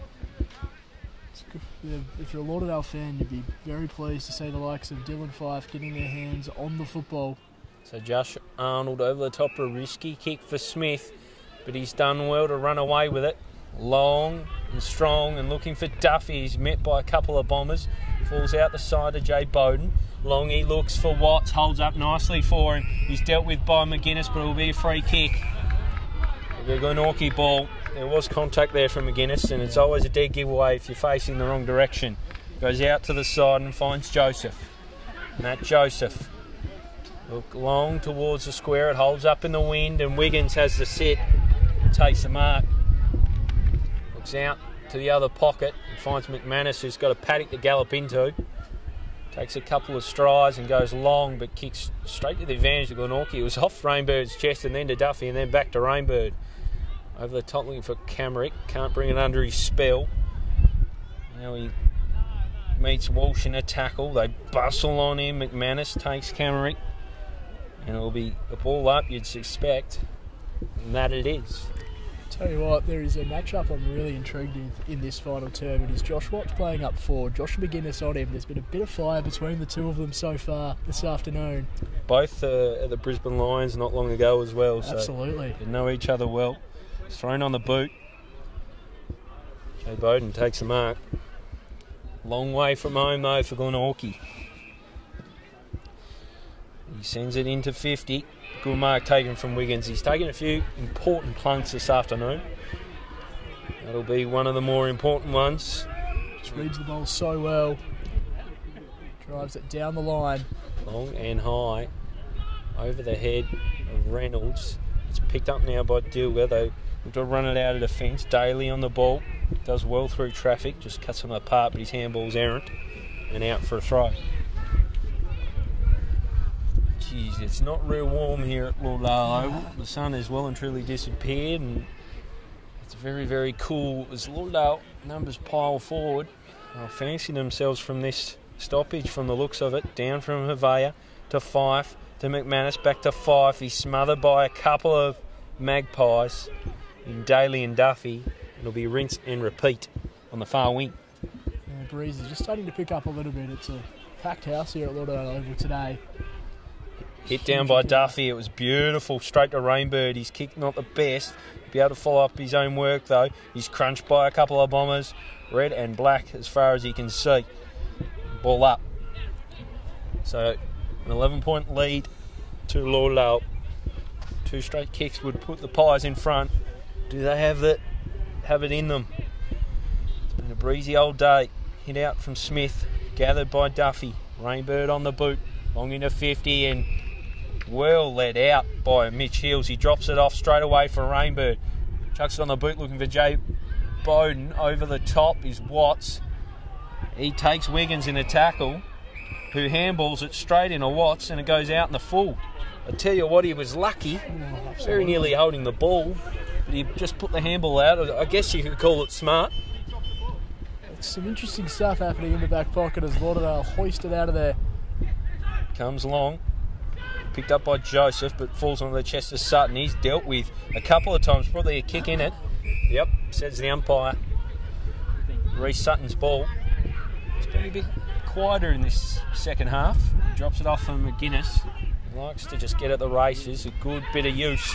if you're a Lauderdale fan, you'd be very pleased to see the likes of Dylan Fife getting their hands on the football. So Josh Arnold over the top, a risky kick for Smith, but he's done well to run away with it. Long and strong and looking for Duffy. He's met by a couple of bombers. Falls out the side of Jay Bowden. Long he looks for Watts, holds up nicely for him. He's dealt with by McGuinness, but it will be a free kick. The Glenorchy ball. There was contact there from McGuinness, and it's always a dead giveaway if you're facing the wrong direction. Goes out to the side and finds Joseph. Matt Joseph. Look long towards the square. It holds up in the wind, and Wiggins has the sit. Takes the mark. Looks out to the other pocket and finds McManus, who's got a paddock to gallop into. Takes a couple of strides and goes long, but kicks straight to the advantage of Glenorchy. It was off Rainbird's chest and then to Duffy and then back to Rainbird. Over the top looking for Camrick. Can't bring it under his spell. Now he meets Walsh in a tackle. They bustle on him. McManus takes Camrick. And it'll be a ball up, you'd suspect. And that it is. Tell you what, there is a matchup I'm really intrigued in this final term. It is Josh Watts playing up forward, Josh McGuinness on him. There's been a bit of fire between the two of them so far this afternoon. Both at the Brisbane Lions not long ago as well. Absolutely. So they know each other well. It's thrown on the boot. Jay Bowden takes the mark. Long way from home though for Glenorchy. He sends it into 50. Good mark taken from Wiggins. He's taken a few important plunks this afternoon. That'll be one of the more important ones. Just reads the ball so well. Drives it down the line. Long and high. Over the head of Reynolds. It's picked up now by Dilger. They look to run it out of defence. Daly on the ball. Does well through traffic. Just cuts them apart, but his handball's errant. And out for a throw. Jeez, it's not real warm here at Lauderdale Oval. The sun has well and truly disappeared, and it's very, very cool as Lauderdale numbers pile forward. They'll fancy themselves from this stoppage from the looks of it. Down from Havea to Fife. to McManus, back to Fife. He's smothered by a couple of Magpies in Daly and Duffy. It'll be rinse and repeat on the far wing. Yeah, breeze is just starting to pick up a little bit. It's a packed house here at Lauderdale Oval today. Hit down by Duffy. It was beautiful. Straight to Rainbird. His kick not the best. Be able to follow up his own work though. He's crunched by a couple of Bombers. Red and black as far as he can see. Ball up. So an 11-point lead to Lauderdale. 2 straight kicks would put the Pies in front. Do they have it in them? It's been a breezy old day. Hit out from Smith. Gathered by Duffy. Rainbird on the boot. Long into 50 and well let out by Mitch Hills. He drops it off straight away for Rainbird. Chucks it on the boot looking for Jay Bowden. Over the top is Watts. He takes Wiggins in a tackle, who handballs it straight into Watts, and it goes out in the full. I tell you what, he was lucky. Very nearly holding the ball, but he just put the handball out. I guess you could call it smart. It's some interesting stuff happening in the back pocket as Lauderdale hoisted out of there. Comes along. Picked up by Joseph, but falls on the chest of Sutton. He's dealt with a couple of times, probably a kick in it. Yep, says the umpire. Reece Sutton's ball. It's been a bit quieter in this second half. Drops it off from McGuinness. He likes to just get at the races. A good bit of use.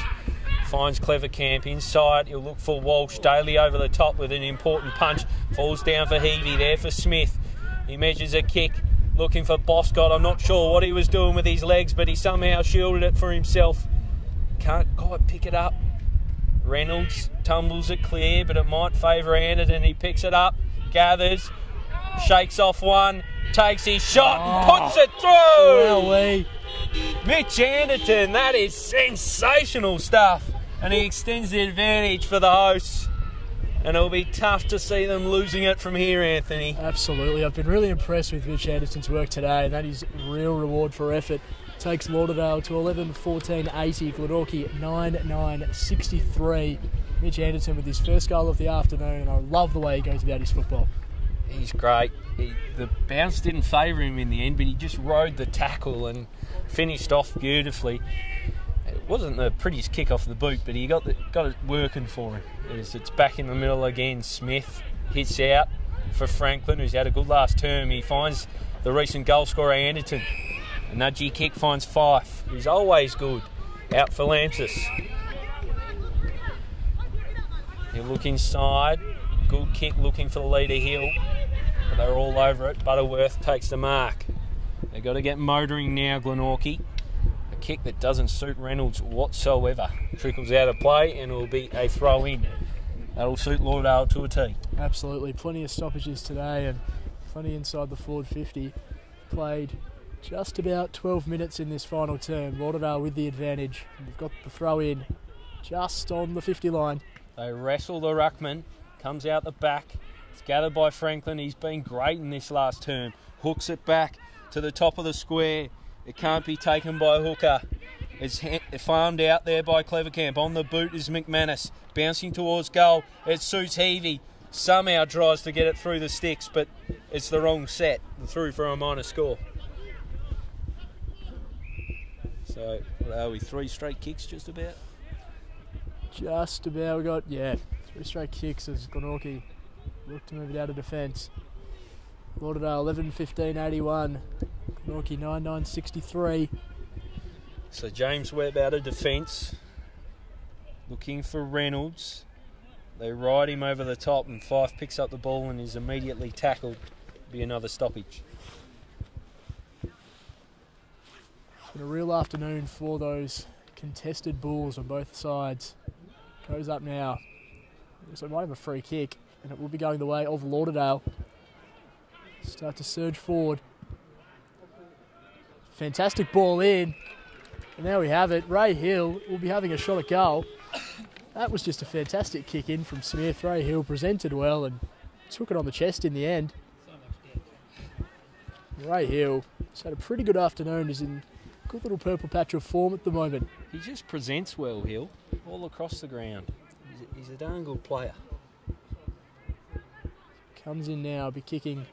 Finds Clever Camp inside. He'll look for Walsh. Daly over the top with an important punch. Falls down for Heavey there for Smith. He measures a kick. Looking for Boscott. I'm not sure what he was doing with his legs, but he somehow shielded it for himself. Can't quite pick it up. Reynolds tumbles it clear, but it might favour Anderton. He picks it up, gathers, shakes off one, takes his shot and puts it through! Mitch Anderton, that is sensational stuff. And he extends the advantage for the hosts. And it'll be tough to see them losing it from here, Anthony. Absolutely. I've been really impressed with Mitch Anderton's work today, and that is real reward for effort. Takes Lauderdale to 11-14-80. Glenorchy 9-9-63. Mitch Anderton with his first goal of the afternoon, and I love the way he goes about his football. He's great. The bounce didn't favour him in the end, but he just rode the tackle and finished off beautifully. It wasn't the prettiest kick off the boot, but he got it working for him. It's back in the middle again. Smith hits out for Franklin, who's had a good last term. He finds the recent goal scorer Anderton. A nudgy kick finds Fife, who's always good. Out for Lampsis. He'll look inside. Good kick looking for the leader Hill. But they're all over it. Butterworth takes the mark. They've got to get motoring now, Glenorchy. A kick that doesn't suit Reynolds whatsoever. Trickles out of play and it will be a throw in. That'll suit Lauderdale to a T. Absolutely. Plenty of stoppages today and plenty inside the forward 50. Played just about 12 minutes in this final term. Lauderdale with the advantage. They've got the throw in just on the 50 line. They wrestle the ruckman. Comes out the back. It's gathered by Franklin. He's been great in this last term. Hooks it back to the top of the square. It can't be taken by Hooker. It's farmed out there by Clevercamp. On the boot is McManus. Bouncing towards goal. It suits Heavey. Somehow tries to get it through the sticks, but it's the wrong set. Through for a minor score. So, what are we? 3 straight kicks just about? Just about. We got, 3 straight kicks as Glenorchy look to move it out of defence. Lauderdale 11-15-81. Glenorchy 9-9-63. So James Webb out of defence. Looking for Reynolds. They ride him over the top and Fife picks up the ball and is immediately tackled. Be another stoppage. It's been a real afternoon for those contested balls on both sides. Goes up now. So it might have a free kick and it will be going the way of Lauderdale. Start to surge forward. Fantastic ball in. And there we have it. Ray Hill will be having a shot at goal. That was just a fantastic kick in from Smith. Ray Hill presented well and took it on the chest in the end. Ray Hill has had a pretty good afternoon. He's in a good little purple patch of form at the moment. He just presents well, Hill, all across the ground. He's a darn good player. Comes in now, be kicking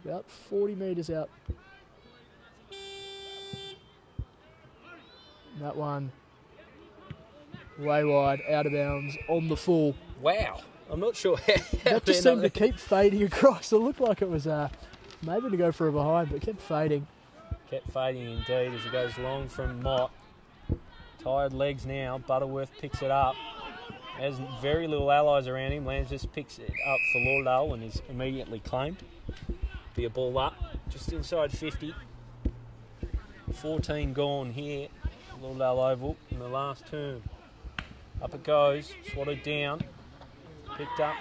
about 40 metres out. That one way wide, out of bounds, on the full. Wow. I'm not sure how That just seemed to keep fading across. It looked like it was maybe to go for a behind, but it kept fading. Kept fading indeed as it goes long from Mott. Tired legs now. Butterworth picks it up. Has very little allies around him. Lambs just picks it up for Lauderdale and is immediately claimed. Be a ball up, just inside 50. 14 gone here. Lauderdale Oval in the last term. Up it goes. Swatted down. Picked up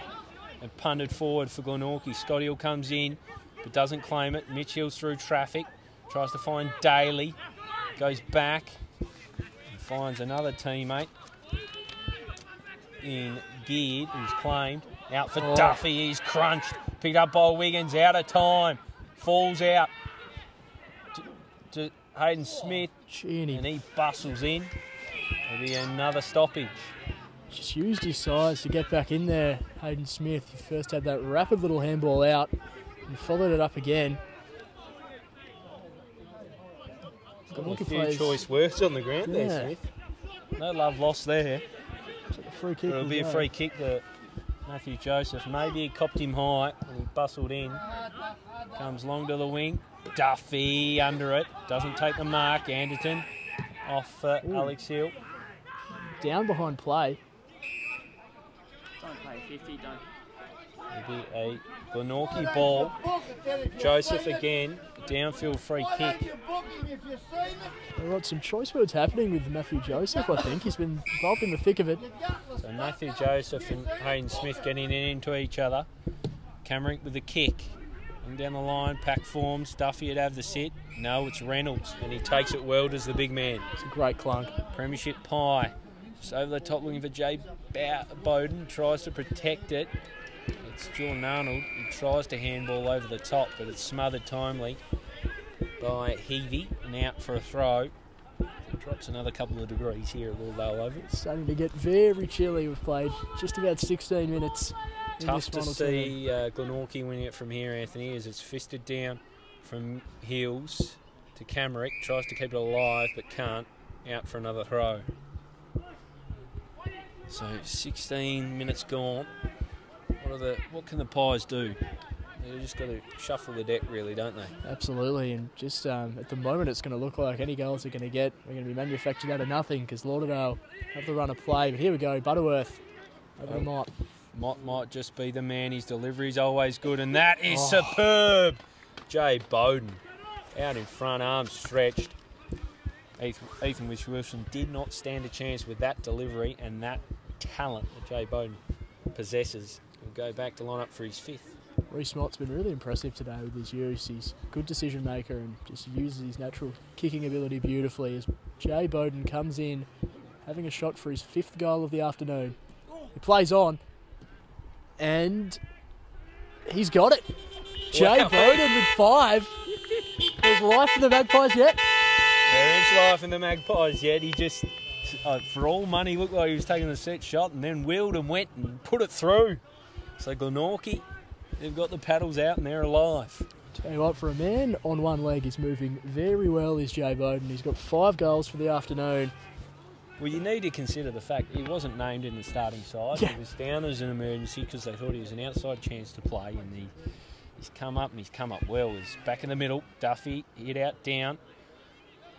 and punted forward for Glenorchy. Scotty Hill comes in but doesn't claim it. Mitchell's through traffic. Tries to find Daly. Goes back and finds another teammate in Geared, who's claimed. Out for Duffy. He's crunched. Picked up by Wiggins. Out of time. Falls out to Hayden Smith. And he bustles in. There'll be another stoppage. Just used his size to get back in there, Hayden Smith. He first had that rapid little handball out and followed it up again. Got a few choice words on the ground there, Smith. No love lost there. Free kick. It'll be a free kick to Matthew Joseph. Maybe he copped him high and he bustled in. Comes long to the wing. Duffy under it. Doesn't take the mark. Anderton off Alex Hill. Down behind play. Don't play 50, don't. It'll be a Glenorchy ball. Joseph again. Downfield free kick. We've got some choice words happening with Matthew Joseph, I think. He's been involved in the thick of it. So Matthew Joseph and Hayden Smith getting into each other. Camerick with the kick. And down the line, pack forms. Duffy would have the sit. No, it's Reynolds. And he takes it well, does the big man. It's a great clunk. Premiership pie. Just over the top looking for Jay Bowden. Tries to protect it. It's Jordan Arnold who tries to handball over the top, but it's smothered timely by Heavey and out for a throw. It drops another couple of degrees here at Lauderdale Oval. It's starting to get very chilly. We've played just about 16 minutes. Tough to see Glenorchy winning it from here, Anthony, as it's fisted down from Hills to Camerick. Tries to keep it alive, but can't. Out for another throw. So 16 minutes gone. What can the Pies do? They've just got to shuffle the deck, really, don't they? Absolutely, and just at the moment it's going to look like any goals they're going to get are going to be manufactured out of nothing because Lauderdale have the run of play. But here we go, Butterworth over to Mott. Mott might just be the man. His delivery's always good, and that is superb. Jay Bowden out in front, arms stretched. Ethan Wilson did not stand a chance with that delivery and that talent that Jay Bowden possesses. He'll go back to line up for his fifth. Reece Mott's been really impressive today with his use. He's a good decision maker and just uses his natural kicking ability beautifully as Jay Bowden comes in having a shot for his fifth goal of the afternoon. He plays on and he's got it. Jay Bowden with 5. There's life in the Magpies yet. There is life in the Magpies yet. He just, for all money, looked like he was taking the set shot and then wheeled and went and put it through. So Glenorchy, they've got the paddles out and they're alive. Tell you what, for a man on one leg, he's moving very well, is Jay Bowden. He's got 5 goals for the afternoon. Well, you need to consider the fact he wasn't named in the starting side. Yeah. He was down as an emergency because they thought he was an outside chance to play, and he's come up and he's come up well. He's back in the middle. Duffy hit out down.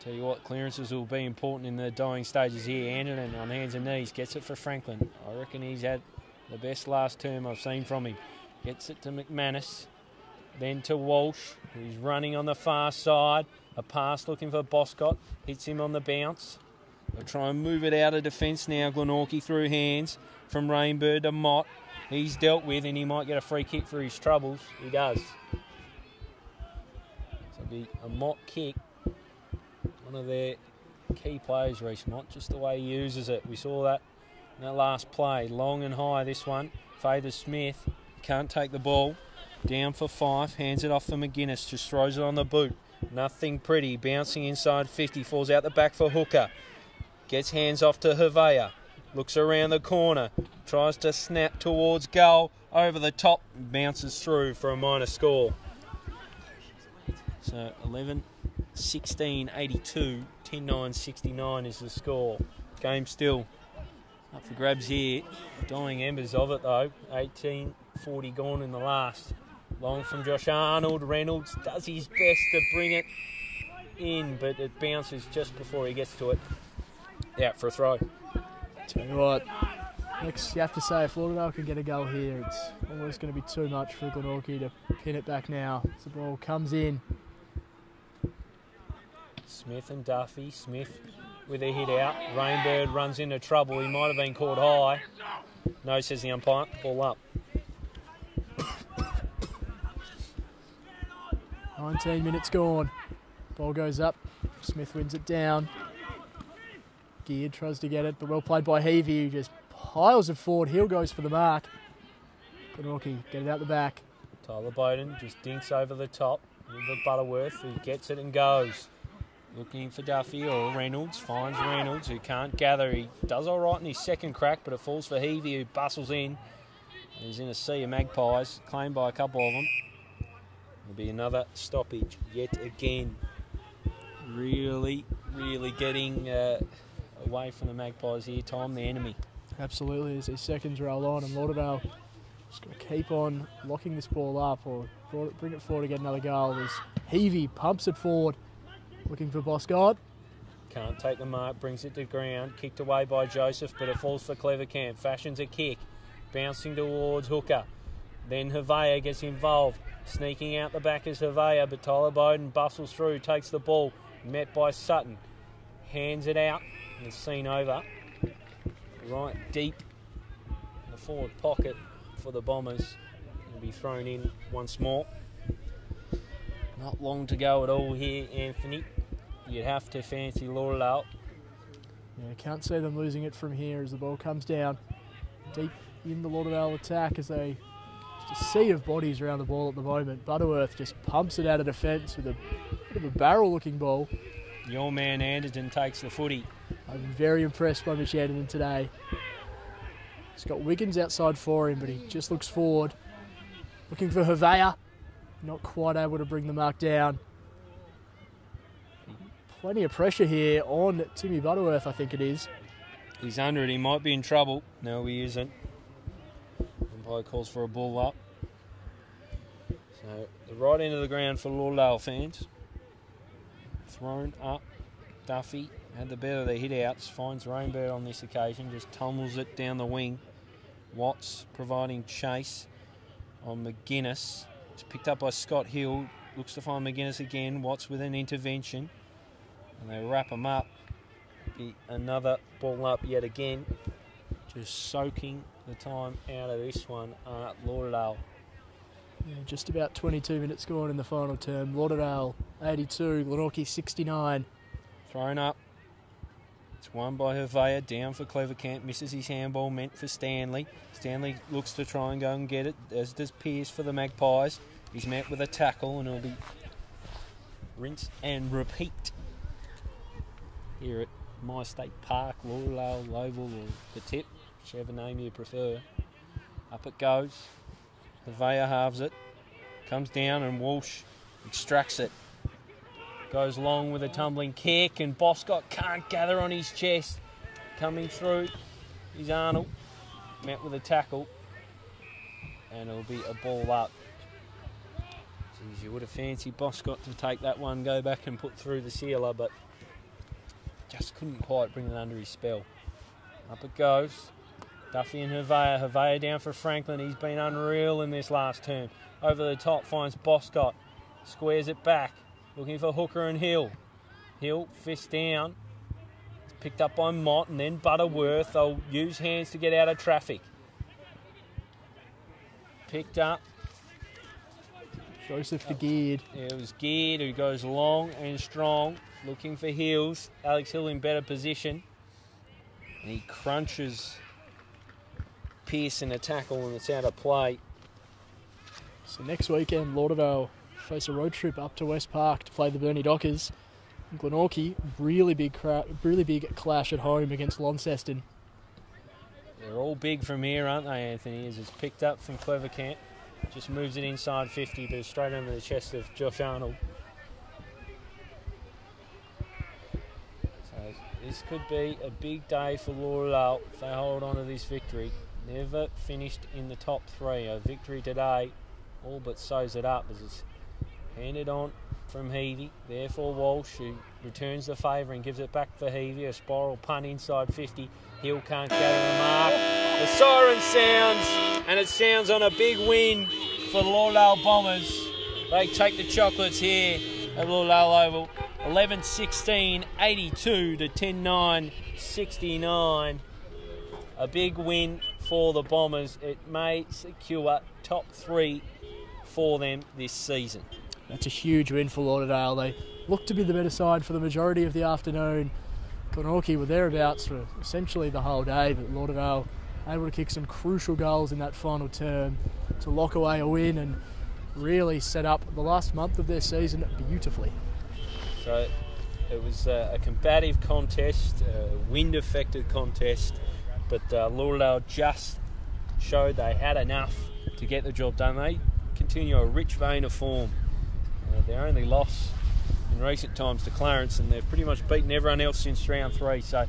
Tell you what, clearances will be important in the dying stages here. Anderton on hands and knees gets it for Franklin. I reckon he's had the best last term I've seen from him. Gets it to McManus, then to Walsh, who's running on the far side. A pass looking for Boscott, hits him on the bounce. They'll try and move it out of defence now. Glenorchy through hands from Rainbird to Mott. He's dealt with and he might get a free kick for his troubles. He does. So it'll be a Mott kick. One of their key players, Reece Mott, just the way he uses it. We saw that in that last play. Long and high, this one. Favours Smith. Can't take the ball. Down for Fife. Hands it off for McGuinness. Just throws it on the boot. Nothing pretty. Bouncing inside 50. Falls out the back for Hooker. Gets hands off to Hervea. Looks around the corner. Tries to snap towards goal. Over the top. Bounces through for a minor score. So 11, 16, 82. 10-9, 69 is the score. Game still up for grabs here. Dying embers of it though. 18:40 gone in the last. Long from Josh Arnold. Reynolds does his best to bring it in, but it bounces just before he gets to it. Out for a throw. Tell you what, next you have to say if Lauderdale can get a goal here, it's almost going to be too much for Glenorchy to pin it back now. As the ball comes in. Smith and Duffy. Smith with a hit out. Rainbird runs into trouble. He might have been caught high. No, says the umpire. Ball up. 19 minutes gone. Ball goes up. Smith wins it down. Geared tries to get it, but well played by Heavey, who just piles it forward. Hill goes for the mark. Glenorchy get it out the back. Tyler Bowden just dinks over the top with the Butterworth, who gets it and goes. Looking for Duffy or Reynolds. Finds Reynolds, who can't gather. He does all right in his second crack, but it falls for Heavey, who bustles in. He's in a sea of Magpies, claimed by a couple of them. There'll be another stoppage yet again. Really getting away from the Magpies here. Time the enemy. Absolutely, as these seconds roll on, and Lauderdale just got to keep on locking this ball up or bring it forward to get another goal. As Heavey pumps it forward, looking for Boscott. Can't take the mark, brings it to ground. Kicked away by Joseph, but it falls for Clevercamp. Fashions a kick, bouncing towards Hooker. Then Havea gets involved. Sneaking out the back is Havea, but Tyler Bowden bustles through, takes the ball. Met by Sutton. Hands it out. And it's seen over. Right deep in the forward pocket for the Bombers. It'll be thrown in once more. Not long to go at all here, Anthony. You'd have to fancy Lauderdale. Yeah, can't see them losing it from here as the ball comes down. Deep in the Lauderdale attack as they just a sea of bodies around the ball at the moment. Butterworth just pumps it out of defence with a bit of a barrel-looking ball. Your man Anderton takes the footy. I'm very impressed by Mitch Anderton today. He's got Wiggins outside for him, but he just looks forward. Looking for Havea. Not quite able to bring the mark down. Plenty of pressure here on Timmy Butterworth, I think it is. He's under it. He might be in trouble. No, he isn't. Umpire calls for a ball up. So, the right end of the ground for Lauderdale fans. Thrown up. Duffy had the better of the hit-outs. Finds Rainbird on this occasion. Just tumbles it down the wing. Watts providing chase on McGuinness. It's picked up by Scott Hill. Looks to find McGuinness again. Watts with an intervention. And they wrap him up. Be another ball up yet again. Just soaking the time out of this one at Lauderdale. Yeah, just about 22 minutes gone in the final term. Lauderdale 82, Glenorchy 69. Thrown up. It's won by Havea. Down for Clevercamp. Misses his handball. Meant for Stanley. Stanley looks to try and go and get it, as does Pearce for the Magpies. He's met with a tackle and it'll be rinse and repeat here at My State Park, Lauderdale, Oval, or the Tip, whichever name you prefer. Up it goes. Havea halves it. Comes down and Walsh extracts it. Goes long with a tumbling kick and Boscott can't gather on his chest. Coming through is Arnold. Met with a tackle. And it'll be a ball up. Jeez, you would have fancied Boscott to take that one, go back and put through the sealer, but just couldn't quite bring it under his spell. Up it goes. Duffy and Havea. Havea down for Franklin. He's been unreal in this last term. Over the top finds Boscott. Squares it back. Looking for Hooker and Hill. Hill, fist down. It's picked up by Mott and then Butterworth. They'll use hands to get out of traffic. Picked up. Joseph to Geared. Yeah, it was Geared who goes long and strong. Looking for Hills. Alex Hill in better position. And he crunches Pearce in a tackle and it's out of play. So next weekend, Lauderdale face a road trip up to West Park to play the Burnie Dockers. Glenorchy, really big clash at home against Launceston. They're all big from here, aren't they, Anthony? As it's picked up from Clevercamp. Just moves it inside 50, but straight under the chest of Josh Arnold. This could be a big day for Lauderdale if they hold on to this victory. Never finished in the top 3. A victory today all but sews it up as it's handed on from Heavey. Therefore Walsh, who returns the favour and gives it back for Heavey. A spiral punt inside 50. Hill can't gather the mark. The siren sounds, and it sounds on a big win for the Lauderdale Bombers. They take the chocolates here at Lauderdale Oval. 11-16, 82 to 10-9, 69. A big win for the Bombers. It may secure top 3 for them this season. That's a huge win for Lauderdale. They looked to be the better side for the majority of the afternoon. Glenorchy were thereabouts for essentially the whole day, but Lauderdale able to kick some crucial goals in that final term to lock away a win and really set up the last month of their season beautifully. So it was a combative contest, a wind-affected contest, but Lauderdale just showed they had enough to get the job done. They continue a rich vein of form. Their only loss in recent times to Clarence, and they've pretty much beaten everyone else since round 3. So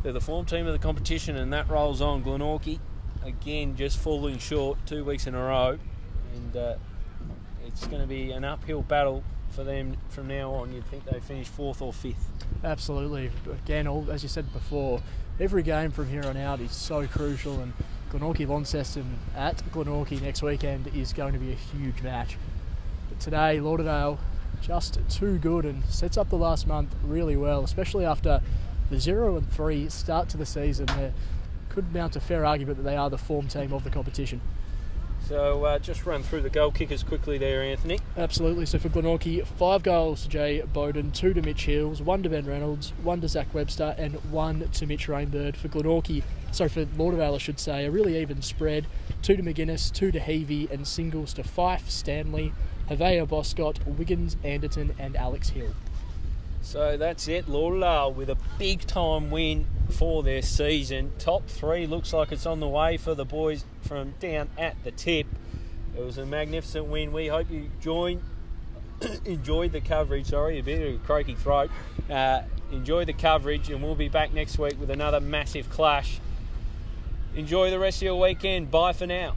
they're the form team of the competition, and that rolls on. Glenorchy, again, just falling short 2 weeks in a row, and it's going to be an uphill battle for them from now on. You'd think they finish 4th or 5th. Absolutely. Again, as you said before, every game from here on out is so crucial, and Glenorchy-Launceston at Glenorchy next weekend is going to be a huge match. But today, Lauderdale just too good and sets up the last month really well, especially after the 0-3 start to the season. There could mount a fair argument that they are the form team of the competition. So just run through the goal kickers quickly there, Anthony. Absolutely. So for Glenorchy, 5 goals to Jay Bowden, 2 to Mitch Hills, 1 to Ben Reynolds, 1 to Zach Webster, and 1 to Mitch Rainbird. For Lauderdale, I should say, a really even spread. 2 to McGuinness, 2 to Heavey, and singles to Fife, Stanley, Havea Boscott, Wiggins, Anderton, and Alex Hill. So that's it. Lauderdale with a big-time win for their season. Top 3 looks like it's on the way for the boys from down at the tip. It was a magnificent win. We hope you enjoyed the coverage. Sorry, a bit of a croaky throat. Enjoy the coverage, and we'll be back next week with another massive clash. Enjoy the rest of your weekend. Bye for now.